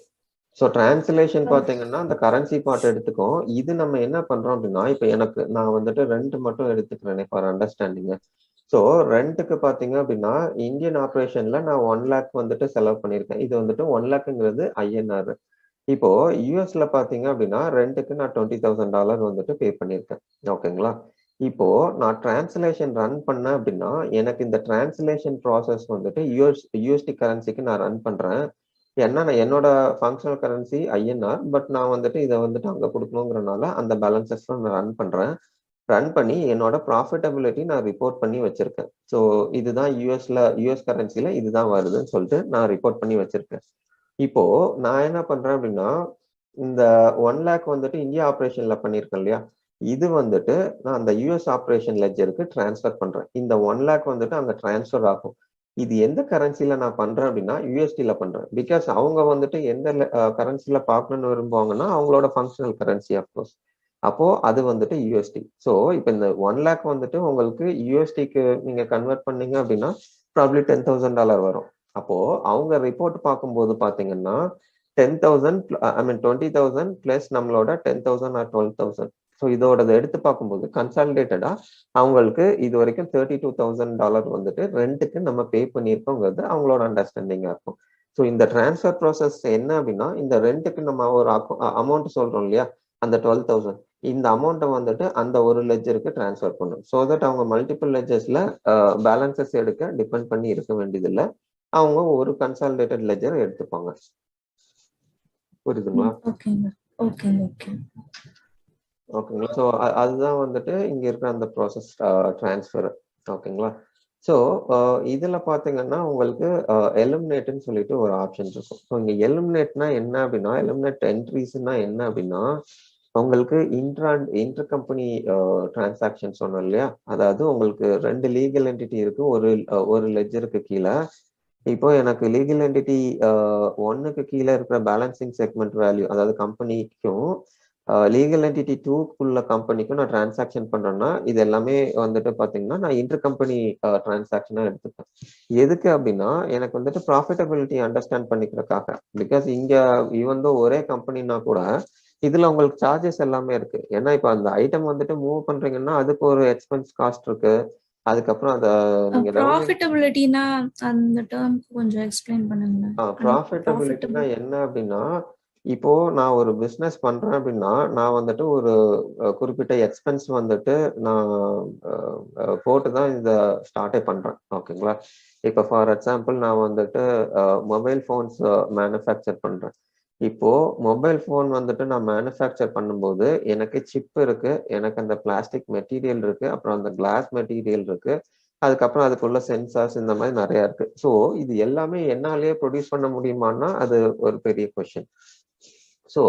ஸோ டிரான்ஸ்லேஷன் பாத்தீங்கன்னா அந்த கரன்சி பார்ட் எடுத்துக்கும். இது நம்ம என்ன பண்றோம் அப்படின்னா, இப்ப நான் வந்துட்டு ரெண்ட் மட்டும் எடுத்துக்கிறேனே ஃபார் அண்டர்ஸ்டாண்டிங். ஸோ ரெண்ட்டுக்கு பாத்தீங்க அப்படின்னா இந்தியன் ஆப்ரேஷன்ல நான் 1 லேக் வந்துட்டு செலவு பண்ணியிருக்கேன். இது வந்துட்டு 1 லேக்குங்கிறது ஐஎன்ஆர். இப்போ யூஎஸ்ல பாத்தீங்க அப்படின்னா ரெண்ட்டுக்கு நான் $20,000 வந்துட்டு பே பண்ணியிருக்கேன். ஓகேங்களா? இப்போ நான் டிரான்ஸ்லேஷன் ரன் பண்ணேன் அப்படின்னா எனக்கு இந்த டிரான்ஸ்லேஷன் ப்ராசஸ் வந்துட்டு யூஎஸ்டி கரன்சிக்கு நான் ரன் பண்றேன். ஏன்னா நான் என்னோட ஃபங்க்ஷனல் கரன்சி ஐஎன்ஆர், பட் நான் வந்துட்டு இதை வந்துட்டு அங்க கொடுக்கணுங்கிறனால அந்த பேலன்சஸ் நான் ரன் பண்றேன். ரன் பண்ணி என்னோட ப்ராஃபிட்டபிலிட்டி நான் ரிப்போர்ட் பண்ணி வச்சிருக்கேன். ஸோ இதுதான் யூஎஸ் கரன்சில இதுதான் வருதுன்னு சொல்லிட்டு நான் ரிப்போர்ட் பண்ணி வச்சிருக்கேன். இப்போ நான் என்ன பண்றேன் அப்படின்னா இந்த 1 லேக் வந்துட்டு இந்தியா ஆப்ரேஷன்ல பண்ணியிருக்கேன் இல்லையா, இது வந்துட்டு நான் அந்த யூஎஸ் ஆப்ரேஷன் லெட்ஜருக்கு டிரான்ஸ்ஃபர் பண்றேன். இந்த 1 லேக் வந்துட்டு அங்க டிரான்ஸ்ஃபர் ஆகும். இது எந்த கரன்சில நான் பண்றேன் அப்படின்னா யூஎஸ்டில பண்றேன். பிகாஸ் அவங்க வந்துட்டு எந்த கரன்சில பார்க்கணும்னு விரும்புவாங்கன்னா அவங்களோட ஃபங்க்ஷனல் கரன்சி அப்கோர்ஸ். அப்போ அது வந்துட்டு யூஎஸ்டி. ஸோ இப்போ இந்த 1 லேக் வந்துட்டு உங்களுக்கு யூஎஸ்டிக்கு நீங்க கன்வெர்ட் பண்ணீங்க அப்படின்னா ப்ராப்ளி $10,000 வரும். அப்போ அவங்க ரிப்போர்ட் பார்க்கும்போது பாத்தீங்கன்னா 10,000 ஐ மீன் 20,000 பிளஸ் நம்மளோட 10,000 ஆர் 12,000. ஸோ இதோட எடுத்து பார்க்கும்போது கன்சாலிடேட்டடா அவங்களுக்கு இது வரைக்கும் $32,000 வந்துட்டு ரெண்ட்டுக்கு நம்ம பே பண்ணியிருக்கோங்கிறது அவங்களோட அண்டர்ஸ்டாண்டிங்கா இருக்கும். ஸோ இந்த டிரான்ஸ்ஃபர் ப்ராசஸ் என்ன அப்படின்னா இந்த ரெண்ட்டுக்கு நம்ம ஒரு அமௌண்ட் சொல்றோம் இல்லையா, அந்த 12,000 இந்த அமௌண்ட்டை வந்துட்டு அந்த ஒரு லெஜருக்கு டிரான்ஸ்ஃபர் பண்ணும். ஸோ தட் அவங்க மல்டிபிள் லெஜர்ஸ்ல பேலன்சஸ் எடுக்க டிபெண்ட் பண்ணி இருக்க வேண்டியதில்லை. அவங்க ஒரு கன்சாலிடேட்டட் லெஜர் எடுத்துப்பாங்க. புரியுதுங்களா?
ஓகேங்க ஓகேங்க ஓகே.
ஓகேங்களா? ஸோ அதுதான் வந்துட்டு இங்க இருக்கிற அந்த ப்ராசஸ் டிரான்ஸ்ஃபர். ஓகேங்களா? ஸோ இதுல பாத்தீங்கன்னா உங்களுக்கு எலிமினேட்னு சொல்லிட்டு ஒரு ஆப்ஷன் இருக்கும். ஸோ இங்க எலிமினேட்னா என்ன அப்படின்னா, எலிமினேட் என்ட்ரிஸ்னா என்ன அப்படின்னா உங்களுக்கு இன்டர் கம்பெனி டிரான்சாக்ஷன் சொன்னோம் இல்லையா, அதாவது உங்களுக்கு 2 லீகல் என்டிட்டி இருக்கு ஒரு லெஜருக்கு கீழே. இப்போ எனக்கு லீகல் என்டிட்டி 1க்கு கீழே இருக்கிற பேலன்சிங் செக்மெண்ட் வேல்யூ, அதாவது கம்பெனிக்கும் லீகல் என்டிட்டி 2க்குள்ள கம்பெனிக்கும் நான் டிரான்சாக்ஷன் பண்றேன்னா இது எல்லாமே வந்துட்டு பாத்தீங்கன்னா நான் இன்டர் கம்பெனி டிரான்சாக்ஷனா எடுத்துப்பேன். எதுக்கு அப்படின்னா எனக்கு வந்துட்டு ப்ராஃபிட்டபிலிட்டி அண்டர்ஸ்டாண்ட் பண்ணிக்கிறதுக்காக. பிகாஸ் இங்க ஈவன் தோ ஒரே கம்பெனினா கூட இதுல உங்களுக்கு சார்ஜஸ் எல்லாமே இருக்கு. ஏன்னா இப்ப அந்த ஐட்டம் வந்துட்டு மூவ் பண்றீங்கன்னா அதுக்கு ஒரு எக்ஸ்பென்ஸ் காஸ்ட் இருக்கு. அதுக்கப்புறம் அத நீங்க
ப்ராஃபிட்டபிலிட்டினா அந்த டேர்ம் கொஞ்சம் எக்ஸ்பிளைன் பண்ணுங்க.
ப்ராஃபிட்டபிலிட்டினா என்ன அப்படின்னா, இப்போ நான் ஒரு பிசினஸ் பண்றேன் அப்படின்னா நான் வந்துட்டு ஒரு குறிப்பிட்ட எக்ஸ்பென்ஸ் வந்துட்டு நான் போட்டு தான் இந்த ஸ்டார்டே பண்றேன். ஓகேங்களா? இப்போ ஃபார் எக்ஸாம்பிள் நான் வந்துட்டு மொபைல் ஃபோன்ஸ் மேனுஃபேக்சர் பண்றேன். இப்போ மொபைல் ஃபோன் வந்துட்டு நான் மேனுஃபேக்சர் பண்ணும்போது எனக்கு சிப் இருக்கு, எனக்கு அந்த பிளாஸ்டிக் மெட்டீரியல் இருக்கு, அப்புறம் அந்த கிளாஸ் மெட்டீரியல் இருக்கு, அதுக்கப்புறம் அதுக்குள்ள சென்சார்ஸ் இந்த மாதிரி நிறைய இருக்கு. ஸோ இது எல்லாமே என்னாலேயே ப்ரொடியூஸ் பண்ண முடியுமான்னா அது ஒரு பெரிய கொஸ்டின். ஸோ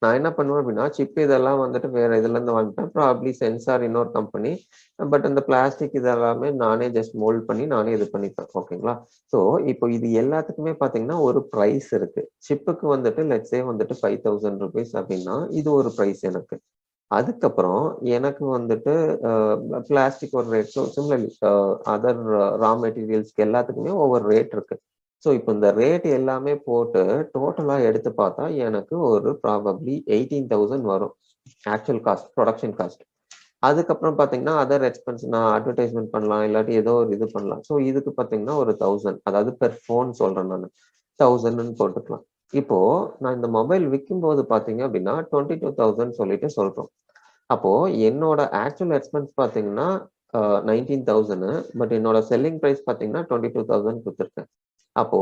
நான் என்ன பண்ணுவேன் அப்படின்னா சிப் இதெல்லாம் வந்துட்டு வேற இதுல இருந்து வாங்கிட்டேன். ப்ராப்ளி சென்சார் இன்னொரு கம்பெனி, பட் அந்த பிளாஸ்டிக் இதெல்லாமே நானே ஜஸ்ட் மோல்ட் பண்ணி நானே இது பண்ணிப்பேன். ஓகேங்களா? ஸோ இப்போ இது எல்லாத்துக்குமே பாத்தீங்கன்னா ஒரு ப்ரைஸ் இருக்கு. சிப்புக்கு வந்துட்டு லெட்ஸே வந்துட்டு $5,000 அப்படின்னா இது ஒரு ப்ரைஸ் எனக்கு. அதுக்கப்புறம் எனக்கு வந்துட்டு பிளாஸ்டிக் ஒரு ரேட். ஸோ சிமிலர்லி அதர் ரா மெட்டீரியல்ஸ்க்கு எல்லாத்துக்குமே ஒவ்வொரு ரேட் இருக்கு. ஸோ இப்போ இந்த ரேட் எல்லாமே போட்டு டோட்டலா எடுத்து பார்த்தா எனக்கு ஒரு ப்ராபப்ளி 18,000 வரும் ஆக்சுவல் காஸ்ட், ப்ரொடக்ஷன் காஸ்ட். அதுக்கப்புறம் பாத்தீங்கன்னா அதர் எக்ஸ்பென்ஸ் நான் அட்வர்டைஸ்மெண்ட் பண்ணலாம், இல்லாட்டி ஏதோ ஒரு இது பண்ணலாம். ஸோ இதுக்கு பாத்தீங்கன்னா ஒரு 1000, அதாவது பெர் ஃபோன் சொல்றேன் நான் 1000ன்னு போட்டுக்கலாம். இப்போ நான் இந்த மொபைல் விற்கும் போது பாத்தீங்க அப்படின்னா 22,000 சொல்லிட்டு சொல்றோம். அப்போ என்னோட ஆக்சுவல் எக்ஸ்பென்ஸ் பாத்தீங்கன்னா 19,000, பட் என்னோட செல்லிங் பிரைஸ் பாத்தீங்கன்னா 22,000 கொடுத்துருக்கேன். அப்போ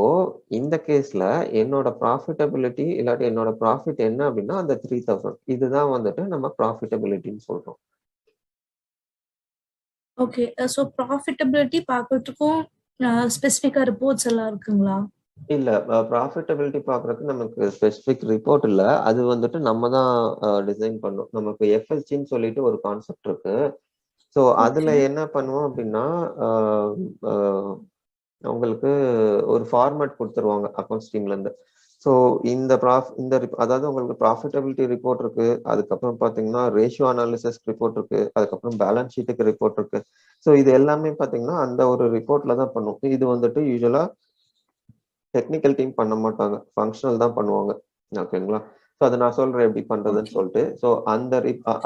இந்த கேஸ்ல என்னோட ப்ராஃபிட்டபிலிட்டி இல்லாட்டி என்னோட ப்ராஃபிட் என்ன அப்படின்னா அந்த 3,000. இதுதான் வந்துட்டு நம்ம ப்ராஃபிட்டபிலிட்டின்னு சொல்றோம்.
ஓகே. சோ ப்ராஃபிட்டபிலிட்டி பார்க்கிறதுக்கும் ஸ்பெசிஃபிக்கா ரிப்போர்ட்ஸ் எல்லாம் இருக்குங்களா?
இல்ல ப்ராஃபிட்டபிலிட்டி பாக்குறதுக்கு நமக்கு ஸ்பெசிபிக் ரிப்போர்ட் இல்ல. அது வந்துட்டு நம்ம தான் டிசைன் பண்ணணும். நமக்கு எஃப்எஸ்ஜின்னு சொல்லிட்டு ஒரு கான்செப்ட் இருக்கு. ஸோ அதுல
ஓகே.
என்ன பண்ணுவோம் அப்படின்னா உங்களுக்கு ஒரு ஃபார்மேட் கொடுத்துருவாங்க அக்கௌண்ட்ஸ் டீம்ல இருந்து. ஸோ அதாவது உங்களுக்கு ப்ராஃபிட்டபிலிட்டி ரிப்போர்ட் இருக்கு, அதுக்கப்புறம் பாத்தீங்கன்னா ரேஷியோ அனாலிசிஸ் ரிப்போர்ட் இருக்கு, அதுக்கப்புறம் பேலன்ஸ் ஷீட்டுக்கு ரிப்போர்ட் இருக்கு. ஸோ இது எல்லாமே பாத்தீங்கன்னா அந்த ஒரு ரிப்போர்ட்ல தான் பண்ணும். இது வந்துட்டு யூஸ்வலா டெக்னிக்கல் டீம் பண்ண மாட்டாங்க, ஃபங்க்ஷனல் தான் பண்ணுவாங்க. ஓகேங்களா? ஸோ அதை நான் சொல்றேன் எப்படி பண்றதுன்னு
ஓகே.
சொல்லிட்டு. ஸோ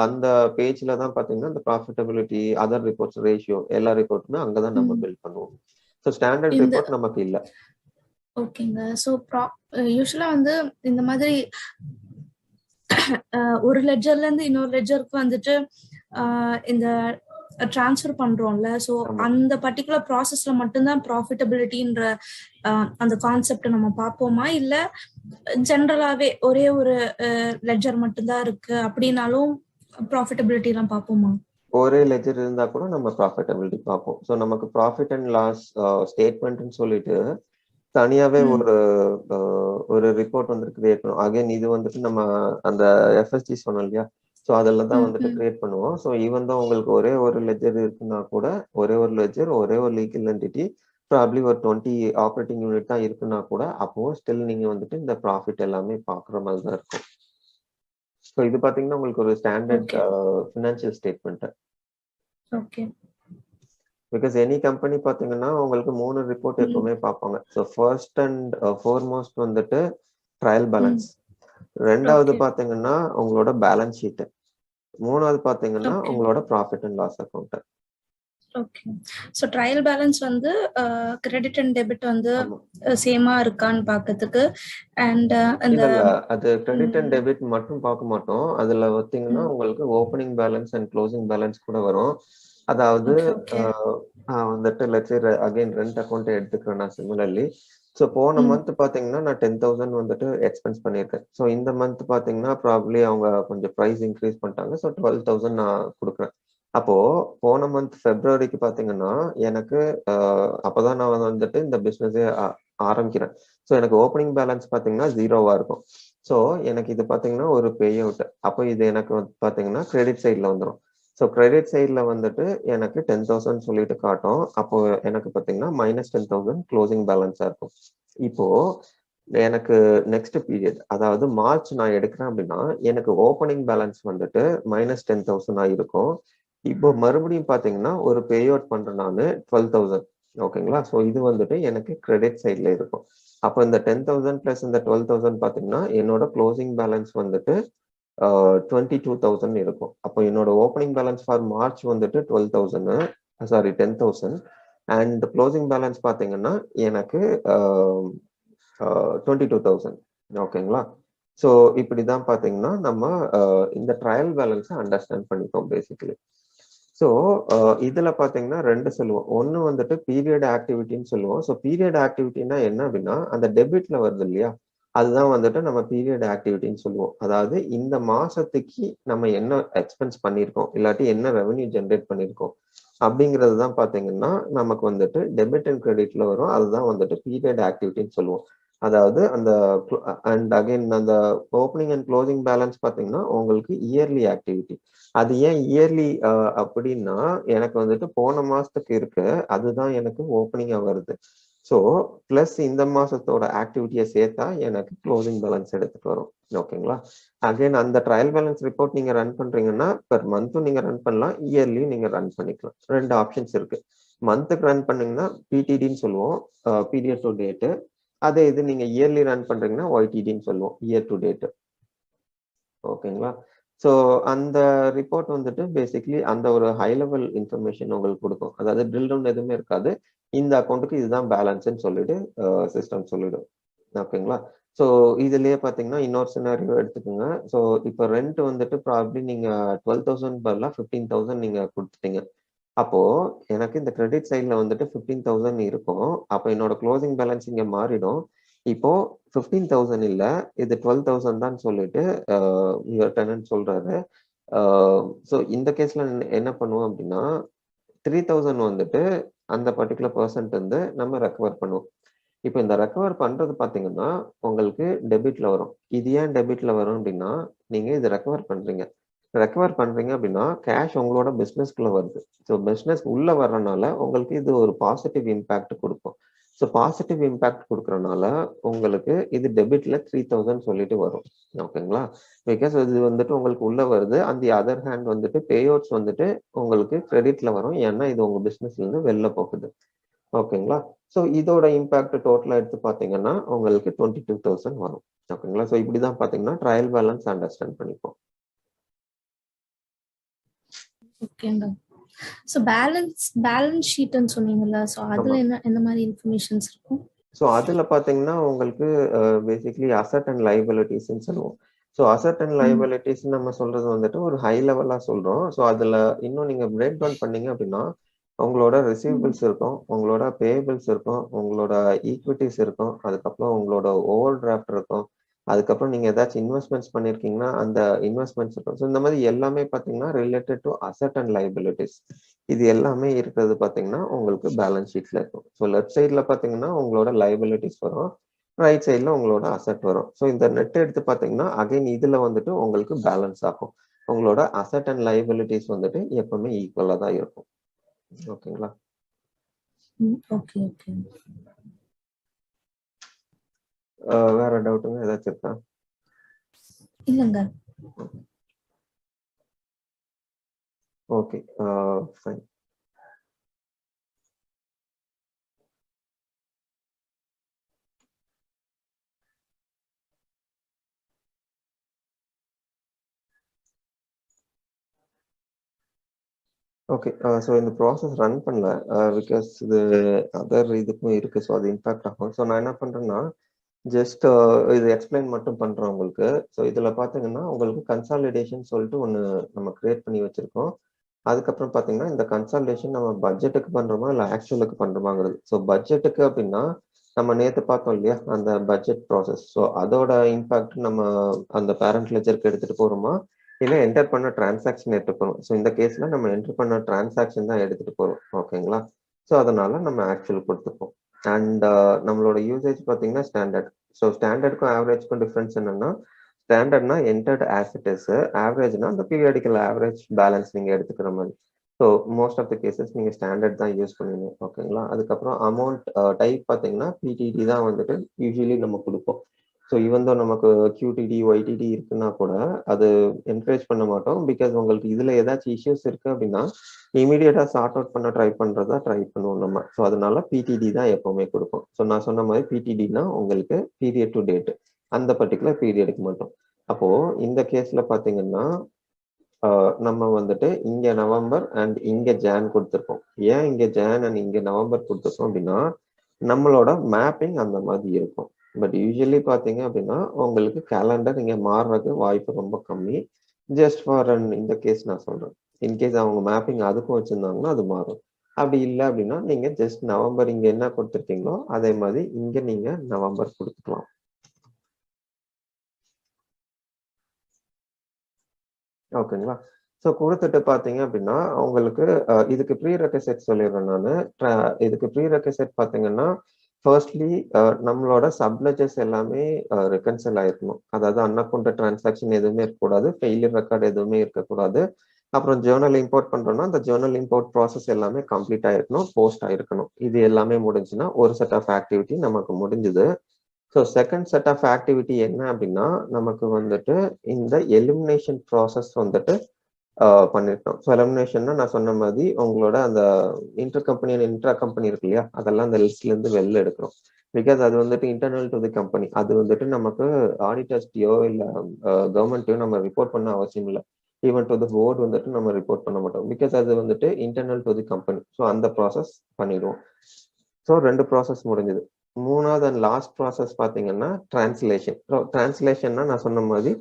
அந்த பேஜ்ல தான் பாத்தீங்கன்னா இந்த ப்ராஃபிட்டபிலிட்டி, அதர் ரிப்போர்ட்ஸ், ரேஷியோ எல்லா ரிப்போர்ட்டுமே அங்கதான் நம்ம பில்ட் பண்ணுவோம். ஸோ ஸ்டாண்டர்ட்
இந்த
ரிப்போர்ட் நமக்கு இல்ல.
ஓகேங்க. ஸோ யூஸ்வலா வந்து இந்த மாதிரி ஒரு லெட்ஜர்ல இருந்து இன்னொரு லெட்ஜருக்கு வந்துட்டு இந்த டிரான்ஸ்ஃபர் பண்றோம்ல, ஸோ அந்த பர்டிகுலர் ப்ராசஸ்ல மட்டும்தான் ப்ராஃபிட்டபிலிட்டின்ற அந்த கான்செப்ட் நம்ம பார்ப்போமா, இல்ல ஜென்ரலாவே ஒரே ஒரு லெட்ஜர் மட்டும்தான் இருக்கு அப்படின்னாலும் ப்ராஃபிட்டபிலிட்டி எல்லாம் பார்ப்போமா?
ஒரே லெஜர் இருந்தா கூட நம்ம ப்ராஃபிட்டபிலிட்டி பார்ப்போம். ஸோ நமக்கு ப்ராஃபிட் அண்ட் லாஸ் ஸ்டேட்மெண்ட்னு சொல்லிட்டு தனியாவே ஒரு ரிப்போர்ட் வந்துட்டு கிரியேட் பண்ணுவோம். அகைன் இது வந்துட்டு நம்ம அந்த எஃப்எஸ்டி சொன்னோம் இல்லையா, ஸோ அதெல்லாம் தான் வந்துட்டு கிரியேட் பண்ணுவோம். ஸோ ஈவன் தான் உங்களுக்கு ஒரே ஒரு லெஜர் இருக்குன்னா கூட, ஒரே ஒரு லெஜர், ஒரே ஒரு லீகல் என்டிட்டி, ப்ராப்ளி ஒரு 20 ஆப்ரேட்டிங் யூனிட் தான் இருக்குன்னா கூட, அப்பவும் ஸ்டில் நீங்க வந்துட்டு இந்த ப்ராஃபிட் எல்லாமே பாக்குற மாதிரி தான் இருக்கும். ஸோ இது பாத்தீங்கன்னா உங்களுக்கு ஒரு standard financial statement.
Okay.
Because any company பாத்தீங்கன்னா உங்களுக்கு 3 ரிப்போர்ட் எப்பவுமே பார்ப்பாங்க. ஸோ ஃபர்ஸ்ட் அண்ட் ஃபோர்மோஸ்ட் வந்துட்டு ட்ரையல் பேலன்ஸ், ரெண்டாவது பாத்தீங்கன்னா உங்களோட பேலன்ஸ் ஷீட், மூணாவது பாத்தீங்கன்னா உங்களோட profit and loss account.
Okay. So trial balance வந்து கிரெடிட் அண்ட் டெபிட் வந்து சேமா இருக்கான்னு பார்க்கிறதுக்கு, அண்ட் அந்த
அது கிரெடிட் அண்ட் டெபிட் மட்டும் பார்க்க மாட்டோம். அதுல பார்த்தீங்கன்னா உங்களுக்கு opening balance and closing balance கூட வரும். அதாவது வந்துட்டு let's say again rent account எடுத்துக்கிறேன் நான் சிமிலர்லி. ஸோ போன மந்த் பாத்தீங்கன்னா நான் 10,000 வந்துட்டு எக்ஸ்பென்ஸ் பண்ணியிருக்கேன். ஸோ இந்த மந்த் பாத்தீங்கன்னா ப்ராப்ளி அவங்க கொஞ்சம் ப்ரைஸ் இன்க்ரீஸ் பண்ணிட்டாங்க. ஸோ 12,000 நான் கொடுக்குறேன். அப்போ போன மந்த் பிப்ரவரிக்கு பாத்தீங்கன்னா எனக்கு அப்பதான் நான் வந்துட்டு இந்த பிசினஸே ஆரம்பிக்கிறேன். ஸோ எனக்கு ஓப்பனிங் பேலன்ஸ் பாத்தீங்கன்னா 0வா இருக்கும். ஸோ எனக்கு இது பாத்தீங்கன்னா ஒரு பே அவுட். அப்போ இது எனக்கு பாத்தீங்கன்னா கிரெடிட் சைட்ல வந்துடும். ஸோ கிரெடிட் சைட்ல வந்துட்டு எனக்கு 10,000 சொல்லிட்டு காட்டும். அப்போ எனக்கு பாத்தீங்கன்னா -10,000 க்ளோசிங் பேலன்ஸா இருக்கும். இப்போ எனக்கு நெக்ஸ்ட் பீரியட், அதாவது மார்ச் நான் எடுக்கிறேன் அப்படின்னா எனக்கு ஓப்பனிங் பேலன்ஸ் வந்துட்டு -10,000 இருக்கும். இப்போ மறுபடியும் பாத்தீங்கன்னா ஒரு பே அவுட் பண்றேன் நான் 12,000. ஓகேங்களா? ஸோ இது வந்துட்டு எனக்கு கிரெடிட் சைட்ல இருக்கும். அப்போ இந்த 10,000 பிளஸ் இந்த 12,000 பாத்தீங்கன்னா என்னோட க்ளோசிங் பேலன்ஸ் வந்துட்டு 22,000 இருக்கும். அப்போ என்னோட ஓப்பனிங் பேலன்ஸ் ஃபார் மார்ச் வந்துட்டு 10,000 அண்ட் க்ளோசிங் பேலன்ஸ் பாத்தீங்கன்னா எனக்கு 22,000. ஓகேங்களா? ஸோ இப்படிதான் பாத்தீங்கன்னா நம்ம இந்த ட்ரையல் பேலன்ஸை அண்டர்ஸ்டாண்ட் பண்ணிப்போம் பேசிக்கலி. ஸோ இதுல பாத்தீங்கன்னா ரெண்டு சொல்லுவோம். ஒன்னு வந்துட்டு பீரியட் ஆக்டிவிட்டின்னு சொல்லுவோம். ஸோ பீரியட் ஆக்டிவிட்டினா என்ன அப்படின்னா அந்த டெபிட்ல வருது இல்லையா, அதுதான் வந்துட்டு நம்ம பீரியட் ஆக்டிவிட்டின்னு சொல்லுவோம். அதாவது இந்த மாசத்துக்கு நம்ம என்ன எக்ஸ்பென்ஸ் பண்ணியிருக்கோம், இல்லாட்டி என்ன ரெவன்யூ ஜென்ரேட் பண்ணியிருக்கோம் அப்படிங்கிறது தான் பாத்தீங்கன்னா நமக்கு வந்துட்டு டெபிட் அண்ட் கிரெடிட்ல வரும். அதுதான் வந்துட்டு பீரியட் ஆக்டிவிட்டின்னு சொல்லுவோம். அதாவது அந்த அண்ட் அகைன் அந்த ஓப்பனிங் அண்ட் க்ளோசிங் பேலன்ஸ் பாத்தீங்கன்னா உங்களுக்கு இயர்லி ஆக்டிவிட்டி. அது ஏன் இயர்லி அப்படின்னா எனக்கு வந்துட்டு போன மாசத்துக்கு இருக்கு, அதுதான் எனக்கு ஓப்பனிங்கா வருது. ஸோ பிளஸ் இந்த மாசத்தோட ஆக்டிவிட்டியை சேர்த்தா எனக்கு க்ளோசிங் பேலன்ஸ் எடுத்துட்டு வரும். ஓகேங்களா? அகைன் அந்த ட்ரையல் பேலன்ஸ் ரிப்போர்ட் நீங்க ரன் பண்றீங்கன்னா பெர் மந்த்தும் நீங்க ரன் பண்ணலாம், இயர்லி நீங்க ரன் பண்ணிக்கலாம். ரெண்டு ஆப்ஷன்ஸ் இருக்கு. மந்த்துக்கு ரன் பண்ணீங்கன்னா பிடிடின்னு சொல்லுவோம், பீரியட் டு டேட்டு. அதே இது நீங்க இயர்லி ரன் பண்றீங்கன்னா ஒய்டிடின்னு சொல்லுவோம், இயர் டு டேட். ஓகேங்களா? ஸோ அந்த ரிப்போர்ட் வந்துட்டு பேசிக்லி அந்த ஒரு ஹை லெவல் இன்ஃபர்மேஷன் உங்களுக்கு கொடுக்கும். அதாவது ட்ரில் டவுன் எதுவுமே இருக்காது. இந்த அக்கௌண்ட்டுக்கு இதுதான் பேலன்ஸ்ன்னு சொல்லிட்டு சிஸ்டம் சொல்லிடும். ஓகேங்களா? ஸோ இதுலயே பாத்தீங்கன்னா இன்னொரு சினாரியோ எடுத்துக்கோங்க. ஸோ இப்போ ரெண்ட் வந்துட்டு ப்ராப்ளி நீங்க 12,000 பதிலாக 15,000 நீங்க கொடுத்துட்டீங்க. அப்போ எனக்கு இந்த கிரெடிட் சைட்ல வந்துட்டு 15,000 இருக்கும். அப்போ என்னோட க்ளோசிங் பேலன்ஸ் இங்க மாறிடும். இப்போ 15,000 இல்ல, இது 12,000 தான் சொல்லிட்டு யுவர் டெனன்ட் சொல்றாரு. ஸோ இந்த கேஸ்ல என்ன பண்ணுவோம் அப்படின்னா 3,000 வந்துட்டு அந்த பர்டிகுலர் பர்சன்ட் வந்து நம்ம ரெக்கவர் பண்ணுவோம். இப்போ இந்த ரெக்கவர் பண்றது பாத்தீங்கன்னா உங்களுக்கு டெபிட்ல வரும். இது ஏன் டெபிட்ல வரும் அப்படின்னா, நீங்க இது ரெக்கவர் பண்றீங்க அப்படின்னா கேஷ் உங்களோட பிசினஸ்க்குள்ள வருது. ஸோ பிசினஸ் உள்ள வர்றதுனால உங்களுக்கு இது ஒரு பாசிட்டிவ் இம்பாக்ட் கொடுக்கும். ஸோ பாசிட்டிவ் இம்பாக்ட் கொடுக்கறனால உங்களுக்கு இது டெபிட்ல 3000 சொல்லிட்டு வரும். ஓகேங்களா? பிகாஸ் இது வந்துட்டு உங்களுக்கு உள்ள வருது. அந்த அதர் ஹேண்ட் வந்துட்டு பே அவுட்ஸ் வந்துட்டு உங்களுக்கு கிரெடிட்ல வரும். ஏன்னா இது உங்க பிசினஸ்ல இருந்து வெளில போகுது. ஓகேங்களா? ஸோ இதோட இம்பாக்ட் டோட்டலா எடுத்து பார்த்தீங்கன்னா உங்களுக்கு 22,000 வரும். ஓகேங்களா? ஸோ இப்படிதான் பார்த்தீங்கன்னா ட்ரையல் பேலன்ஸ் அண்டர்ஸ்டாண்ட் பண்ணிப்போம்.
ஓகேங்க. ஸோ பேலன்ஸ் ஷீட்னு சொன்னீங்கல்ல, ஸோ அதுல என்ன மாதிரி இன்ஃபர்மேஷன்ஸ் இருக்கும்?
ஸோ அதுல பாத்தீங்கன்னா உங்களுக்கு பேசிக்லி அசட் அண்ட் லைபிலிட்டிஸ்ன்னு சொல்லுவோம். ஸோ அசட் அண்ட் லைபிலிட்டிஸ் நம்ம சொல்றது வந்துட்டு ஒரு ஹை லெவலா சொல்றோம். ஸோ அதுல இன்னும் நீங்க பிரேக் டவுன் பண்ணீங்க அப்படின்னா உங்களோட ரிசீவபிள்ஸ் இருக்கும், உங்களோட பேபிள்ஸ் இருக்கும், உங்களோட ஈக்விட்டிஸ் இருக்கும், அதுக்கப்புறம் உங்களோட ஓவர் டிராஃப்ட் இருக்கும், அதுக்கப்புறம் நீங்க ஏதாச்சும் இன்வெஸ்ட்மெண்ட்ஸ் பண்ணிருக்கீங்கன்னா அந்த இன்வெஸ்ட்மெண்ட்ஸ் இருக்கும். ஸோ இந்த மாதிரி எல்லாமே பாத்தீங்கன்னா related to asset and liabilities இது எல்லாமே இருக்கிறது பாத்தீங்கன்னா உங்களுக்கு பேலன்ஸ் ஷீட்ல இருக்கும். ஸோ லெஃப்ட் சைட்ல பாத்தீங்கன்னா உங்களோட லைபிலிட்டிஸ் வரும், ரைட் சைட்ல உங்களோட அசட் வரும். ஸோ இந்த நெட் எடுத்து பாத்தீங்கன்னா அகைன் இதுல வந்துட்டு உங்களுக்கு பேலன்ஸ் ஆகும். உங்களோட அசட் அண்ட் லைபிலிட்டிஸ் வந்துட்டு எப்பவுமே ஈக்குவலா தான் இருக்கும். ஓகேங்களா?
Okay okay.
வேற டவுட்டுங்க ஏதாச்சும் இருக்கா?
இல்லங்க.
Okay fine. ஓகே ஸோ இந்த ப்ராசஸ் ரன் பண்ணல பிகாஸ் இது அதர் இதுக்கும் இருக்கு. ஸோ அது இம்பாக்ட் ஆகும். ஸோ நான் என்ன பண்றேன்னா ஜஸ்ட் இது எக்ஸ்பிளைன் மட்டும் பண்றேன் உங்களுக்கு. ஸோ இதுல பாத்தீங்கன்னா உங்களுக்கு கன்சாலிடேஷன் சொல்லிட்டு ஒன்று நம்ம கிரியேட் பண்ணி வச்சிருக்கோம். அதுக்கப்புறம் பாத்தீங்கன்னா இந்த கன்சாலிடேஷன் நம்ம பட்ஜெட்டுக்கு பண்றோமா இல்லை ஆக்சுவலுக்கு பண்றோமாங்கிறது. ஸோ பட்ஜெட்டுக்கு அப்படின்னா நம்ம நேற்று பார்த்தோம் இல்லையா அந்த பட்ஜெட் ப்ராசஸ். ஸோ அதோட இம்பாக்ட் நம்ம அந்த பேரண்ட் லெஜருக்கு எடுத்துட்டு போறோமா இல்லை என்டர் பண்ண டிரான்சாக்ஷன் எடுத்துட்டு போறோம். ஸோ இந்த கேஸ்ல நம்ம என்டர் பண்ண டிரான்சாக்ஷன் தான் எடுத்துட்டு போறோம். ஓகேங்களா? ஸோ அதனால நம்ம ஆக்சுவல் கொடுத்துப்போம். அண்ட் நம்மளோட யூசேஜ் பார்த்தீங்கன்னா ஸ்டாண்டர்ட். ஸோ ஸ்டாண்டர்டுக்கும் ஆவரேஜ்க்கும் டிஃப்ரென்ஸ் என்னன்னா ஸ்டாண்டர்ட்னா என்டர்ட் ஆசிட்டஸ், ஆவரேஜ்னா அந்த பீரியாடிக்கல் ஆவரேஜ் பேலன்ஸ் நீங்க எடுத்துக்கிற மாதிரி. So most of the cases நீங்க ஸ்டாண்டர்ட் தான் யூஸ் பண்ணுவீங்க. ஓகேங்களா? அதுக்கப்புறம் அமௌண்ட் டைப் பார்த்தீங்கன்னா பிடிடி தான் வந்துட்டு யூஸ்வலி நம்ம கொடுப்போம். ஸோ ஈவன் தோ நமக்கு கியூடிடி ஒய்டிடி இருக்குன்னா கூட அது என்கரேஜ் பண்ண மாட்டோம். பிகாஸ் உங்களுக்கு இதுல ஏதாச்சும் இஷ்யூஸ் இருக்கு அப்படின்னா இமீடியட்டா சார்ட் அவுட் பண்ண ட்ரை பண்றதா ட்ரை பண்ணுவோம் நம்ம. ஸோ அதனால பிடிடி தான் எப்பவுமே கொடுப்போம். ஸோ நான் சொன்ன மாதிரி பிடிடினா உங்களுக்கு பீரியட் டு டேட், அந்த பர்டிகுலர் பீரியடுக்கு மட்டும். அப்போ இந்த கேஸ்ல பாத்தீங்கன்னா நம்ம வந்துட்டு இங்க நவம்பர் அண்ட் இங்க ஜான் கொடுத்துருக்கோம். ஏன் இங்க ஜான் அண்ட் இங்க நவம்பர் கொடுத்துருக்கோம் அப்படின்னா நம்மளோட மேப்பிங் அந்த மாதிரி இருக்கும். பட் யூஸ்வலி பாத்தீங்க அப்படின்னா உங்களுக்கு கேலண்டர் இங்க மாறுறதுக்கு வாய்ப்பு ரொம்ப கம்மி. ஜஸ்ட் ஃபார் இந்த கேஸ் நான் சொல்றேன். இன்கேஸ் அவங்க மேப்பிங் அதுக்கும் வச்சிருந்தாங்கன்னா அது மாறும். அப்படி இல்லை அப்படின்னா நீங்க ஜஸ்ட் நவம்பர் இங்க என்ன கொடுத்துருக்கீங்களோ அதே மாதிரி இங்க நீங்க நவம்பர் கொடுத்துக்கலாம். ஓகேங்களா? ஸோ கொடுத்துட்டு பார்த்தீங்க அப்படின்னா உங்களுக்கு இதுக்கு ப்ரீ ரெக்வசைட் சொல்லிடுறேன் நான். இதுக்கு ப்ரீ ரெக்வசைட் பார்த்தீங்கன்னா ஃபர்ஸ்ட்லி நம்மளோட சப்லெஜர்ஸ் எல்லாமே ரெக்கன்சைல் ஆயிருக்கணும். அதாவது அன்அக்கௌண்டட் டிரான்சாக்ஷன் எதுவுமே இருக்கக்கூடாது, ஃபெயிலியர் ரெக்கார்டு எதுவுமே இருக்கக்கூடாது. அப்புறம் ஜேர்னல் இம்போர்ட் பண்றோம்னா அந்த ஜேர்னல் இம்போர்ட் ப்ராசஸ் எல்லாமே கம்ப்ளீட் ஆயிருக்கணும், போஸ்ட் ஆயிருக்கணும். இது எல்லாமே முடிஞ்சுன்னா ஒரு செட் ஆஃப் ஆக்டிவிட்டி நமக்கு முடிஞ்சுது. So second set of activity என்ன அப்படின்னா நமக்கு வந்துட்டு இந்த எலிமினேஷன் ப்ராசஸ் வந்துட்டு பண்ணிருக்கோம். ஸோ எலிமினேஷன்னா நான் சொன்ன மாதிரி உங்களோட அந்த inter company and intra company இருக்கு இல்லையா, அதெல்லாம் அந்த லிஸ்ட்ல இருந்து வெளில எடுக்கிறோம். பிகாஸ் அது வந்துட்டு இன்டர்னல் டு தி கம்பெனி. அது வந்துட்டு நமக்கு ஆடிட்டர்ஸ்டையோ இல்லை கவர்மெண்ட்டையோ நம்ம ரிப்போர்ட் பண்ண அவசியம் இல்லை. ஈவன் டு தி போர்டு வந்துட்டு நம்ம ரிப்போர்ட் பண்ண மாட்டோம். பிகாஸ் அது வந்துட்டு internal to the company. So அந்த ப்ராசஸ் பண்ணிடுவோம். ஸோ 2 ப்ராசஸ் முடிஞ்சது. மூணாவது அண்ட் லாஸ்ட் ப்ராசஸ் பார்த்தீங்கன்னா டிரான்ஸ்லேஷன். டிரான்ஸ்லேஷன்னா நான் சொன்ன மாதிரி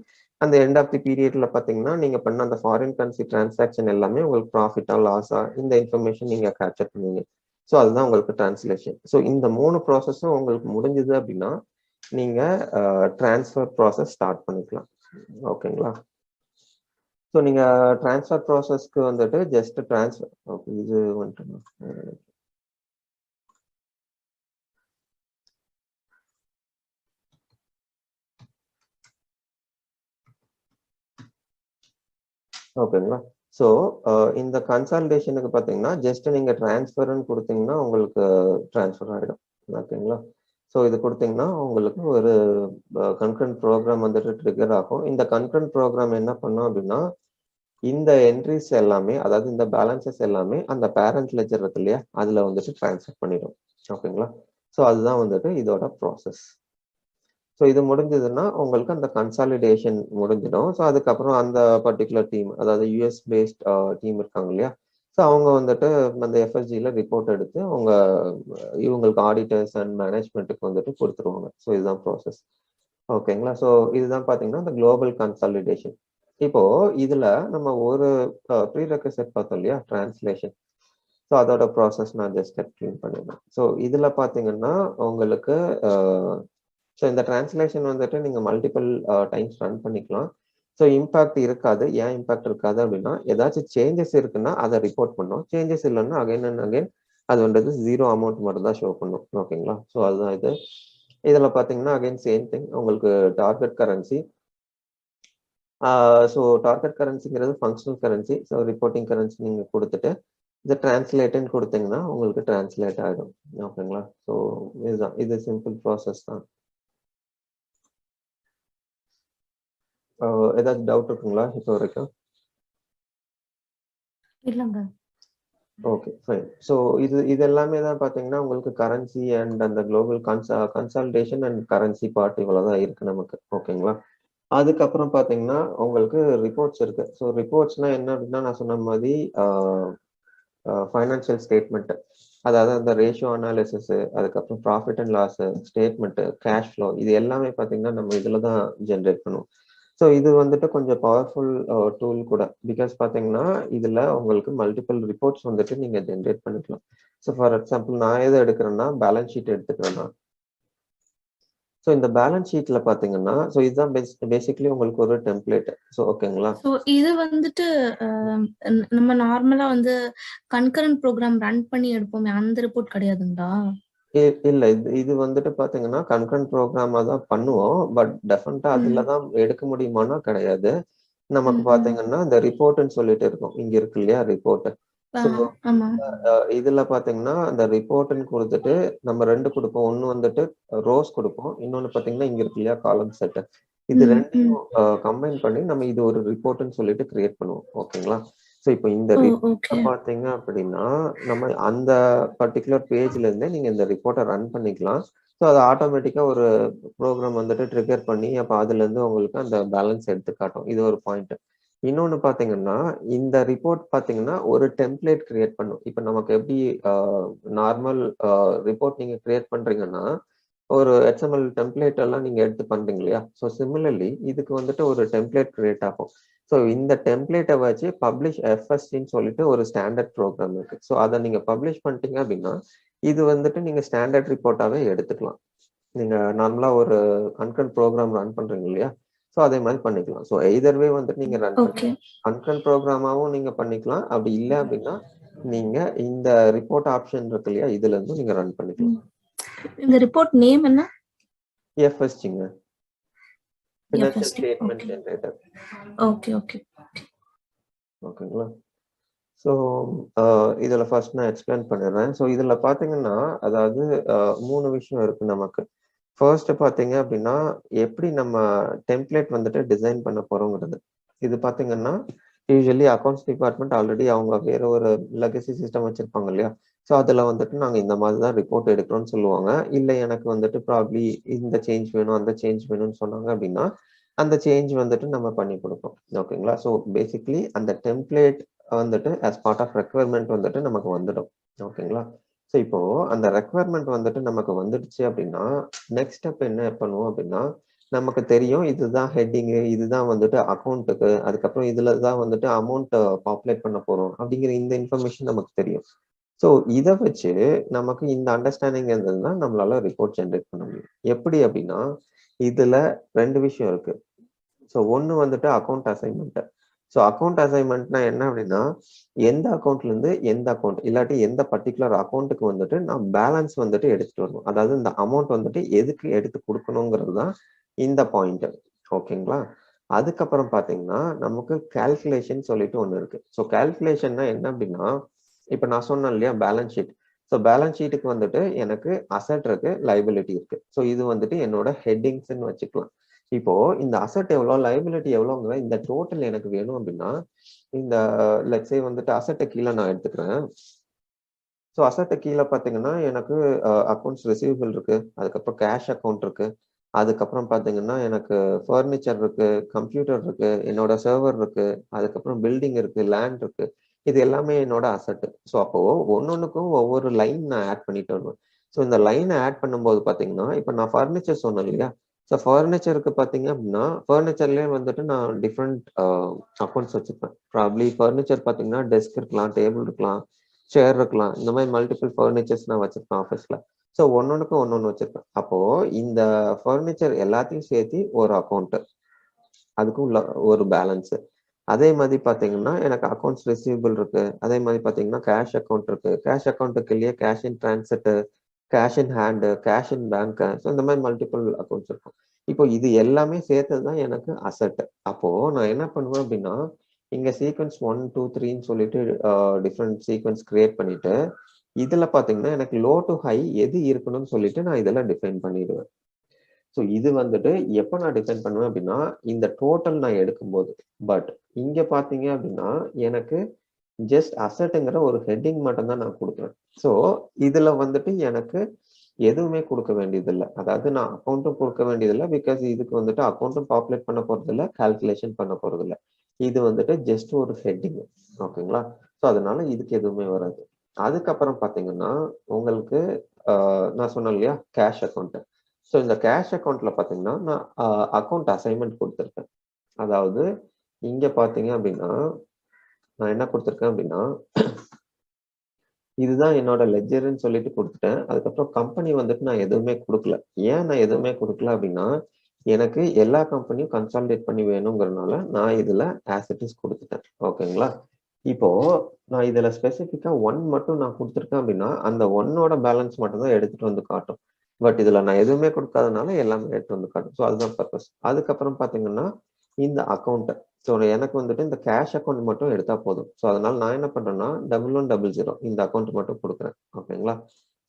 அந்த எண்ட் ஆஃப் தி பீரியட்ல பார்த்தீங்கன்னா நீங்க பண்ண அந்த ஃபாரின் கரன்சி டிரான்சாக்ஷன் எல்லாமே உங்களுக்கு ப்ராஃபிட்டா லாஸா இந்த இன்ஃபர்மேஷன் நீங்க கேப்சர் பண்ணுவீங்க. ஸோ அதுதான் உங்களுக்கு டிரான்ஸ்லேஷன். ஸோ இந்த 3 ப்ராசஸும் உங்களுக்கு முடிஞ்சது அப்படின்னா நீங்க டிரான்ஸ்ஃபர் ப்ராசஸ் ஸ்டார்ட் பண்ணிக்கலாம். ஓகேங்களா? ஸோ நீங்க டிரான்ஸ்ஃபர் ப்ராசஸ்க்கு வந்துட்டு ஜஸ்ட் இது வந்துட்டு ஓகேங்களா. ஸோ இந்த கன்சாலிடேஷனுக்கு பார்த்தீங்கன்னா ஜஸ்ட் நீங்க டிரான்ஸ்ஃபர்னு கொடுத்தீங்கன்னா உங்களுக்கு டிரான்ஸ்ஃபர் ஆகிடும். ஓகேங்களா. ஸோ இது கொடுத்தீங்கன்னா உங்களுக்கு ஒரு கன்கரண்ட் ப்ரோக்ராம் வந்துட்டு ட்ரிகர் ஆகும். இந்த கன்கரண்ட் ப்ரோக்ராம் என்ன பண்ணும் அப்படின்னா இந்த என்ட்ரிஸ் எல்லாமே, அதாவது இந்த பேலன்சஸ் எல்லாமே அந்த பேரண்ட் லெஜர் இருக்கு இல்லையா, அதுல வந்துட்டு டிரான்ஸ்ஃபர் பண்ணிடும். ஓகேங்களா. ஸோ அதுதான் வந்துட்டு இதோட ப்ராசஸ். ஸோ இது முடிஞ்சதுன்னா உங்களுக்கு அந்த கன்சாலிடேஷன் முடிஞ்சிடும். ஸோ அதுக்கப்புறம் அந்த பர்டிகுலர் டீம், அதாவது யூஎஸ் பேஸ்ட் டீம் இருக்காங்க இல்லையா, ஸோ அவங்க வந்துட்டு அந்த எஃப்எஸ்ஜியில் ரிப்போர்ட் எடுத்து அவங்க இவங்களுக்கு ஆடிட்டர்ஸ் அண்ட் மேனேஜ்மெண்ட்டுக்கு வந்துட்டு கொடுத்துருவாங்க. ஸோ இதுதான் ப்ராசஸ். ஓகேங்களா. ஸோ இதுதான் பார்த்தீங்கன்னா இந்த குளோபல் கன்சாலிடேஷன். இப்போ இதுல நம்ம ஒரு ப்ரீரெக்விசிட் பார்த்தோம் இல்லையா, டிரான்ஸ்லேஷன். ஸோ அதோட ப்ராசஸ் நான் ஜஸ்ட் எக்ஸ்பிளைன் பண்ணிடுறேன். ஸோ இதுல பார்த்தீங்கன்னா உங்களுக்கு ஸோ இந்த டிரான்ஸ்லேஷன் வந்துட்டு நீங்க மல்டிபிள் டைம்ஸ் ரன் பண்ணிக்கலாம். ஸோ இம்பாக்ட் இருக்காது. ஏன் இம்பாக்ட் இருக்காது அப்படின்னா ஏதாச்சும் சேஞ்சஸ் இருக்குன்னா அதை ரிப்போர்ட் பண்ணும். சேஞ்சஸ் இல்லைன்னா அகைன் அண்ட் அகைன் அது வந்துட்டு 0 அமௌண்ட் மட்டும் தான் ஷோ பண்ணும். ஓகேங்களா. ஸோ அதுதான் இது. இதுல பாத்தீங்கன்னா அகைன் சேம் திங், உங்களுக்கு டார்கெட் கரன்சி. ஸோ டார்கெட் கரன்சிங்கிறது functional currency. So reporting currency நீங்க கொடுத்துட்டு இதை டிரான்ஸ்லேட்னு கொடுத்தீங்கன்னா உங்களுக்கு டிரான்ஸ்லேட் ஆகிடும். ஓகேங்களா. ஸோ இதுதான், இது சிம்பிள் ப்ராசஸ் தான். ஏதாச்சும் டவுட் இருக்குங்களா இப்போ வரைக்கும்?
இல்லைங்க.
Okay fine. ஸோ இது எல்லாமே தான் பார்த்தீங்கன்னா உங்களுக்கு கரன்சி அண்ட் அந்த global consolidation and currency part இவ்வளோதான் இருக்கு நமக்கு. ஓகேங்களா. அதுக்கப்புறம் பார்த்தீங்கன்னா உங்களுக்கு ரிப்போர்ட்ஸ் இருக்கு. ஸோ ரிப்போர்ட்ஸ்னா என்ன அப்படின்னா நான் சொன்ன மாதிரி ஃபைனான்சியல் ஸ்டேட்மெண்ட், அதாவது அந்த ரேஷியோ அனாலிசிஸ், அதுக்கப்புறம் profit and loss statement, cash flow, இது எல்லாமே பார்த்தீங்கன்னா நம்ம இதில் தான் ஜென்ரேட் பண்ணுவோம். ஸோ இது வந்துட்டு கொஞ்சம் பவர்ஃபுல் டூல் கூட. பிகாஸ் பார்த்தீங்கன்னா இதில் உங்களுக்கு மல்டிபிள் ரிப்போர்ட்ஸ் வந்துட்டு நீங்கள் ஜென்ரேட் பண்ணிக்கலாம். ஸோ ஃபார் எக்ஸாம்பிள் நான் எதை எடுக்கிறேன்னா பேலன்ஸ் ஷீட் எடுத்துக்கிறேன்னா, ஸோ இந்த பேலன்ஸ் ஷீட்ல பாத்தீங்கன்னா ஸோ இதுதான் பேசிக்கலி உங்களுக்கு ஒரு டெம்ப்ளேட். ஸோ ஓகேங்களா.
ஸோ இது வந்துட்டு நம்ம நார்மலா வந்து கன்கரண்ட் ப்ரோக்ராம் ரன் பண்ணி எடுப்போமே அந்த ரிப்போர்ட் கிடையாதுங்களா?
இல்ல, இது வந்துட்டு பாத்தீங்கன்னா கன்கரண்ட் ப்ரோக்ராமா தான் பண்ணுவோம். பட் டெஃபினட்டா அதுலதான் எடுக்க முடியுமானா கிடையாது. நமக்கு பாத்தீங்கன்னா இந்த ரிப்போர்ட்னு சொல்லிட்டு இருக்கும், இங்க இருக்கு இல்லையா ரிப்போர்ட். ஸோ இதுல பாத்தீங்கன்னா அந்த ரிப்போர்ட்னு கொடுத்துட்டு நம்ம 2 கொடுப்போம். ஒன்னு வந்துட்டு ரோஸ் கொடுப்போம், இன்னொன்னு பாத்தீங்கன்னா இங்க இருக்கு இல்லையா காலம் செட். இது ரெண்டையும் கம்பைன் பண்ணி நம்ம இது ஒரு ரிப்போர்ட்னு சொல்லிட்டு கிரியேட் பண்ணுவோம். ஓகேங்களா. ஸோ இப்போ இந்த ரிப்போர்ட் பாத்தீங்க அப்படின்னா நம்ம அந்த பர்டிகுலர் பேஜ்ல இருந்தே நீங்க இந்த ரிப்போர்ட்டை ரன் பண்ணிக்கலாம். ஸோ அது ஆட்டோமேட்டிக்கா ஒரு ப்ரோக்ராம் வந்துட்டு ட்ரிகர் பண்ணி அப்போ அதுல இருந்து உங்களுக்கு அந்த பேலன்ஸ் எடுத்து காட்டும். இது ஒரு பாயிண்ட். இன்னொன்னு பாத்தீங்கன்னா இந்த ரிப்போர்ட் பாத்தீங்கன்னா ஒரு டெம்ப்ளேட் கிரியேட் பண்ணும். இப்ப நமக்கு எப்படி நார்மல் ரிப்போர்ட் நீங்க கிரியேட் பண்றீங்கன்னா ஒரு HTML டெம்ப்ளேட் எல்லாம் நீங்க எடுத்து பண்றீங்க இல்லையா. ஸோ சிமிலர்லி இதுக்கு வந்துட்டு ஒரு டெம்ப்ளேட் கிரியேட் ஆகும். ஸோ இந்த டெம்ப்ளேட்டை வச்சு பப்ளிஷ் எஃப்எஸ்டின்னு சொல்லிட்டு ஒரு ஸ்டாண்டர்ட் ப்ரோக்ராம் இருக்கு. ஸோ அதை நீங்க பப்ளிஷ் பண்ணிட்டீங்க அப்படின்னா இது வந்துட்டு நீங்க ஸ்டாண்டர்ட் ரிப்போர்ட்டாவே எடுத்துக்கலாம். நீங்க நார்மலா ஒரு கன்கரண்ட் ப்ரோக்ராம் ரன் பண்றீங்க இல்லையா, ஸோ அதே மாதிரி பண்ணிக்கலாம். ஸோ எய்தர்வே வந்துட்டு நீங்க ரன் பண்ணிக்கலாம், கன்கரண்ட் ப்ரோக்ராமாவும் நீங்க பண்ணிக்கலாம். அப்படி இல்லை அப்படின்னா நீங்க இந்த ரிப்போர்ட் ஆப்ஷன் இருக்கு இல்லையா, இதுல இருந்து நீங்க ரன் பண்ணிக்கலாம்.
இந்த ரிப்போர்ட் நேம் என்ன?
எஃப்எஸ்டிங்க, financial statement generator.
Okay okay
ஓகேங்களா. ஸோ இதுல ஃபர்ஸ்ட் நான் எக்ஸ்பிளைன் பண்ணிடுறேன். ஸோ இதுல பாத்தீங்கன்னா அதாவது 3 விஷயம் இருக்கு நமக்கு. ஃபர்ஸ்ட் பாத்தீங்க அப்படின்னா எப்படி நம்ம டெம்ப்ளேட் வந்துட்டு டிசைன் பண்ண போறோங்கிறது. இது பாத்தீங்கன்னா யூஸ்வலி அக்கௌண்ட்ஸ் டிபார்ட்மெண்ட் ஆல்ரெடி அவங்க வேற ஒரு லெகசி சிஸ்டம் வச்சிருப்பாங்க இல்லையா. ஸோ அதுல வந்துட்டு நாங்க இந்த மாதிரி தான் ரிப்போர்ட் எடுக்கிறோம்னு சொல்லுவாங்க. இல்லை எனக்கு வந்துட்டு ப்ராப்ளி இந்த சேஞ்ச் வேணும் அந்த சேஞ்ச் வேணும்னு சொன்னாங்க அப்படின்னா அந்த சேஞ்ச் வந்துட்டு நம்ம பண்ணி கொடுப்போம். ஓகேங்களா. ஸோ பேசிக்லி அந்த டெம்ப்ளேட் வந்துட்டு as part of requirement வந்துட்டு நமக்கு வந்துடும். ஓகேங்களா. ஸோ இப்போ அந்த ரெக்குவயர்மெண்ட் வந்துட்டு நமக்கு வந்துடுச்சு அப்படின்னா நெக்ஸ்ட் ஸ்டெப் என்ன பண்ணுவோம் அப்படின்னா நமக்கு தெரியும் இதுதான் ஹெட்டிங்கு, இதுதான் வந்துட்டு அக்கௌண்ட்டுக்கு, அதுக்கப்புறம் இதுல தான் வந்துட்டு அமௌண்ட் பாப்புலேட் பண்ண போறோம் அப்படிங்கிற இந்த இன்ஃபர்மேஷன் நமக்கு தெரியும். ஸோ இதை வச்சு நமக்கு இந்த அண்டர்ஸ்டாண்டிங் இருந்ததுன்னா நம்மளால ரிப்போர்ட் ஜென்ரேட் பண்ண முடியும். எப்படி அப்படின்னா இதுல 2 விஷயம் இருக்கு. ஸோ ஒன்று வந்துட்டு அக்கௌண்ட் அசைன்மெண்ட். ஸோ அக்கௌண்ட் அசைன்மெண்ட்னா என்ன அப்படின்னா எந்த அக்கௌண்ட்ல இருந்து எந்த அக்கௌண்ட் இல்லாட்டி எந்த பர்டிகுலர் அக்கௌண்ட்டுக்கு வந்துட்டு நான் பேலன்ஸ் வந்துட்டு எடுத்துட்டு வரணும். அதாவது இந்த அமௌண்ட் வந்துட்டு எதுக்கு எடுத்து கொடுக்கணுங்கிறது தான் இந்த பாயிண்ட். ஓகேங்களா. அதுக்கப்புறம் பாத்தீங்கன்னா நமக்கு கால்குலேஷன் சொல்லிட்டு ஒண்ணு இருக்கு. ஸோ கால்குலேஷன்னா என்ன அப்படின்னா, இப்ப நான் சொன்னேன் இல்லையா பேலன்ஸ் ஷீட். ஸோ பேலன்ஸ் ஷீட்டுக்கு வந்துட்டு எனக்கு அசெட் இருக்கு, லைபிலிட்டி இருக்கு. ஸோ இது வந்துட்டு என்னோட ஹெட்டிங்ஸ்ன்னு வச்சுக்கலாம். இப்போ இந்த அசெட் எவ்வளோ, லைபிலிட்டி எவ்வளோங்கிற இந்த டோட்டல் எனக்கு வேணும் அப்படின்னா, இந்த லெட்ஸே வந்துட்டு அசெட்டை கீழே நான் எடுத்துக்கிறேன். ஸோ அசெட்டை கீழே பார்த்தீங்கன்னா எனக்கு அக்கௌண்ட்ஸ் ரிசீவபிள் இருக்கு, அதுக்கப்புறம் கேஷ் அக்கௌண்ட் இருக்கு, அதுக்கப்புறம் பார்த்தீங்கன்னா எனக்கு ஃபர்னிச்சர் இருக்கு, கம்ப்யூட்டர் இருக்கு, என்னோட சர்வர் இருக்கு, அதுக்கப்புறம் பில்டிங் இருக்கு, லேண்ட் இருக்கு. இது எல்லாமே என்னோட அசெட். ஸோ அப்போ ஒன்னொன்னுக்கும் ஒவ்வொரு லைன் நான் ஆட் பண்ணிட்டு வருவேன். ஸோ இந்த லைனை ஆட் பண்ணும்போது பார்த்தீங்கன்னா இப்போ நான் ஃபர்னிச்சர் சொன்னேன் இல்லையா. ஸோ ஃபர்னிச்சருக்கு பார்த்தீங்க அப்படின்னா ஃபர்னிச்சர்லேயே வந்துட்டு நான் டிஃப்ரெண்ட் அக்கௌண்ட்ஸ் வச்சுப்பேன். ப்ராப்ளி ஃபர்னிச்சர் பார்த்தீங்கன்னா டெஸ்க் இருக்கலாம், டேபிள் இருக்கலாம், சேர் இருக்கலாம். இந்த மாதிரி மல்டிபிள் ஃபர்னிச்சர்ஸ் நான் வச்சிருப்பேன் ஆஃபீஸ்ல. ஸோ ஒன்னொன்னுக்கும் ஒன்னொன்னு வச்சிருப்பேன். அப்போ இந்த ஃபர்னிச்சர் எல்லாத்தையும் சேர்த்து ஒரு அக்கௌண்ட், அதுக்கு உள்ள ஒரு பேலன்ஸ். அதே மாதிரி பாத்தீங்கன்னா எனக்கு அக்கௌண்ட்ஸ் ரிசீவபிள் இருக்கு, அதே மாதிரி பாத்தீங்கன்னா கேஷ் அக்கௌண்ட் இருக்கு, கேஷ் அக்கௌண்ட்டுக்கு இல்லையே cash in transit, cash in hand, cash in bank. So இந்த மாதிரி மல்டிபிள் அக்கௌண்ட்ஸ் இருக்கும். இப்போ இது எல்லாமே சேர்த்ததுதான் எனக்கு அசெட். அப்போ நான் என்ன பண்ணுவேன் அப்படின்னா, இங்க சீக்வன்ஸ் 1 2 3ன்னு சொல்லிட்டு டிஃப்ரெண்ட் சீக்வன்ஸ் கிரியேட் பண்ணிட்டு இதுல பாத்தீங்கன்னா எனக்கு லோ டு ஹை எது இருக்கணும்னு சொல்லிட்டு நான் இதெல்லாம் டிஃபைன் பண்ணிடுவேன். ஸோ இது வந்துட்டு எப்போ நான் டிஃபைன் பண்ணுவேன் அப்படின்னா இந்த டோட்டல் நான் எடுக்கும்போது. பட் இங்க பாத்தீங்க அப்படின்னா எனக்கு ஜஸ்ட் அசெட்டுங்கிற ஒரு ஹெட்டிங் மட்டும் தான் நான் கொடுக்குறேன். ஸோ இதுல வந்துட்டு எனக்கு எதுவுமே கொடுக்க வேண்டியது இல்லை. அதாவது நான் அக்கௌண்ட்டும் கொடுக்க வேண்டியதில்லை, பிகாஸ் இதுக்கு வந்துட்டு அக்கௌண்ட்டும் பாப்புலேட் பண்ண போறது இல்லை, கால்குலேஷன் பண்ண போறது இல்லை. இது வந்துட்டு ஜஸ்ட் ஒரு ஹெட்டிங். ஓகேங்களா. ஸோ அதனால இதுக்கு எதுவுமே வராது. அதுக்கப்புறம் பாத்தீங்கன்னா உங்களுக்கு நான் சொன்னேன் இல்லையா கேஷ் அக்கௌண்ட். ஸோ இந்த கேஷ் அக்கௌண்ட்ல பாத்தீங்கன்னா நான் அக்கௌண்ட் அசைன்மெண்ட் கொடுத்துருக்கேன். அதாவது இங்க பாத்தீங்க அப்படின்னா நான் என்ன கொடுத்துருக்கேன் அப்படின்னா இதுதான் என்னோட லெட்ஜர்ன்னு சொல்லிட்டு கொடுத்துட்டேன். அதுக்கப்புறம் கம்பெனி வந்துட்டு நான் எதுவுமே கொடுக்கல. ஏன் நான் எதுவுமே கொடுக்கல அப்படின்னா எனக்கு எல்லா கம்பெனியும் கன்சாலிடேட் பண்ணி வேணுங்கிறதுனால நான் இதுல ஆஸ் இட் இஸ் கொடுத்துட்டேன். ஓகேங்களா. இப்போ நான் இதுல ஸ்பெசிஃபிக்கா 1 மட்டும் நான் கொடுத்துருக்கேன் அப்படின்னா அந்த 1ஓட பேலன்ஸ் மட்டும் தான் எடுத்துட்டு வந்து காட்டும். பட் இதுல நான் எதுவுமே கொடுக்காதனால எல்லாமே எடுத்து வந்து காட்டும். ஸோ அதுதான் பர்பஸ். அதுக்கப்புறம் பாத்தீங்கன்னா இந்த அக்கௌண்ட். ஸோ எனக்கு வந்துட்டு இந்த கேஷ் அக்கௌண்ட் மட்டும் எடுத்தா போதும். ஸோ அதனால நான் என்ன பண்றேன்னா 1100 இந்த அக்கௌண்ட் மட்டும் கொடுக்குறேன். ஓகேங்களா.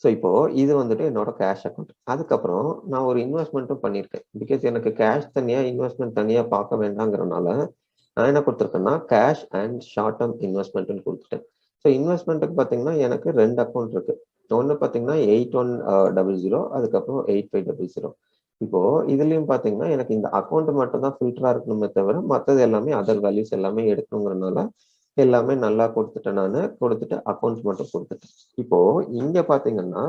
ஸோ இப்போ இது வந்துட்டு என்னோட கேஷ் அக்கௌண்ட். அதுக்கப்புறம் நான் ஒரு இன்வெஸ்ட்மெண்ட்டும் பண்ணியிருக்கேன். பிகாஸ் எனக்கு கேஷ் தனியா இன்வெஸ்ட்மெண்ட் தனியா பார்க்க வேண்டாங்கிறனால நான் என்ன கொடுத்துருக்கேன்னா கேஷ் அண்ட் ஷார்ட் டேர்ம் இன்வெஸ்ட்மெண்ட்னு கொடுத்துட்டேன். ஸோ இன்வெஸ்ட்மெண்ட்டுக்கு பார்த்தீங்கன்னா எனக்கு 2 அக்கௌண்ட் இருக்கு. ஒன்று பார்த்தீங்கன்னா 8100, அதுக்கப்புறம் 8500. இப்போ இதுலயும் பாத்தீங்கன்னா எனக்கு இந்த அக்கௌண்ட் மட்டும் தான் ஃபில்டரா இருக்கணுமே தவிர மற்றது எல்லாமே அதர் வேல்யூஸ் எல்லாமே எடுக்கணுங்கிறதுனால எல்லாமே நல்லா கொடுத்துட்டேன். நான் கொடுத்துட்டு அக்கௌண்ட்ஸ் மட்டும் கொடுத்துட்டேன். இப்போ இங்க பாத்தீங்கன்னா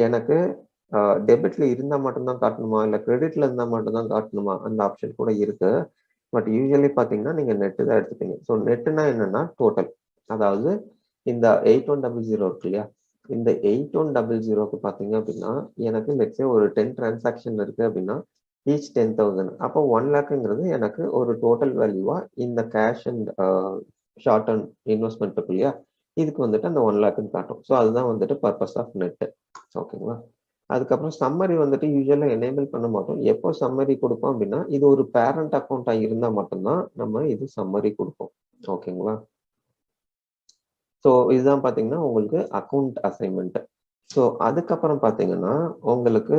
எனக்கு டெபிட்ல இருந்தா மட்டும்தான் காட்டணுமா இல்ல கிரெடிட்ல இருந்தா மட்டும்தான் காட்டணுமா அந்த ஆப்ஷன் கூட இருக்கு. பட் யூஸ்வலி பாத்தீங்கன்னா நீங்க நெட்டு தான் எடுத்துப்பீங்க. ஸோ நெட்டுனா என்னன்னா டோட்டல். அதாவது இந்த 8100 இருக்கு இல்லையா, இந்த 8100க்கு பாத்தீங்க அப்படின்னா எனக்கு லெட்ஸே ஒரு 10 டிரான்சாக்ஷன் இருக்கு அப்படின்னா ஈச் 10,000. அப்போ 1 லேக்குங்கிறது எனக்கு ஒரு டோட்டல் வேல்யூவா இந்த cash and short term investment இருக்கு இல்லையா, இதுக்கு வந்துட்டு அந்த 1 லேக்குன்னு காட்டும். ஸோ அதுதான் வந்துட்டு பர்பஸ் ஆஃப் நெட். ஓகேங்களா. அதுக்கப்புறம் சம்மரி வந்துட்டு யூஸ்வலா எனேபிள் பண்ண மாட்டோம். எப்போ சம்மரி கொடுப்போம் அப்படின்னா இது ஒரு பேரண்ட் அக்கௌண்டா இருந்தா மட்டும்தான் நம்ம இது சம்மரி கொடுப்போம். ஓகேங்களா. ஸோ இதுதான் பாத்தீங்கன்னா உங்களுக்கு அக்கௌண்ட் அசைன்மெண்ட். ஸோ அதுக்கப்புறம் பாத்தீங்கன்னா உங்களுக்கு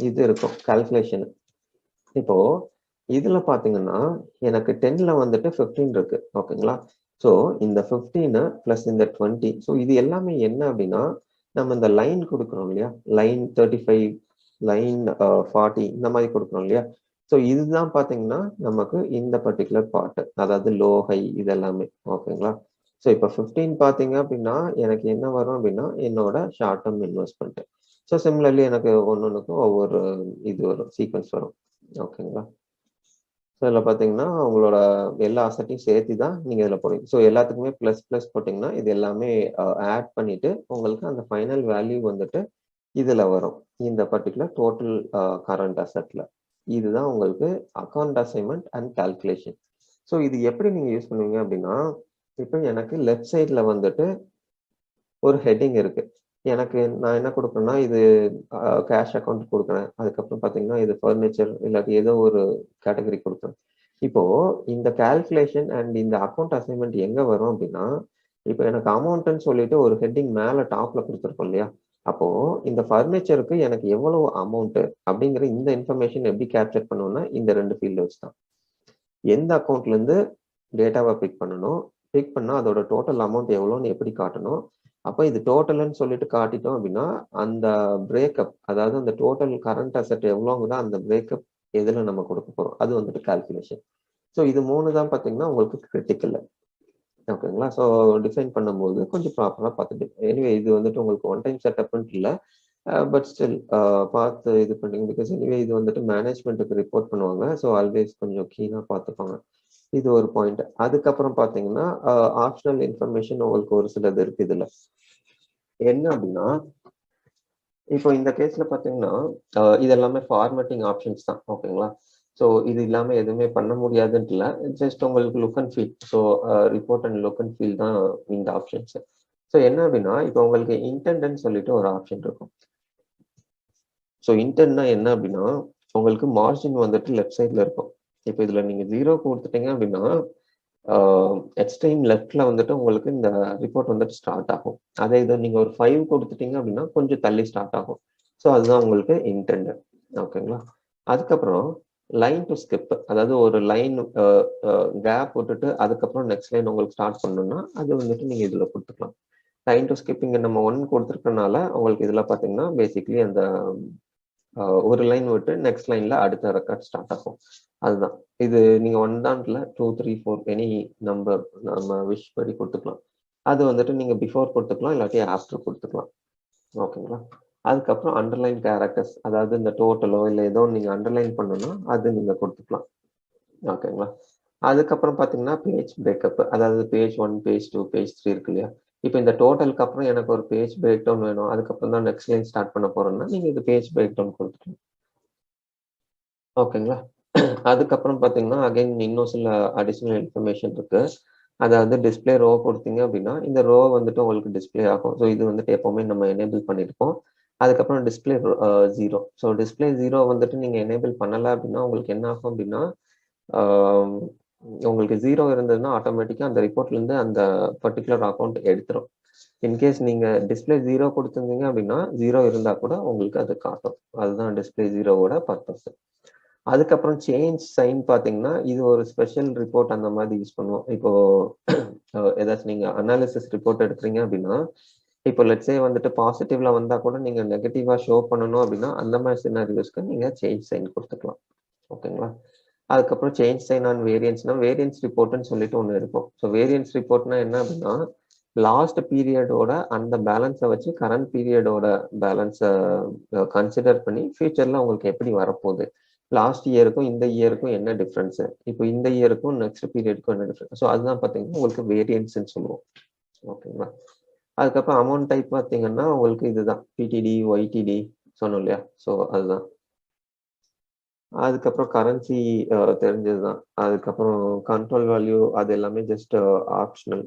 இது இருக்கும் கால்குலேஷன். இப்போ இதுல பாத்தீங்கன்னா எனக்கு 10ல வந்துட்டு 15 இருக்கு. ஓகேங்களா. ஸோ இந்த 15 பிளஸ் இந்த 20. ஸோ இது எல்லாமே என்ன அப்படின்னா நம்ம இந்த லைன் கொடுக்குறோம் இல்லையா, லைன் 35, லைன் 40 இந்த மாதிரி கொடுக்குறோம் இல்லையா. ஸோ இதுதான் பாத்தீங்கன்னா நமக்கு இந்த பர்டிகுலர் பார்ட், அதாவது லோ ஹை இது எல்லாமே. ஓகேங்களா. ஸோ இப்போ 15 பார்த்தீங்க அப்படின்னா எனக்கு என்ன வரும் அப்படின்னா என்னோட short term investment. So similarly எனக்கு ஒன்னொன்றுக்கும் ஒவ்வொரு இது வரும், சீக்வன்ஸ் வரும். ஓகேங்களா. ஸோ இதில் பார்த்தீங்கன்னா உங்களோட எல்லா அசட்டையும் சேர்த்து தான் நீங்கள் இதில் போடுவீங்க. ஸோ எல்லாத்துக்குமே ப்ளஸ் ப்ளஸ் போட்டிங்கன்னா இது எல்லாமே ஆட் பண்ணிட்டு உங்களுக்கு அந்த ஃபைனல் வேல்யூ வந்துட்டு இதில் வரும், இந்த பர்டிகுலர் டோட்டல் கரண்ட் அசெட்ல. இதுதான் உங்களுக்கு account assignment and calculation. So இது எப்படி நீங்கள் யூஸ் பண்ணுவீங்க அப்படின்னா இப்போ எனக்கு லெஃப்ட் சைடில் வந்துட்டு ஒரு ஹெட்டிங் இருக்கு. எனக்கு நான் என்ன கொடுக்குறேன்னா, இது கேஷ் அக்கௌண்ட் கொடுக்குறேன். அதுக்கப்புறம் பார்த்தீங்கன்னா, இது ஃபர்னிச்சர் இல்லாட்டி ஏதோ ஒரு கேட்டகரி கொடுக்குறேன். இப்போ இந்த கால்குலேஷன் அண்ட் இந்த அக்கவுண்ட் அசைன்மெண்ட் எங்க வரும் அப்படின்னா, இப்போ எனக்கு அமௌண்ட்ன்னு சொல்லிட்டு ஒரு ஹெட்டிங் மேல டாப்ல கொடுத்துருக்கோம் இல்லையா? அப்போ இந்த ஃபர்னிச்சருக்கு எனக்கு எவ்வளவு அமௌண்ட் அப்படிங்கிற இந்த இன்ஃபர்மேஷன் எப்படி கேப்சர் பண்ணுவோம்னா, இந்த 2 ஃபீல்ட் வச்சு தான். எந்த அக்கவுண்ட்ல இருந்து டேட்டாவை பிக் பண்ணணும், பிக் பண்ணா அதோட டோட்டல் அமௌண்ட் எவ்வளோன்னு எப்படி காட்டணும். அப்போ இது டோட்டல்னு சொல்லிட்டு காட்டிட்டோம் அப்படின்னா, அந்த பிரேக்கப் அதாவது அந்த டோட்டல் கரண்ட் அசெட் எவ்வளோங்குதோ அந்த பிரேக்கப் எதுல நம்ம கொடுக்க போறோம். அது வந்துட்டு கால்குலேஷன். ஸோ இது 3 தான் பார்த்தீங்கன்னா உங்களுக்கு கிரிட்டிக்கல். ஓகேங்களா? ஸோ டிஃபைன் பண்ணும்போது கொஞ்சம் ப்ராப்பரா பார்த்துட்டு எனிவே இது வந்துட்டு உங்களுக்கு ஒன் டைம் செட்டப்ன்ட்டு இல்ல. பட் ஸ்டில் பார்த்து இது பண்ணுங்க. பிகாஸ் எனிவே இது வந்துட்டு மேனேஜ்மெண்ட்டுக்கு ரிப்போர்ட் பண்ணுவாங்க. ஸோ ஆல்வேஸ் கொஞ்சம் கீனா பார்த்துப்பாங்க. இது ஒரு பாயிண்ட். அதுக்கப்புறம் பார்த்தீங்கன்னா, ஆப்ஷனல் இன்ஃபர்மேஷன் உங்களுக்கு ஒரு சிலது இருக்கு இதுல. என்ன அப்படின்னா, இப்போ இந்த கேஸ்ல பார்த்தீங்கன்னா, இது எல்லாமே ஃபார்மேட்டிங் ஆப்ஷன்ஸ் தான். ஓகேங்களா? ஸோ இது இல்லாம எதுவுமே பண்ண முடியாதுன்ட்டு இல்ல. ஜஸ்ட் உங்களுக்கு look and feel. So report and look and feel தான் இந்த ஆப்ஷன்ஸ். ஸோ என்ன அப்படின்னா, இப்போ உங்களுக்கு இன்டென்ட்ன்னு சொல்லிட்டு ஒரு ஆப்ஷன் இருக்கும். ஸோ இன்டென்ட்னா என்ன அப்படின்னா, உங்களுக்கு மார்ஜின் வந்துட்டு லெஃப்ட் சைட்ல இருக்கும். இப்போ இதுல நீங்க 0 கொடுத்துட்டீங்க அப்படின்னா, எக்ஸ்ட்ரீம் லெஃப்ட்ல வந்துட்டு உங்களுக்கு இந்த ரிப்போர்ட் வந்துட்டு ஸ்டார்ட் ஆகும். அதே இது நீங்க ஒரு 5 கொடுத்துட்டீங்க அப்படின்னா கொஞ்சம் தள்ளி ஸ்டார்ட் ஆகும். ஸோ அதுதான் உங்களுக்கு இன்டென்ட். ஓகேங்களா? அதுக்கப்புறம் லைன் டு ஸ்கிப், அதாவது ஒரு லைன் கேப் விட்டுட்டு அதுக்கப்புறம் நெக்ஸ்ட் லைன் உங்களுக்கு ஸ்டார்ட் பண்ணணும்னா அது வந்துட்டு நீங்க இதுல கொடுத்துக்கலாம். லைன் டு ஸ்கிப்பிங் நம்ம 1 கொடுத்துருக்கனால உங்களுக்கு இதுல பாத்தீங்கன்னா பேசிக்லி அந்த ஒரு லைன் விட்டு நெக்ஸ்ட் லைன்ல அடுத்த ரெக்கார்ட் ஸ்டார்ட் ஆகும். அதுதான் இது. நீங்க 1 தான் இல்ல 2, 3, 4 எனி நம்பர் நம்ம விஷ் படி கொடுத்துக்கலாம். அது வந்துட்டு நீங்க பிஃபோர் கொடுத்துக்கலாம், இல்லாட்டி ஆஃப்டர் கொடுத்துக்கலாம். ஓகேங்களா? அதுக்கப்புறம் அண்டர்லைன் கேரக்டர்ஸ், அதாவது இந்த டோட்டலோ இல்லை ஏதோ நீங்க அண்டர்லைன் பண்ணணும்னா அது நீங்க கொடுத்துக்கலாம். ஓகேங்களா? அதுக்கப்புறம் பாத்தீங்கன்னா பேஜ் பிரேக்கப், அதாவது பேஜ் 1, பேஜ் 2, பேஜ் 3 இருக்கு இல்லையா? இப்போ இந்த டோட்டலுக்கு அப்புறம் எனக்கு ஒரு பேஜ் பிரேக் டவுன் வேணும், அதுக்கப்புறம் தான் நெக்ஸ்ட் லைன் ஸ்டார்ட் பண்ண போறோம்னா நீங்க இது பேஜ் பிரேக் டவுன் கொடுத்துக்கலாம். ஓகேங்களா? அதுக்கப்புறம் பாத்தீங்கன்னா அகைன் இன்னும் சில அடிஷனல் இன்ஃபர்மேஷன் இருக்கு. அதாவது டிஸ்பிளே ரோ கொடுத்தீங்க அப்படின்னா இந்த ரோ வந்துட்டு உங்களுக்கு டிஸ்பிளே ஆகும். ஸோ இது வந்துட்டு எப்பவுமே நம்ம எனேபிள் பண்ணியிருக்கோம். அதுக்கப்புறம் டிஸ்பிளே 0. ஸோ டிஸ்பிளே 0 வந்துட்டு நீங்க எனேபிள் பண்ணல அப்படின்னா உங்களுக்கு என்ன ஆகும் அப்படின்னா, உங்களுக்கு 0 இருந்ததுன்னா ஆட்டோமேட்டிக்கா அந்த ரிப்போர்ட்ல இருந்து அந்த பர்டிகுலர் அக்கௌண்ட் எடுத்துரும். இன்கேஸ் நீங்க டிஸ்பிளே 0 கொடுத்துருந்தீங்க அப்படின்னா 0 இருந்தா கூட உங்களுக்கு அது காட்டும். அதுதான் டிஸ்பிளே 0வோட பர்பஸ். அதுக்கப்புறம் சேஞ்ச் சைன் பாத்தீங்கன்னா இது ஒரு ஸ்பெஷல் ரிப்போர்ட் அந்த மாதிரி யூஸ் பண்ணுவோம். இப்போ ஏதாச்சும் நீங்க அனாலிசிஸ் ரிப்போர்ட் எடுக்கிறீங்க அப்படின்னா, இப்போ லெட்ஸே வந்துட்டு பாசிட்டிவ்ல வந்தா கூட நீங்க நெகட்டிவா ஷோ பண்ணணும் அப்படின்னா அந்த மாதிரி சினாரியோஸ்க்கு நீங்க சேஞ்ச் சைன் கொடுத்துக்கலாம். ஓகேங்களா? அதுக்கப்புறம் சேஞ்ச் சைன் ஆன் வேரியன்ஸ்னா வேரியன்ஸ் ரிப்போர்ட்னு சொல்லிட்டு ஒன்று இருக்கும். ஸோ வேரியன்ஸ் ரிப்போர்ட்னா என்ன அப்படின்னா, லாஸ்ட் பீரியடோட அந்த பேலன்ஸை வச்சு கரண்ட் பீரியடோட பேலன்ஸை கன்சிடர் பண்ணி ஃபியூச்சர்ல உங்களுக்கு எப்படி வரப்போகுது, லாஸ்ட் இயருக்கும் இந்த இயருக்கும் என்ன டிஃப்ரென்ஸ், இப்போ இந்த இயருக்கும் நெக்ஸ்ட் பீரியடுக்கும் என்ன டிஃப்ரென்ஸ். ஸோ அதுதான் பார்த்தீங்கன்னா உங்களுக்கு வேரியன்ஸ்ன்னு சொல்லுவோம். ஓகேங்களா? அதுக்கப்புறம் அமௌண்ட் டைப் பார்த்தீங்கன்னா உங்களுக்கு இதுதான் பிடிடி ஒய்டிடி சொன்னோம் இல்லையா? ஸோ அதுதான். அதுக்கப்புறம் கரன்சி தெரிஞ்சதுதான். அதுக்கப்புறம் கண்ட்ரோல் வேல்யூ அது எல்லாமே ஜஸ்ட் ஆப்ஷனல்.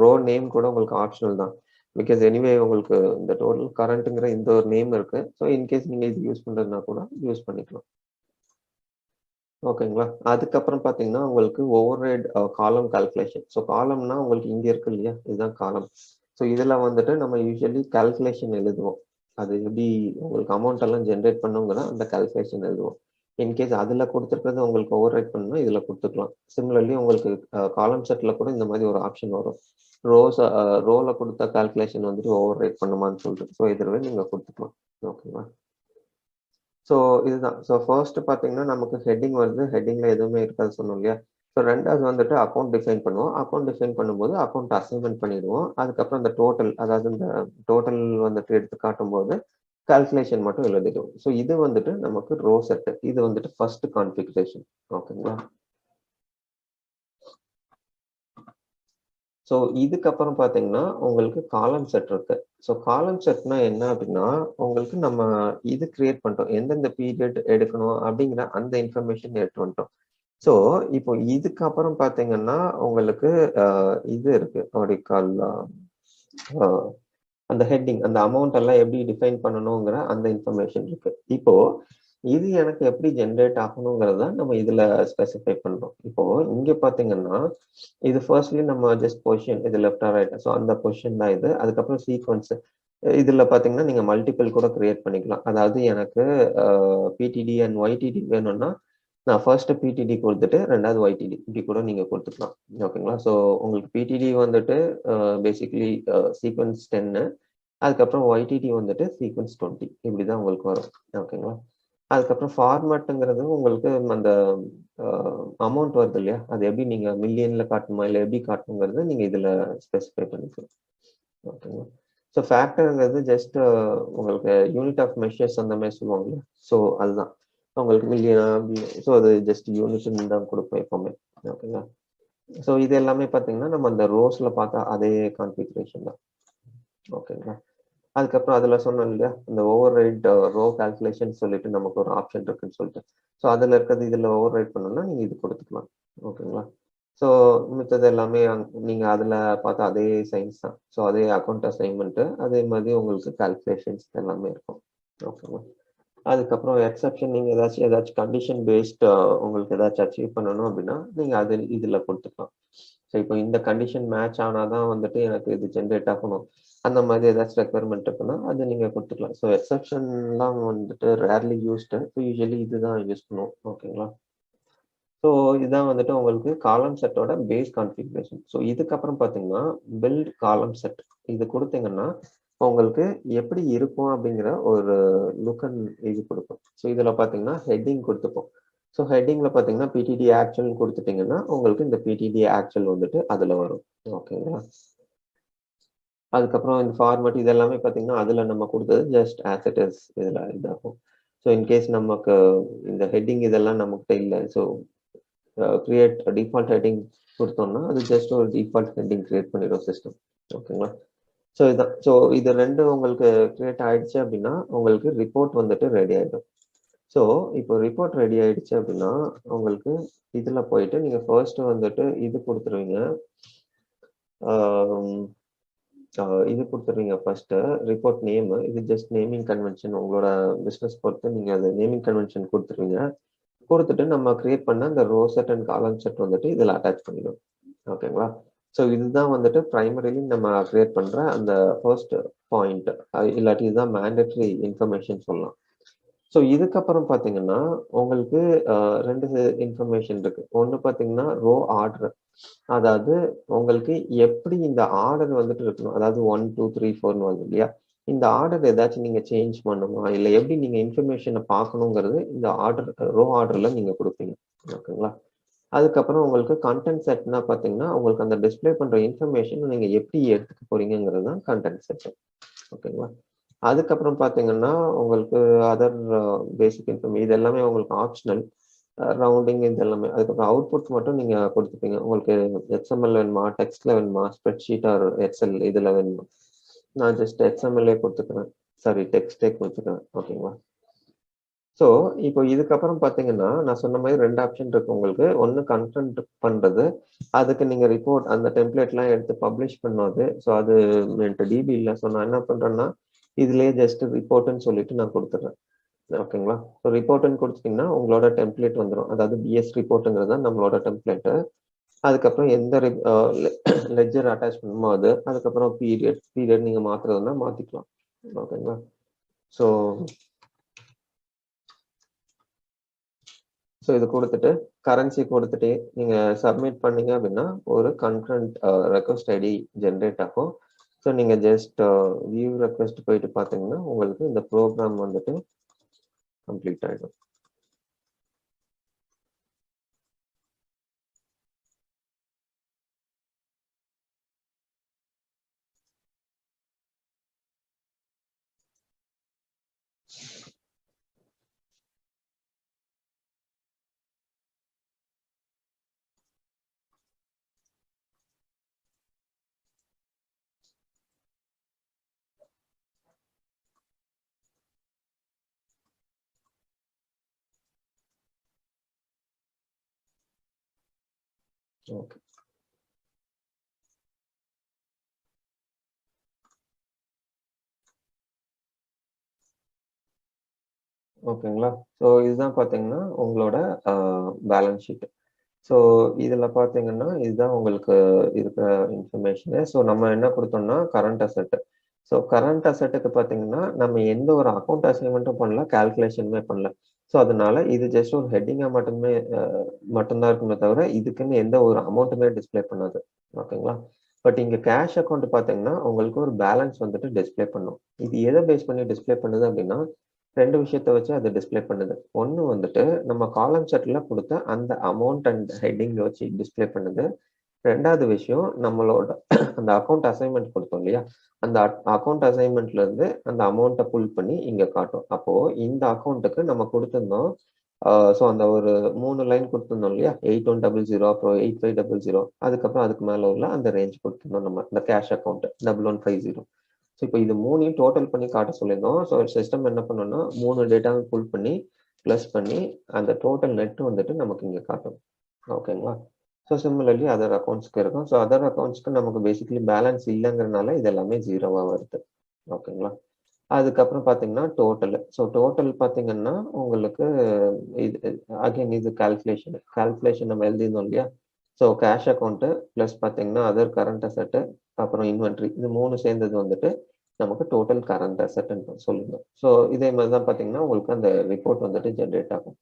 ரோ நேம் கூட உங்களுக்கு ஆப்ஷனல் தான். பிகாஸ் எனிவே உங்களுக்கு இந்த டோட்டல் கரண்ட்டுங்கிற இந்த ஒரு நேம் இருக்கு. ஸோ இன்கேஸ் நீங்க இது யூஸ் பண்றதுனா கூட யூஸ் பண்ணிக்கலாம். ஓகேங்களா? அதுக்கப்புறம் பார்த்தீங்கன்னா உங்களுக்கு ஓவர்ரைட் காலம் கால்குலேஷன். ஸோ காலம்னா உங்களுக்கு இங்க இருக்கு இல்லையா? இதுதான் காலம். ஸோ இதுல வந்துட்டு நம்ம யூஸ்வலி கால்குலேஷன் எழுதுவோம். அது எப்படி உங்களுக்கு அமௌண்ட் எல்லாம் ஜென்ரேட் பண்ணுங்கிற அந்த கால்குலேஷன் எழுதுவோம். இன்கேஸ் அதுல கொடுத்துருக்கிறது உங்களுக்கு ஓவர்ரைட் பண்ணணும், இதுல கொடுத்துக்கலாம். சிமிலர்லி உங்களுக்கு காலம் செட்ல கூட இந்த மாதிரி ஒரு ஆப்ஷன் வரும். ரோல கொடுத்த கால்குலேஷன் வந்துட்டு ஓவர்ரைட் பண்ணுமான்னு சொல்லிட்டு. ஸோ இதுல நீங்க கொடுத்துக்கலாம். ஓகேவா? ஸோ இதுதான். ஸோ ஃபர்ஸ்ட் பார்த்தீங்கன்னா நமக்கு ஹெட்டிங் வருது. ஹெட்டிங்ல எதுவுமே இருக்காது சொன்னோம் இல்லையா? ஸோ 2வது வந்துட்டு அக்கௌண்ட் டிஃபைன் பண்ணுவோம். அக்கௌண்ட் டிஃபைன் பண்ணும்போது அக்கௌண்ட் அசைன்மெண்ட் பண்ணிடுவோம். அதுக்கப்புறம் இந்த டோட்டல், அதாவது இந்த டோட்டல் வந்துட்டு எடுத்து காட்டும்போது கால்குலேஷன் மட்டும் எழுதிடுவோம். ஸோ இது வந்துட்டு நமக்கு ரோ செட். இது வந்துட்டு ஃபர்ஸ்ட் கான்ஃபிகரேஷன். ஓகேங்களா? ஸோ இதுக்கப்புறம் பார்த்தீங்கன்னா உங்களுக்கு காலம் செட் இருக்கு. ஸோ காலம் செட்னா என்ன அப்படின்னா, உங்களுக்கு நம்ம இது கிரியேட் பண்ணிட்டோம். எந்தெந்த பீரியட் எடுக்கணும் அப்படிங்கிற அந்த இன்ஃபர்மேஷன் எடுத்து வந்துட்டோம். ஸோ இப்போ இதுக்கப்புறம் பார்த்தீங்கன்னா உங்களுக்கு இது இருக்கு. கால் அந்த ஹெட்டிங் அந்த அமௌண்ட் எல்லாம் எப்படி டிஃபைன் பண்ணணுங்கிற அந்த இன்ஃபர்மேஷன் இருக்கு. இப்போ இது எனக்கு எப்படி ஜென்ரேட் ஆகணுங்கிறத நம்ம இதுல ஸ்பெசிஃபை பண்றோம். இப்போ இங்க பாத்தீங்கன்னா இது ஃபர்ஸ்ட்லி நம்ம ஜஸ்ட் பொசிஷன் இது லெஃப்ட் ரைட், ஸோ அந்த பொசிஷன் தான் இது. அதுக்கப்புறம் சீக்வன்ஸ் இதுல பாத்தீங்கன்னா நீங்க மல்டிபிள் கூட கிரியேட் பண்ணிக்கலாம். அதாவது எனக்கு பிடிடி அண்ட் ஒய்டிடி வேணும்னா நான் ஃபர்ஸ்ட் பிடிடி கொடுத்துட்டு ரெண்டாவது ஒய்டிடி இப்படி கூட நீங்க கொடுத்துக்கலாம். ஓகேங்களா? ஸோ உங்களுக்கு பிடிடி வந்துட்டு பேசிக்கலி சீக்வன்ஸ் 10, அதுக்கப்புறம் ஒய்டிடி வந்துட்டு சீக்வன்ஸ் 20 இப்படிதான் உங்களுக்கு வரும். ஓகேங்களா? அதுக்கப்புறம் ஃபார்மேட்டுங்கிறது உங்களுக்கு அந்த அமௌண்ட் வருது இல்லையா, அது எப்படி நீங்க மில்லியன்ல காட்டணுமா இல்லை எப்படி காட்டணுங்கிறது நீங்க இதுல ஸ்பெசிஃபை பண்ணிக்கலாம். ஓகேங்களா? ஸோ ஃபேக்டருங்கிறது ஜஸ்ட் உங்களுக்கு யூனிட் ஆஃப் மெஷர்ஸ் அந்த மாதிரி சொல்லுவாங்க இல்லையா, ஸோ அதுதான் உங்களுக்கு மில்லியனா, ஸோ அது ஜஸ்ட் யூனிட்னு தான் கொடுப்போம் எப்பவுமே. ஓகேங்களா? ஸோ இது எல்லாமே பார்த்தீங்கன்னா நம்ம அந்த ரோஸ்ல பார்த்தா அதே கான்ஃபிகரேஷன் தான். ஓகேங்களா? அதுக்கப்புறம் அதுல சொன்னோம் இல்லையா, இந்த ஓவர் ரைட் ரோ கால்குலேஷன் சொல்லிட்டு நமக்கு ஒரு ஆப்ஷன் இருக்குன்னு சொல்லிட்டு, ஸோ அதுல இருக்கிறது இதுல ஓவர் ரைட் பண்ணணும்னா நீங்க இது கொடுத்துக்கலாம். ஓகேங்களா? ஸோ மித்தது எல்லாமே நீங்க அதுல பார்த்தா அதே சயின்ஸ் தான். ஸோ அதே அக்கௌண்ட் அசைன்மெண்ட், அதே மாதிரி உங்களுக்கு கால்குலேஷன்ஸ் எல்லாமே இருக்கும். ஓகேங்களா? அதுக்கப்புறம் எக்ஸெப்ஷன் நீங்க ஏதாச்சும் கண்டிஷன் பேஸ்ட் உங்களுக்கு ஏதாச்சும் அச்சீவ் பண்ணணும் அப்படின்னா நீங்க அது இதுல கொடுத்துக்கலாம். ஸோ இப்போ இந்த கண்டிஷன் மேட்ச் ஆனாதான் வந்துட்டு எனக்கு இது ஜென்ரேட் ஆகணும், அந்த மாதிரி ஏதாச்சும் ரெக்குவயர்மெண்ட் இருக்குன்னா அது நீங்க கொடுத்துக்கலாம். ஸோ எக்ஸெப்ஷன்லாம் வந்துட்டு ரேர்லி யூஸ்டு, ஸோ யூஸ்வலி இதுதான் யூஸ் பண்ணுவோம். ஓகேங்களா? ஸோ இதுதான் வந்துட்டு உங்களுக்கு காலம் செட்டோட பேஸ் கான்ஃபிகரேஷன். ஸோ இதுக்கப்புறம் பார்த்தீங்கன்னா பில்ட் காலம் செட் இது கொடுத்தீங்கன்னா உங்களுக்கு எப்படி இருக்கும் அப்படிங்கிற ஒரு லுக் அண்ட் இது கொடுக்கும். ஸோ இதுல பார்த்தீங்கன்னா ஹெட்டிங் கொடுத்துப்போம். ஸோ ஹெட்டிங்ல பார்த்தீங்கன்னா பிடிடி ஆக்சுவல் கொடுத்துட்டீங்கன்னா உங்களுக்கு இந்த பிடிடி ஆக்சுவல் வந்துட்டு அதுல வரும். ஓகேங்களா? அதுக்கப்புறம் இந்த ஃபார்மேட் இது எல்லாமே பார்த்தீங்கன்னா அதுல நம்ம கொடுத்தது ஜஸ்ட் ஆஸ் இட் இஸ் இதுல இதாகும். ஸோ இன்கேஸ் நமக்கு இந்த ஹெட்டிங் இதெல்லாம் நம்மகிட்ட இல்லை, ஸோ கிரியேட் டிஃபால்ட் ஹெட்டிங் கொடுத்தோம்னா அது ஜஸ்ட் ஒரு டிஃபால்ட் ஹெட்டிங் கிரியேட் பண்ணிடும் சிஸ்டம். ஓகேங்களா? ஸோ இதான். ஸோ இது ரெண்டும் உங்களுக்கு கிரியேட் ஆயிடுச்சு அப்படின்னா உங்களுக்கு ரிப்போர்ட் வந்துட்டு ரெடி ஆயிடும். ஸோ இப்போ ரிப்போர்ட் ரெடி ஆயிடுச்சு அப்படின்னா உங்களுக்கு இதுல போயிட்டு நீங்க ஃபர்ஸ்ட் வந்துட்டு இது கொடுத்துருவீங்க, இது கொடுத்துருவீங்க ஃபர்ஸ்ட் ரிப்போர்ட் நேம். இது ஜஸ்ட் நேமிங் கன்வென்ஷன், உங்களோட பிசினஸ் பொறுத்து நீங்க அது நேமிங் கன்வென்ஷன் கொடுத்துருவீங்க. கொடுத்துட்டு நம்ம கிரியேட் பண்ண அந்த row set and column set வந்துட்டு இதுல அட்டாச் பண்ணிடும். ஓகேங்களா? ஸோ இதுதான் வந்துட்டு பிரைமரிலி நம்ம கிரியேட் பண்ற அந்த ஃபர்ஸ்ட் பாயிண்ட், இல்லாட்டி இதுதான் மேண்டேட்டரி இன்ஃபர்மேஷன் சொல்லலாம். ஸோ இதுக்கப்புறம் பார்த்தீங்கன்னா உங்களுக்கு ரெண்டு இன்ஃபர்மேஷன் இருக்கு. ஒன்று பார்த்தீங்கன்னா ரோ ஆர்டர், அதாவது உங்களுக்கு எப்படி இந்த ஆர்டர் வந்துட்டு இருக்கணும், அதாவது 1 2 3 4 வருது இல்லையா, இந்த ஆர்டர் ஏதாச்சும் நீங்க சேஞ்ச் பண்ணுமா இல்லை எப்படி நீங்க இன்ஃபர்மேஷனை பார்க்கணுங்கிறது இந்த ஆர்டர் ரோ ஆர்டர்ல நீங்க கொடுப்பீங்க. ஓகேங்களா? அதுக்கப்புறம் உங்களுக்கு கண்டென்ட் செட்னா பார்த்தீங்கன்னா உங்களுக்கு அந்த டிஸ்பிளே பண்ற இன்ஃபர்மேஷன் நீங்க எப்படி எடுத்துக்க போறீங்கிறது தான் கண்டென்ட் செட். ஓகேங்களா? அதுக்கப்புறம் பார்த்தீங்கன்னா உங்களுக்கு அதர் பேசிக் இன்ஃபர்மேஷன் இது எல்லாமே உங்களுக்கு ஆப்ஷனல், ரவுண்டிங் இது எல்லாமே. அதுக்கப்புறம் அவுட்புட் மட்டும் நீங்க கொடுத்துப்பீங்க. உங்களுக்கு எக்ஸ்எம்எல் வேணுமா, டெக்ஸ்ட்ல வேணுமா, ஸ்ப்ரெட்ஷீட் ஆர் எக்ஸல் இதுல வேணுமா. நான் ஜஸ்ட் எக்ஸ்எம்எல்ஏ கொடுத்துக்கிறேன், சாரி டெக்ஸ்டே கொடுத்துக்கிறேன். ஓகேங்களா? ஸோ இப்போ இதுக்கப்புறம் பார்த்தீங்கன்னா நான் சொன்ன மாதிரி ரெண்டு ஆப்ஷன் இருக்கு உங்களுக்கு. ஒன்று கண்டென்ட் பண்றது, அதுக்கு நீங்க ரிப்போர்ட் அந்த டெம்ப்ளேட்லாம் எடுத்து பப்ளிஷ் பண்ணாது. ஸோ அது என்கிட்ட டிபி இல்லை. ஸோ நான் என்ன பண்றேன்னா இதுலயே ஜஸ்ட் ரிப்போர்ட்னு சொல்லிட்டு நான் கொடுத்துட்றேன். ஓகேங்களா? ஸோ ரிப்போர்ட்னு கொடுத்துட்டீங்கன்னா உங்களோட டெம்ப்ளேட் வந்துடும். அதாவது பிஎஸ் ரிப்போர்ட்டுங்கிறது தான் நம்மளோட டெம்ப்ளேட்டு. அதுக்கப்புறம் எந்த லெட்ஜர் அட்டாச் பண்ணுமோ அது, அதுக்கப்புறம் பீரியட் நீங்க மாத்துறதுன்னா மாத்திக்கலாம். ஓகேங்களா? ஸோ இது கொடுத்துட்டு கரன்சி கொடுத்துட்டு நீங்க சப்மிட் பண்ணீங்க அப்படின்னா ஒரு கன்கரண்ட் ரெக்வஸ்ட் ஐடி ஜென்ரேட் ஆகும். ஸோ நீங்க ஜஸ்ட் வியூ ரெக்வஸ்ட் போயிட்டு பார்த்தீங்கன்னா உங்களுக்கு இந்த ப்ரோக்ராம் வந்துட்டு கம்ப்ளீட் ஆகிடும். ஓகே. ஓகேங்களா? ஸோ இதுதான் பார்த்தீங்கன்னா உங்களோட பேலன்ஸ் ஷீட். ஸோ இதில் பார்த்தீங்கன்னா இதுதான் உங்களுக்கு இருக்கிற இன்ஃபர்மேஷனு. ஸோ நம்ம என்ன கொடுத்தோம்னா கரண்ட் அசெட். ஸோ கரண்ட் அசெட்டுக்கு பார்த்தீங்கன்னா நம்ம எந்த ஒரு அக்கௌண்ட் அசைன்மெண்ட்டும் பண்ணல, கால்குலேஷனுமே பண்ணல. ஸோ அதனால இது ஜஸ்ட் ஒரு ஹெட்டிங்காக மட்டும்தான் இருக்குமே தவிர இதுக்குன்னு எந்த ஒரு அமௌண்ட்டுமே டிஸ்பிளே பண்ணாது. ஓகேங்களா? பட் இங்கே கேஷ் அக்கௌண்ட் பார்த்தீங்கன்னா உங்களுக்கு ஒரு பேலன்ஸ் வந்துட்டு டிஸ்பிளே பண்ணும். இது எதை பேஸ் பண்ணி டிஸ்பிளே பண்ணுது அப்படின்னா 2 விஷயத்த வச்சு அது டிஸ்பிளே பண்ணுது. ஒண்ணு வந்துட்டு நம்ம காலம் செட்ல கொடுத்த அந்த அமௌண்ட் அண்ட் ஹெட்டிங் வச்சு டிஸ்பிளே பண்ணுது. 2வது விஷயம் நம்மளோட அந்த அக்கௌண்ட் அசைன்மெண்ட் கொடுத்தோம் இல்லையா? அந்த அக்கௌண்ட் அசைன்மெண்ட்ல இருந்து அந்த அமௌண்ட்டை புல் பண்ணி இங்க காட்டும். அப்போ இந்த அக்கௌண்ட்டுக்கு நம்ம கொடுத்திருந்தோம். ஸோ அந்த ஒரு 3 லைன் கொடுத்திருந்தோம் இல்லையா? 8100 அப்புறம் 8500 அதுக்கப்புறம் அதுக்கு மேல உள்ள அந்த ரேஞ்ச் கொடுத்திருந்தோம் நம்ம இந்த கேஷ் அக்கௌண்ட் 1150. ஸோ இப்போ இது 3யும் டோட்டல் பண்ணி காட்ட சொல்லியிருந்தோம். ஸோ சிஸ்டம் என்ன பண்ணோம்னா 3 டேட்டாவை புல் பண்ணி ப்ளஸ் பண்ணி அந்த டோட்டல் நெட் வந்துட்டு நமக்கு இங்கே காட்டும். ஓகேங்களா? ஸோ சிமிலர்லி அதர் அக்கௌண்ட்ஸ்க்கு இருக்கும். ஸோ அதர் அக்கௌண்ட்ஸ்க்கு நமக்கு பேசிக்கலி பேலன்ஸ் இல்லைங்கிறதுனால இது எல்லாமே ஜீரோவாக வருது. ஓகேங்களா? அதுக்கப்புறம் பார்த்தீங்கன்னா டோட்டல். ஸோ டோட்டல் பார்த்தீங்கன்னா உங்களுக்கு இது அகைன் இது கால்குலேஷன் நம்ம எழுதியிருந்தோம் இல்லையா? ஸோ கேஷ் அக்கௌண்ட்டு ப்ளஸ் பார்த்தீங்கன்னா அதர் கரண்ட் அசெட்டு அப்புறம் இன்வென்ட்ரி இது 3 சேர்ந்தது வந்துட்டு நமக்கு டோட்டல் கரண்ட் அசெட்னு சொல்லுங்க. ஸோ இதே மாதிரி தான் பார்த்தீங்கன்னா உங்களுக்கு அந்த ரிப்போர்ட் வந்துட்டு ஜென்ரேட் ஆகும்.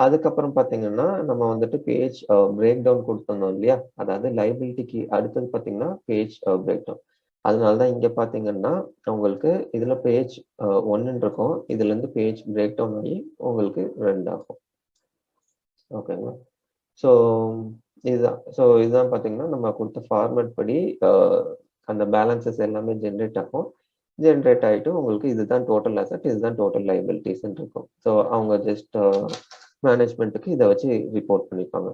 அதுக்கப்புறம் பார்த்தீங்கன்னா நம்ம வந்துட்டு பேஜ் பிரேக் டவுன் கொடுத்துருந்தோம் இல்லையா? அதாவது லைபிலிட்டிக்கு அடுத்தது பார்த்தீங்கன்னா பேஜ் பிரேக் டவுன். அதனால தான் இங்கே பார்த்தீங்கன்னா உங்களுக்கு இதில் பேஜ் 1 இருக்கும். இதுலேருந்து பேஜ் பிரேக் டவுன் ஆகி உங்களுக்கு 2 ஆகும். ஓகேங்களா? ஸோ இதுதான் பார்த்தீங்கன்னா நம்ம கொடுத்த ஃபார்மேட் படி அந்த பேலன்சஸ் எல்லாமே ஜென்ரேட் ஆகும். ஜென்ரேட் ஆகிட்டு உங்களுக்கு இதுதான் டோட்டல் அசெட், இதுதான் டோட்டல் லைபிலிட்டிஸ்ன்னு இருக்கும். ஸோ அவங்க ஜஸ்ட் மேனேஜ்மெண்ட்டுக்கு இதை வச்சு ரிப்போர்ட் பண்ணிப்பாங்க.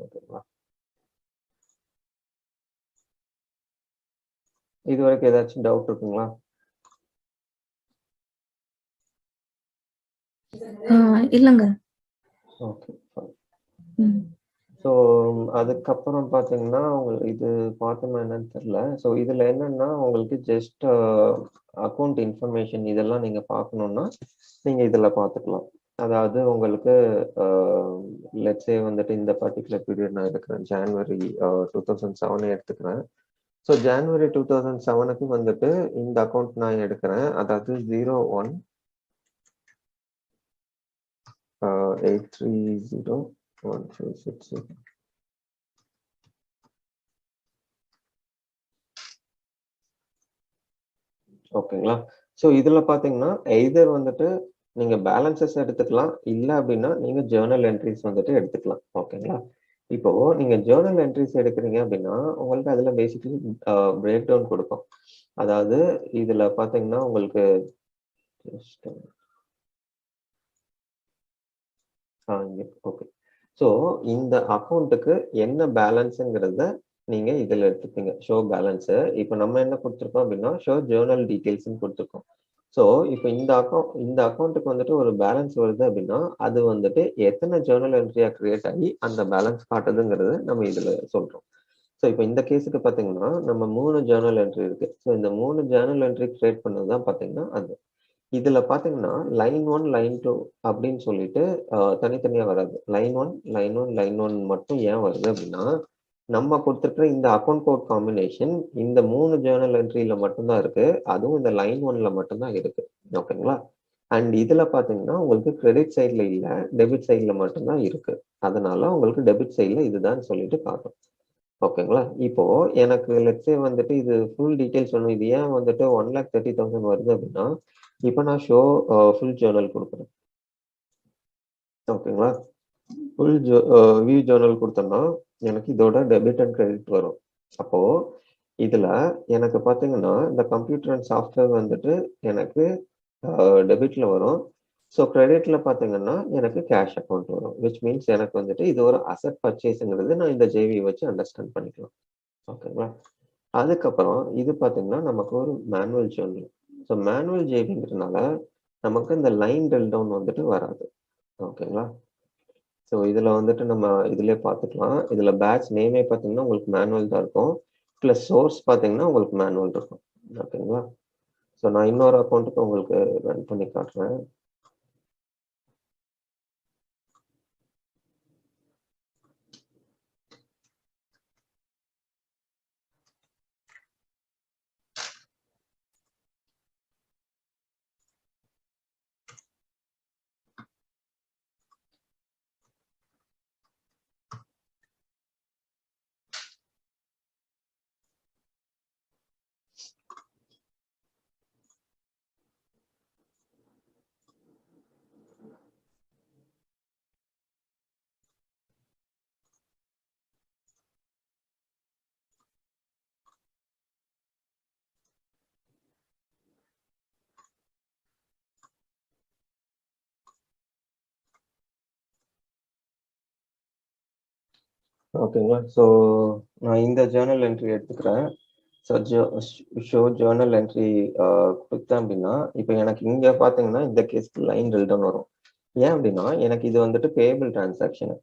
ஓகேங்களா? இது வரைக்கும் ஏதாச்சும் டவுட் இருக்குங்களா?
இல்லைங்க.
ஓகே. ஸோ அதுக்கப்புறம் பார்த்தீங்கன்னா உங்களுக்கு இது பார்த்தோம்னா என்னன்னு தெரியல. ஸோ இதில் என்னன்னா உங்களுக்கு ஜஸ்ட் அக்கௌண்ட் இன்ஃபர்மேஷன் இதெல்லாம் நீங்கள் பார்க்கணுன்னா நீங்கள் இதில் பார்த்துக்கலாம். அதாவது உங்களுக்கு லெட்ஸே வந்துட்டு இந்த பர்டிகுலர் பீரியட் நான் எடுக்கிறேன். ஜான்வரி 2007 எடுத்துக்கிறேன். ஸோ ஜான்வரி 2007க்கு வந்துட்டு இந்த அக்கௌண்ட் நான் எடுக்கிறேன். அதாவது 01 8301260. ஓகேங்களா? ஸோ இதுல பாத்தீங்கன்னா எய்தர் வந்துட்டு நீங்க பேலன்சஸ் எடுத்துக்கலாம், இல்ல அப்படின்னா நீங்க ஜேர்னல் என்ட்ரிஸ் வந்துட்டு எடுத்துக்கலாம். ஓகேங்களா? இப்போ நீங்க ஜேர்னல் என்ட்ரிஸ் எடுக்கிறீங்க அப்படின்னா உங்களுக்கு அதுல பேசிக்கலி பிரேக் டவுன் கொடுக்கும். அதாவது இதுல பாத்தீங்கன்னா உங்களுக்கு ஓகே. ஸோ இந்த அக்கௌண்ட்டுக்கு என்ன பேலன்ஸுங்கிறத நீங்க இதுல எடுத்துப்பீங்க. Show balance. இப்போ நம்ம என்ன கொடுத்துருக்கோம் அப்படின்னா ஷோ ஜேர்னல் டீடைல்ஸ்ன்னு கொடுத்துருக்கோம். ஸோ இப்போ இந்த அக்கௌண்ட்டுக்கு வந்துட்டு ஒரு பேலன்ஸ் வருது அப்படின்னா அது வந்துட்டு எத்தனை ஜேர்னல் என்ட்ரியா கிரியேட் ஆகி அந்த பேலன்ஸ் காட்டுதுங்கிறது நம்ம இதுல சொல்றோம். ஸோ இப்போ இந்த கேஸுக்கு பார்த்தீங்கன்னா நம்ம 3 ஜேர்னல் என்ட்ரி இருக்கு. ஸோ இந்த 3 ஜேர்னல் என்ட்ரி கிரியேட் பண்ணது தான் பார்த்தீங்கன்னா அது. இதுல பாத்தீங்கன்னா லைன் 1 லைன் 2 அப்படின்னு சொல்லிட்டு தனித்தனியா வராது. லைன் 1 மட்டும் ஏன் வருது அப்படின்னா நம்ம கொடுத்துருக்கிற இந்த அக்கௌண்ட் கோட் காம்பினேஷன் இந்த 3 ஜேர்னல் என்ட்ரியில மட்டும்தான் இருக்கு. அதுவும் இந்த லைன் 1ல மட்டும்தான் இருக்கு. ஓகேங்களா? அண்ட் இதுல பாத்தீங்கன்னா உங்களுக்கு கிரெடிட் சைட்ல இல்ல, டெபிட் சைட்ல மட்டும்தான் இருக்கு. அதனால உங்களுக்கு டெபிட் சைட்ல இதுதான் சொல்லிட்டு காட்டும். ஓகேங்களா? இப்போ எனக்கு லெட்ஸே வந்துட்டு இது ஃபுல் டீடைல்ஸ் வேணும். இது ஏன் வந்துட்டு 1,30,000 வருது அப்படின்னா இப்போ நான் ஷோ ஃபுல் ஜேர்னல் கொடுக்குறேன். ஓகேங்களா? ஃபுல் வியூ ஜேர்னல் கொடுத்தோம்னா எனக்கு இதோட டெபிட் அண்ட் கிரெடிட் வரும். அப்போ இதுல எனக்கு பாத்தீங்கன்னா இந்த கம்ப்யூட்டர் அண்ட் சாஃப்ட்வேர் வந்துட்டு எனக்கு டெபிட்ல வரும். ஸோ கிரெடிட்ல பாத்தீங்கன்னா எனக்கு கேஷ் அக்கௌண்ட் வரும். விச் மீன்ஸ் எனக்கு வந்துட்டு இது ஒரு அசெட் பர்ச்சேஸ்ங்கிறது நான் இந்த ஜேவி வச்சு அண்டர்ஸ்டாண்ட் பண்ணிக்கலாம். ஓகேங்களா? அதுக்கப்புறம் இது பாத்தீங்கன்னா நமக்கு ஒரு மேனுவல் ஜேர்னல். ஸோ மேனுவல் ஜேவிங்கிறதுனால நமக்கு இந்த லைன் டெல் டவுன் வந்துட்டு வராது. ஓகேங்களா? ஸோ இதுல வந்துட்டு நம்ம இதுலயே பார்த்துக்கலாம். இதுல பேட்ச் நேமே பார்த்தீங்கன்னா உங்களுக்கு மேனுவல் தான் இருக்கும். ப்ளஸ் சோர்ஸ் பார்த்தீங்கன்னா உங்களுக்கு மேனுவல் இருக்கும். ஓகேங்களா? ஸோ நான் இன்னொரு அக்கௌண்ட்டுக்கு உங்களுக்கு ரன் பண்ணி காட்டுறேன். ஓகேங்களா. ஸோ நான் இந்த ஜேர்னல் என்ட்ரி எடுத்துக்கிறேன். ஸோ ஷோ ஜேர்னல் என்ட்ரி கொடுத்தேன் அப்படின்னா, இப்போ எனக்கு இங்க பார்த்தீங்கன்னா இந்த கேஸ்க்கு லைன் ட்ரில் டவுன் வரும். ஏன் அப்படின்னா எனக்கு இது வந்துட்டு பேபிள் டிரான்சாக்ஷன்.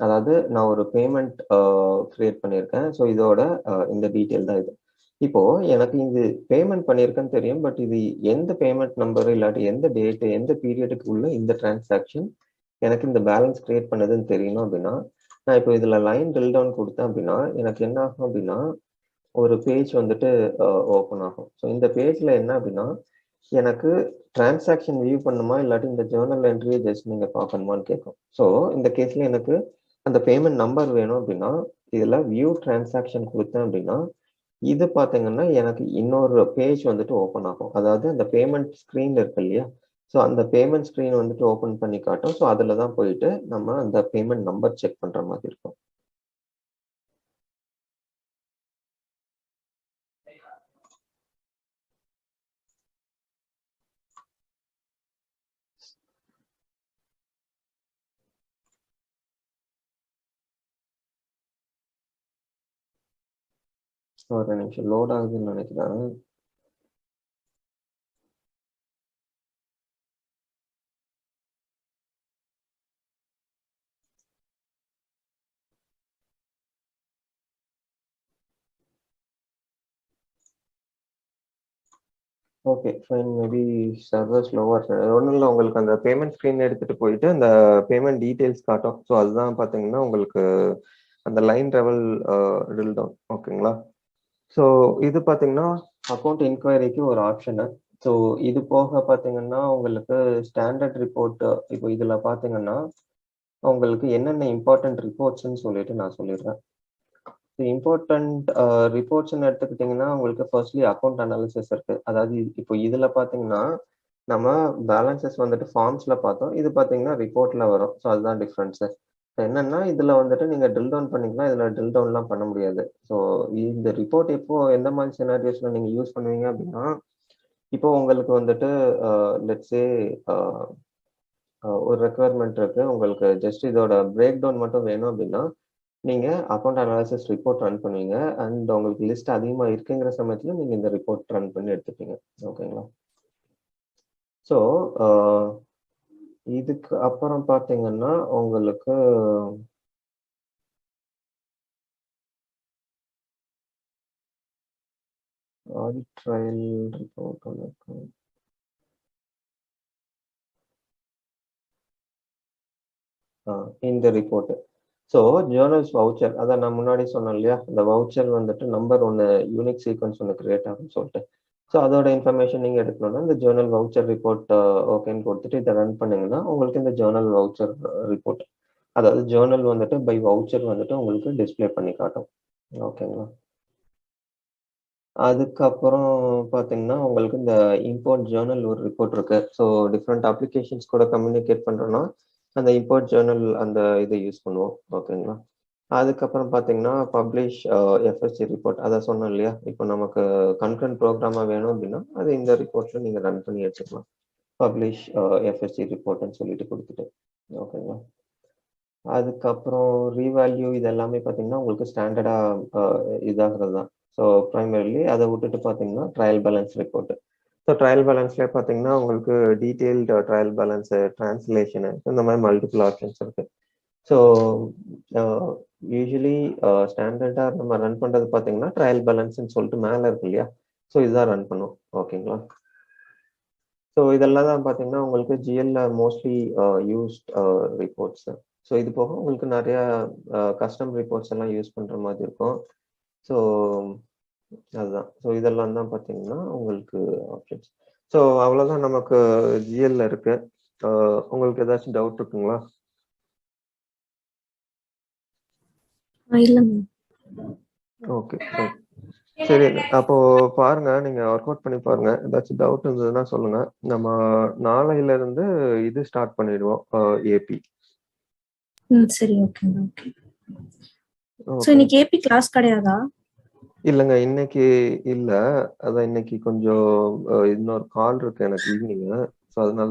அதாவது நான் ஒரு பேமெண்ட் கிரியேட் பண்ணியிருக்கேன். ஸோ இதோட இந்த டீட்டெயில் தான் இது. இப்போ எனக்கு இது பேமெண்ட் பண்ணியிருக்கேன்னு தெரியும். பட் இது எந்த பேமெண்ட் நம்பர் இல்லாட்டி எந்த டேட் எந்த பீரியடுக்கு உள்ள இந்த டிரான்சாக்ஷன் எனக்கு இந்த பேலன்ஸ் கிரியேட் பண்ணதுன்னு தெரியணும் அப்படின்னா, நான் இப்போ இதுல லைன் ட்ரில் டவுன் கொடுத்தேன் அப்படின்னா எனக்கு என்ன ஆகும் அப்படின்னா ஒரு பேஜ் வந்துட்டு ஓப்பன் ஆகும். ஸோ இந்த பேஜ்ல என்ன அப்படின்னா எனக்கு டிரான்சாக்ஷன் வியூ பண்ணுமா இல்லாட்டி இந்த ஜேர்னல் என்ட்ரியை ஜஸ்ட் நீங்க பார்க்கணுமான்னு கேட்கும். ஸோ இந்த கேஸ்ல எனக்கு அந்த பேமெண்ட் நம்பர் வேணும் அப்படின்னா இதுல வியூ டிரான்சாக்ஷன் கொடுத்தேன் அப்படின்னா இது பாத்தீங்கன்னா எனக்கு இன்னொரு பேஜ் வந்துட்டு ஓப்பன் ஆகும். அதாவது அந்த பேமெண்ட் ஸ்கிரீன் இருக்கு இல்லையா, ஸோ அந்த பேமெண்ட் ஸ்கிரீன் வந்துட்டு ஓப்பன் பண்ணி காட்டும். ஸோ அதுல தான் போயிட்டு நம்ம அந்த பேமெண்ட் நம்பர் செக் பண்ற மாதிரி இருக்கும். ஒரு நிமிஷம் லோட் ஆகுதுன்னு நினைக்கிறேன். Okay fine. மேபி சர்வர் ஸ்லோவாக இருக்கு. ஒன்றும் இல்லை, உங்களுக்கு அந்த பேமெண்ட் ஸ்க்ரீன் எடுத்துட்டு போயிட்டு அந்த பேமெண்ட் டீட்டெயில்ஸ் காட்டும். ஸோ அதுதான் பார்த்தீங்கன்னா உங்களுக்கு அந்த லைன் லெவல் ட்ரில் டவுன். ஓகேங்களா. ஸோ இது பார்த்தீங்கன்னா அக்கௌண்ட் இன்கொயரிக்கு ஒரு ஆப்ஷனு. ஸோ இது போக பார்த்தீங்கன்னா உங்களுக்கு ஸ்டாண்டர்ட் ரிப்போர்ட். இப்போ இதில் பார்த்தீங்கன்னா உங்களுக்கு என்னென்ன இம்பார்ட்டன்ட் ரிப்போர்ட்ஸ்ன்னு சொல்லிட்டு நான் சொல்லிடுறேன். இம்பார்ட்டன்ட் ரிப்போர்ட்ஸ்ன்னு எடுத்துக்கிட்டிங்கன்னா உங்களுக்கு ஃபர்ஸ்ட்லி அக்கௌண்ட் அனாலிசிஸ் இருக்கு. அதாவது இப்போ இதுல பார்த்தீங்கன்னா நம்ம பேலன்சஸ் வந்துட்டு ஃபார்ம்ஸ்ல பார்த்தோம். இது பார்த்தீங்கன்னா ரிப்போர்ட்ல வரும். ஸோ அதுதான் டிஃப்ரென்ஸு. என்னன்னா இதுல வந்துட்டு நீங்க ட்ரில் டவுன் பண்ணிக்கலாம். இதுல ட்ரில் டவுன்லாம் பண்ண முடியாது. ஸோ இந்த ரிப்போர்ட் எப்போ எந்த மாதிரி சினாரியோஸ்ல நீங்க யூஸ் பண்ணுவீங்க அப்படின்னா, இப்போ உங்களுக்கு வந்துட்டு லெட்ஸ் சே ஒரு ரெக்குவயர்மெண்ட் இருக்கு. உங்களுக்கு ஜஸ்ட் இதோட பிரேக் டவுன் மட்டும் வேணும் அப்படின்னா நீங்க அக்கவுண்ட் அனாலிசிஸ் ரிப்போர்ட் ரன் பண்ணுவீங்க. அண்ட் உங்களுக்கு லிஸ்ட் அதிகமா இருக்குங்கிற சமயத்துல நீங்க இந்த ரிப்போர்ட் ரன் பண்ணி எடுத்துப்பீங்க. ஓகேங்களா. ஸோ இதுக்கு அப்புறம் பார்த்தீங்கன்னா உங்களுக்கு ஆடிட் ட்ரையல் ரிப்போர்ட் ஒன்று இருக்கு. இந்த ரிப்போர்ட். ஸோ ஜேர்னல்ஸ் வவுச்சர் அதான் நான் முன்னாடி சொன்னேன் இல்லையா, இந்த வவுச்சர் வந்துட்டு நம்பர் ஒன்று யூனிக் சீக்வன்ஸ் ஒன்று கிரியேட் ஆகும்னு சொல்லிட்டு. ஸோ அதோட இன்ஃபர்மேஷன் நீங்கள் எடுக்கணும்னா இந்த ஜேர்னல் வவுச்சர் ரிப்போர்ட் ஓகேன்னு கொடுத்துட்டு இதை ரன் பண்ணீங்கன்னா உங்களுக்கு இந்த ஜேர்னல் வவுச்சர் ரிப்போர்ட், அதாவது ஜேர்னல் வந்துட்டு பை வவுச்சர் வந்துட்டு உங்களுக்கு டிஸ்பிளே பண்ணி காட்டும். ஓகேங்களா. அதுக்கப்புறம் பார்த்தீங்கன்னா உங்களுக்கு இந்த இம்போர்ட் ஜேர்னல் ஒரு ரிப்போர்ட் இருக்கு. ஸோ டிஃப்ரெண்ட் அப்ளிகேஷன்ஸ் கூட கம்யூனிகேட் பண்ணுறோன்னா அந்த இம்போர்ட் ஜேர்னல் அந்த இதை யூஸ் பண்ணுவோம். ஓகேங்களா. அதுக்கப்புறம் பார்த்தீங்கன்னா பப்ளிஷ் எஃப்எஸ்சி ரிப்போர்ட் அதை சொன்னோம் இல்லையா, இப்போ நமக்கு கன்கரண்ட் ப்ரோக்ராமாக வேணும் அப்படின்னா அது இந்த ரிப்போர்ட்டில் நீங்கள் ரன் பண்ணி எடுத்துக்கலாம். பப்ளிஷ் எஃப்எஸ்சி ரிப்போர்ட்னு சொல்லிட்டு கொடுத்துட்டு. ஓகேங்களா. அதுக்கப்புறம் ரீவேல்யூ இது எல்லாமே பார்த்தீங்கன்னா உங்களுக்கு ஸ்டாண்டர்டாக இதாகிறது தான். ஸோ ப்ரைமரிலி அதை விட்டுட்டு பார்த்தீங்கன்னா trial balance report. So trial பேலன்ஸ்லேயே பார்த்தீங்கன்னா உங்களுக்கு டீட்டெயில்டு ட்ரையல் பேலன்ஸு, ட்ரான்ஸ்லேஷனு இந்த மாதிரி மல்டிபிள் ஆப்ஷன்ஸ் இருக்கு. ஸோ யூஸ்வலி ஸ்டாண்டர்டாக நம்ம ரன் பண்ணுறது பார்த்தீங்கன்னா ட்ரையல் பேலன்ஸ்ன்னு சொல்லிட்டு மேலே இருக்கு இல்லையா, ஸோ இதுதான் ரன் பண்ணும். ஓகேங்களா. ஸோ இதெல்லாம் தான் பார்த்தீங்கன்னா உங்களுக்கு ஜிஎல்ல மோஸ்ட்லி யூஸ்ட் ரிப்போர்ட்ஸ். ஸோ இது போக உங்களுக்கு நிறைய கஸ்டம் ரிப்போர்ட்ஸ் எல்லாம் யூஸ் பண்ணுற மாதிரி இருக்கும். ஸோ அதுதான். ஸோ இதெல்லாம் தான் பார்த்தீங்கன்னா உங்களுக்கு ஆப்ஷன்ஸ். ஸோ அவ்வளோதான் நமக்கு ஜிஎல்ல இருக்கு. உங்களுக்கு ஏதாச்சும் டவுட் இருக்குங்களா? ஓகே சரி. அப்போ பாருங்க, நீங்க ஒர்க் அவுட் பண்ணி பாருங்க. ஏதாச்சும் டவுட் இருந்ததுன்னா சொல்லுங்க. நம்ம நாளையில இருந்து இது ஸ்டார்ட் பண்ணிடுவோம் ஏபி.
சரி ஓகேங்க. ஓகே. சோ இன்னைக்கு ஏபி கிளாஸ் கிடையாதா?
இல்லைங்க, இன்னைக்கு இல்ல. அதான் இன்னைக்கு கொஞ்சம் இன்னொரு கால் இருக்கு எனக்கு ஈவினிங். ஸோ அதனால தான்